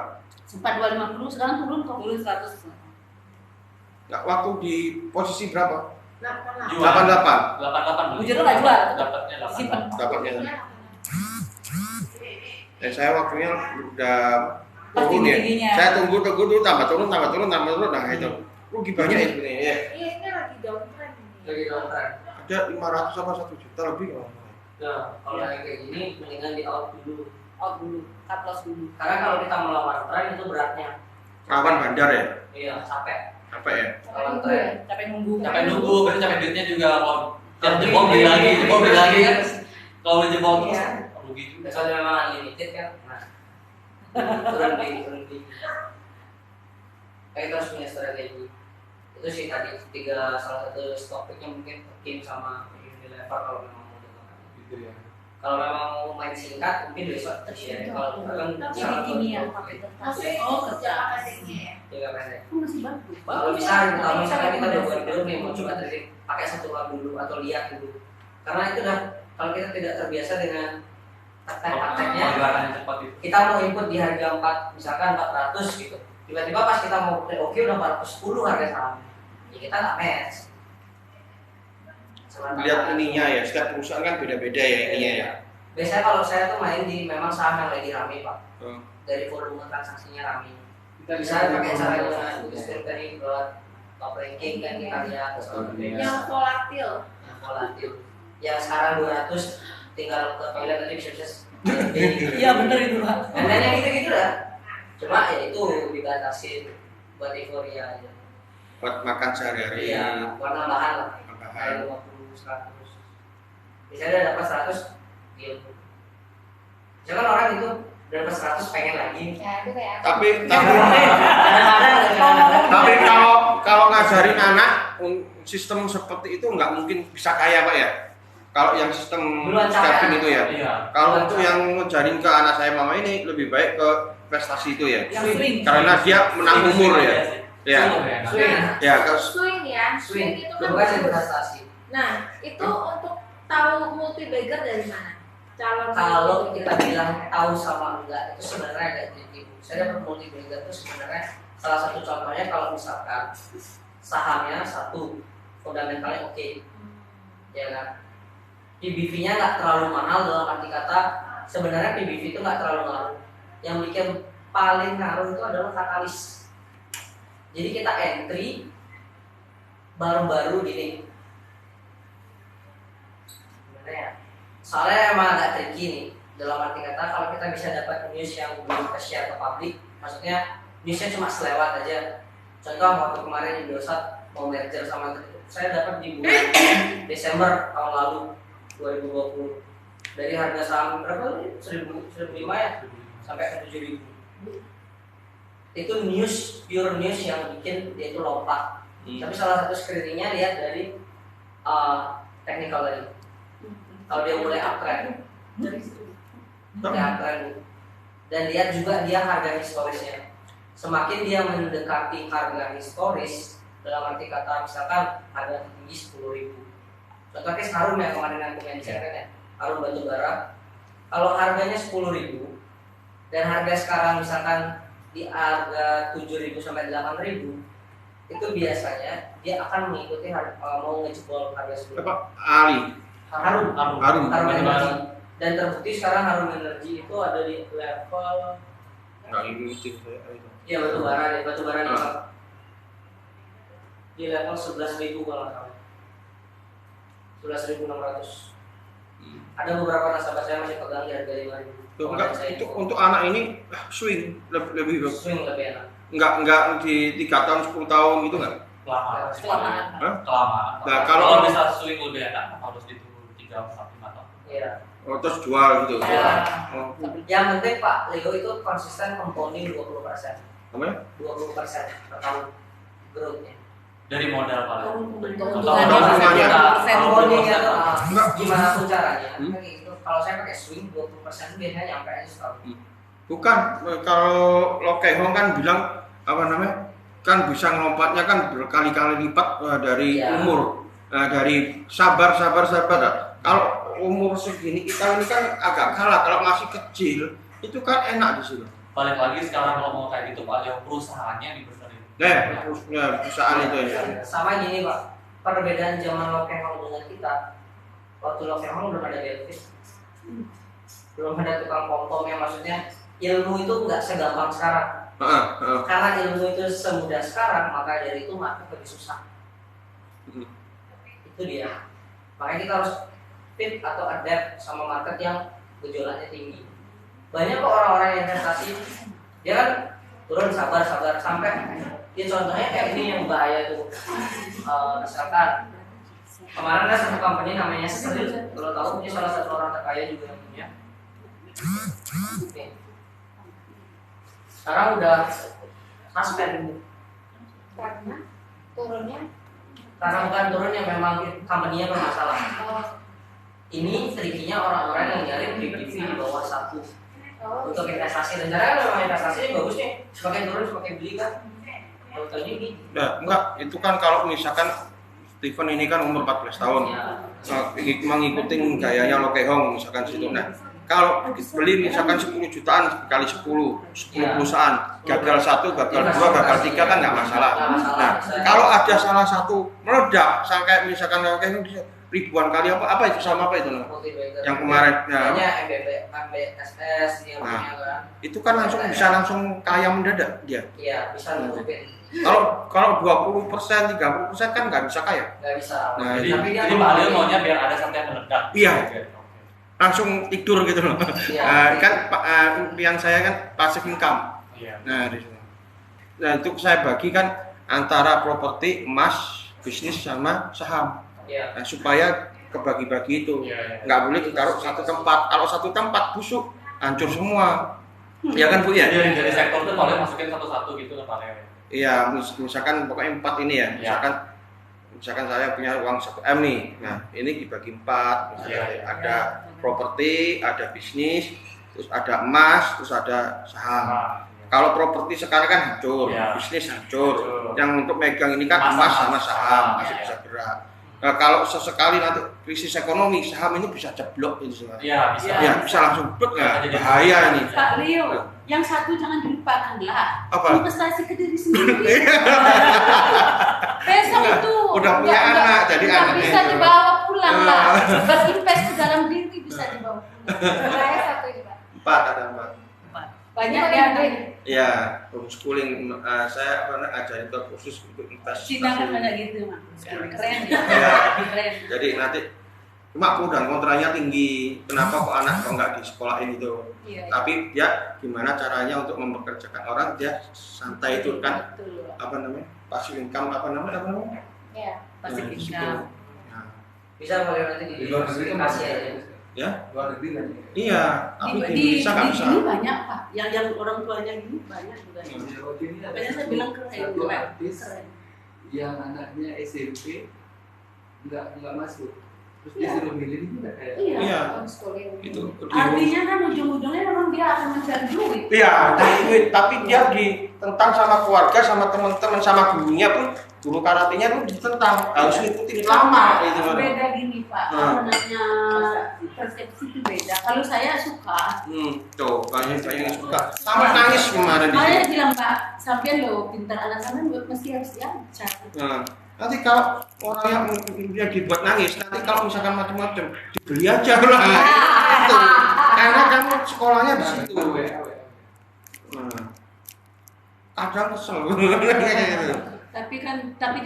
Sempat 250, sekarang turun kok. Turun 100. Enggak, waktu di posisi berapa? 88. 88. 88 Bujur nggak jual? Dapatnya 88. Simpen. Dapatnya. Saya waktunya udah turun ya. Tingginya. Saya tunggu dulu tambah turun nah itu. Rugi banyak ya sebenarnya ya. Iya, ini lagi downtrend ini. Lagi downtrend. Ada 500 sama 1 juta lebih kalau nggak salah. Nah, kalau yang kayak gini mendingan di out dulu. Out dulu, cut loss dulu. Karena kalau kita melawan tren itu beratnya. Rawan bandar ya? Iya, capek. Apa ya? Lawan tren. Capek nunggu. Capek nunggu, berarti capek duitnya juga mau jebol beli lagi kan. Kalau jebol terus rugi juga. Biasanya memang unlimited kan. Nah, turun beli. Kita harus punya strategi. Itu sih tadi salah satu topiknya mungkin Kim sama Unilever kalau memang mau dengar. Gitu ya. Kalau memang mau main singkat mungkin besok ya. Kalau kan Tapi kimia. Maksudnya jangka pendeknya ya. jaga pendek. Masih bagus. Kalau misalkan kita udah buat dulu nih mau coba tadi pakai 1 lot dulu atau lihat dulu. Karena itu dah kalau kita tidak terbiasa dengan praktek-prakteknya, Pergerakan cepat itu. kita mau input di harga 4 misalkan 400 gitu. Tiba-tiba pas kita mau oke udah 410 harga saham. Ya kita nggak match. Lihat ininya ya, setiap perusahaan kan beda-beda ya ininya ya. Biasanya kalau saya tuh main di memang saham yang lagi rame Pak. Hmm. Dari volume transaksinya rame. Kita Bisa pakai cara dengan tadi buat top ranking kan kita lihat Yang volatil. yang volatil. Yang sekarang 200 tinggal ke toilet tadi bisa. Iya bener itu Pak. Dan yang gitu-gitu lah. Cuma ya itu dibatasi buat euforia aja. Buat makan sehari-hari. Iya, buat tambahan lah. Kayak 50, 100. Misalnya dapat 100, deal. Jangan orang itu dapat 100 pengen lagi. Ya, itu kayak Tapi Tapi kalau ngajarin anak sistem seperti itu nggak mungkin bisa kaya Pak ya. Kalau yang sistem Duluan capek. scaping itu ya. Iya. Kalau untuk yang ngajarin ke anak saya mama ini lebih baik ke prestasi itu ya. Yang swing. Karena dia menang umur ya. Ya. swing. Ya, kalau Swing ya. Swing itu kan Bukan bagus. investasi. Nah, itu untuk tahu multi bagger dari mana? Calon Kalau multi kita bagger. bilang tahu sama enggak itu sebenarnya agak tricky. Saya dapat multi bagger itu sebenarnya salah satu contohnya kalau misalkan sahamnya satu fundamentalnya oke, ya kan. PBV-nya nggak terlalu mahal dalam arti kata sebenarnya PBV itu nggak terlalu ngaruh. Yang bikin paling ngaruh itu adalah katalis. Jadi kita entry baru-baru gini. Gimana ya? Soalnya emang agak tricky nih. Dalam arti kata kalau kita bisa dapat news yang belum ke share ke publik, maksudnya newsnya cuma selewat aja. Contoh waktu kemarin Indosat mau merger sama saya dapat di bulan Desember tahun lalu 2020 dari harga saham berapa? 1.005 ya sampai 7.000. Itu news, pure news yang bikin dia itu lompat. Tapi salah satu screeningnya lihat dari technical tadi. Kalau dia mulai uptrend, dan lihat juga dia harga historisnya. Semakin dia mendekati harga historis, dalam arti kata misalkan harga tertinggi 10.000. Contoh case Harum yang kemarin aku mention ya, Harum Batubara. Kalau harganya 10.000 dan harga sekarang misalkan di harga 7.000 sampai 8.000, itu biasanya dia akan mengikuti mau ngejebol harga 10.000. apa Ali Harum Batubara. Dan terbukti sekarang Harum Energy itu ada di level nggak ngikutin saya. ya batubara di level 11.000 kalau nggak salah. 11.600. Ada beberapa nasabah saya masih pegang di harga 5.000. Tuh, enggak, itu untuk anak ini swing lebih bagus. swing lebih enak. Enggak di 3 tahun 10 tahun gitu enggak? Kelamaan. Hah? Kelamaan. Nah, kalau kalau- bisa swing lebih enak harus ditunggu 3 sampai 5 tahun. Iya. Oh, terus jual gitu. Ya. Oh. Yang penting Pak Leo itu konsisten compounding 20%. Apa ya? 20% per tahun growth-nya. Dari modal paling. Keuntungannya Compounding itu Enggak. gimana pun caranya? Kayak gitu. Kalau saya pakai swing 20% biasanya nyampe aja setahun. Bukan, kalau Lokehong kan bilang apa namanya? Kan bisa ngelompatnya kan berkali-kali lipat dari Ya. umur. Dari sabar. Kalau umur segini kita ini kan agak kalah. Kalau masih kecil itu kan enak di sini. Balik lagi sekarang kalau mau kayak gitu Pak, yang perusahaannya dibesarin. Ya, perusahaan itu ya. Sama gini Pak, perbedaan zaman Lokehong dengan kita. Waktu Lokehong belum ada Delvis, belum ada tukang pom-pom yang maksudnya ilmu itu nggak segampang sekarang. Karena ilmu itu semudah sekarang, maka dari itu market lebih susah. Itu dia. Makanya kita harus fit atau adapt sama market yang gejolaknya tinggi. Banyak kok orang-orang yang investasi, dia kan turun sabar sampai ya contohnya kayak ini yang bahaya tuh. Misalkan kemarin ada satu company namanya Seril, kalau tahu ini salah satu orang terkaya juga yang punya. Nih. Sekarang udah suspend Karena turunnya karena bukan turun yang memang company-nya bermasalah. Ini trikinya orang-orang yang nyari BBV di bawah 1 untuk investasi. Dan caranya memang investasi ini bagus nih, semakin turun semakin beli kan. Kalau ini Enggak, itu kan kalau misalkan Steven ini kan umur 14 tahun, mengikuti gayanya Lokehong misalkan situ. Nah, kalau beli misalkan 10 jutaan kali 10 perusahaan, gagal 1, gagal 2, gagal 3 kan nggak masalah. Nah, kalau ada salah satu meledak, kayak misalkan Lokehong ribuan kali apa itu sama apa itu? Yang kemarin, ya. MBSS dia punya kan. Itu kan langsung kaya mendadak dia. Iya, bisa nutupin. Kalau 20%, 30% kan nggak bisa kaya. Nggak bisa. Nah, Jadi Pak Leo maunya biar ada satu yang meledak. Iya. Langsung tidur gitu loh. Kan impian saya kan passive income. Iya. Nah, di situ. Nah, itu saya bagi kan antara properti, emas, bisnis sama saham. Iya. Nah, supaya kebagi-bagi itu. Iya. Nggak boleh ditaruh satu tempat. Kalau satu tempat busuk, hancur semua. Ya kan Bu ya? Jadi dari sektor itu Pak Leo masukin satu-satu gitu ke Pak Leo. Iya, misalkan pokoknya 4 ini ya. Misalkan saya punya uang 1 M nih. Nah, ini dibagi 4. Misalnya ada properti, ada bisnis, terus ada emas, terus ada saham. Kalau properti sekarang kan hancur, bisnis hancur. Yang untuk megang ini kan emas sama saham masih bisa gerak. Nah, kalau sesekali nanti krisis ekonomi, saham ini bisa jeblok ini semua. Iya, bisa. Ya, bisa langsung blok ya. Bahaya ini. Pak Leo, yang satu jangan dilupakan lah. Apa? Investasi ke diri sendiri. Besok itu udah punya anak, jadi anaknya bisa itu. dibawa pulang lah. Berinvest ke dalam diri bisa dibawa pulang. saya 1 juga. 4 ada 4. Banyak yang Ya, homeschooling saya pernah ajarin ke kursus untuk investasi. Cina kan banyak gitu, Mak. Keren ya. Ya. Keren. Jadi nanti cuma pro dan kontranya tinggi. Kenapa kok anak kok nggak di sekolahin itu? Iya. Tapi dia gimana caranya untuk mempekerjakan orang, dia santai itu kan. Betul. Apa namanya? Passive income apa namanya? Iya. Pasti Nah, di situ. income. Ya. Bisa boleh nanti Di luar negeri kan diversifikasi masih aja. Ya? luar negeri kan. Iya, tapi di Di Indonesia nggak bisa. sini banyak Pak. Yang orang tuanya gini banyak juga. Makanya saya bilang keren. Satu Keren. artis Keren. yang anaknya SMP nggak masuk, terus Iya. disuruh milih itu nggak kayak Iya. Homeschooling. Itu. Artinya kan ujung-ujungnya memang dia akan mencari duit. Iya, dari duit. Tapi dia ditentang sama keluarga, sama teman-teman, sama gurunya pun. Guru karatenya pun ditentang. Harus ngikutin lama itu. Beda gini Pak, namanya persepsi itu beda. Kalau saya suka, Tuh, banyak yang suka. Sampai nangis kemarin di saya sini. bilang Pak, sampai lo pintar anak sampai mesti harus diajar. Nah, nanti kalau orang yang dibuat nangis, nanti kalau misalkan macam-macam, dibeli aja lah. Gitu. Karena kamu sekolahnya di situ. Nah, kadang kesel. Gitu. Tapi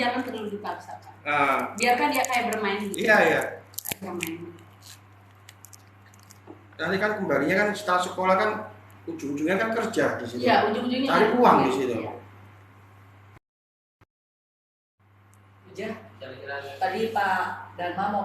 jangan terlalu dipaksakan. Nah, Biarkan dia kayak bermain gitu. iya iya. Kayak bermain. Nanti kan kembalinya kan setelah sekolah kan ujung-ujungnya kan kerja di situ. Iya, ujung-ujungnya Cari uang di situ. Iya. Aja, kira-kira Tadi Pak Dharma mau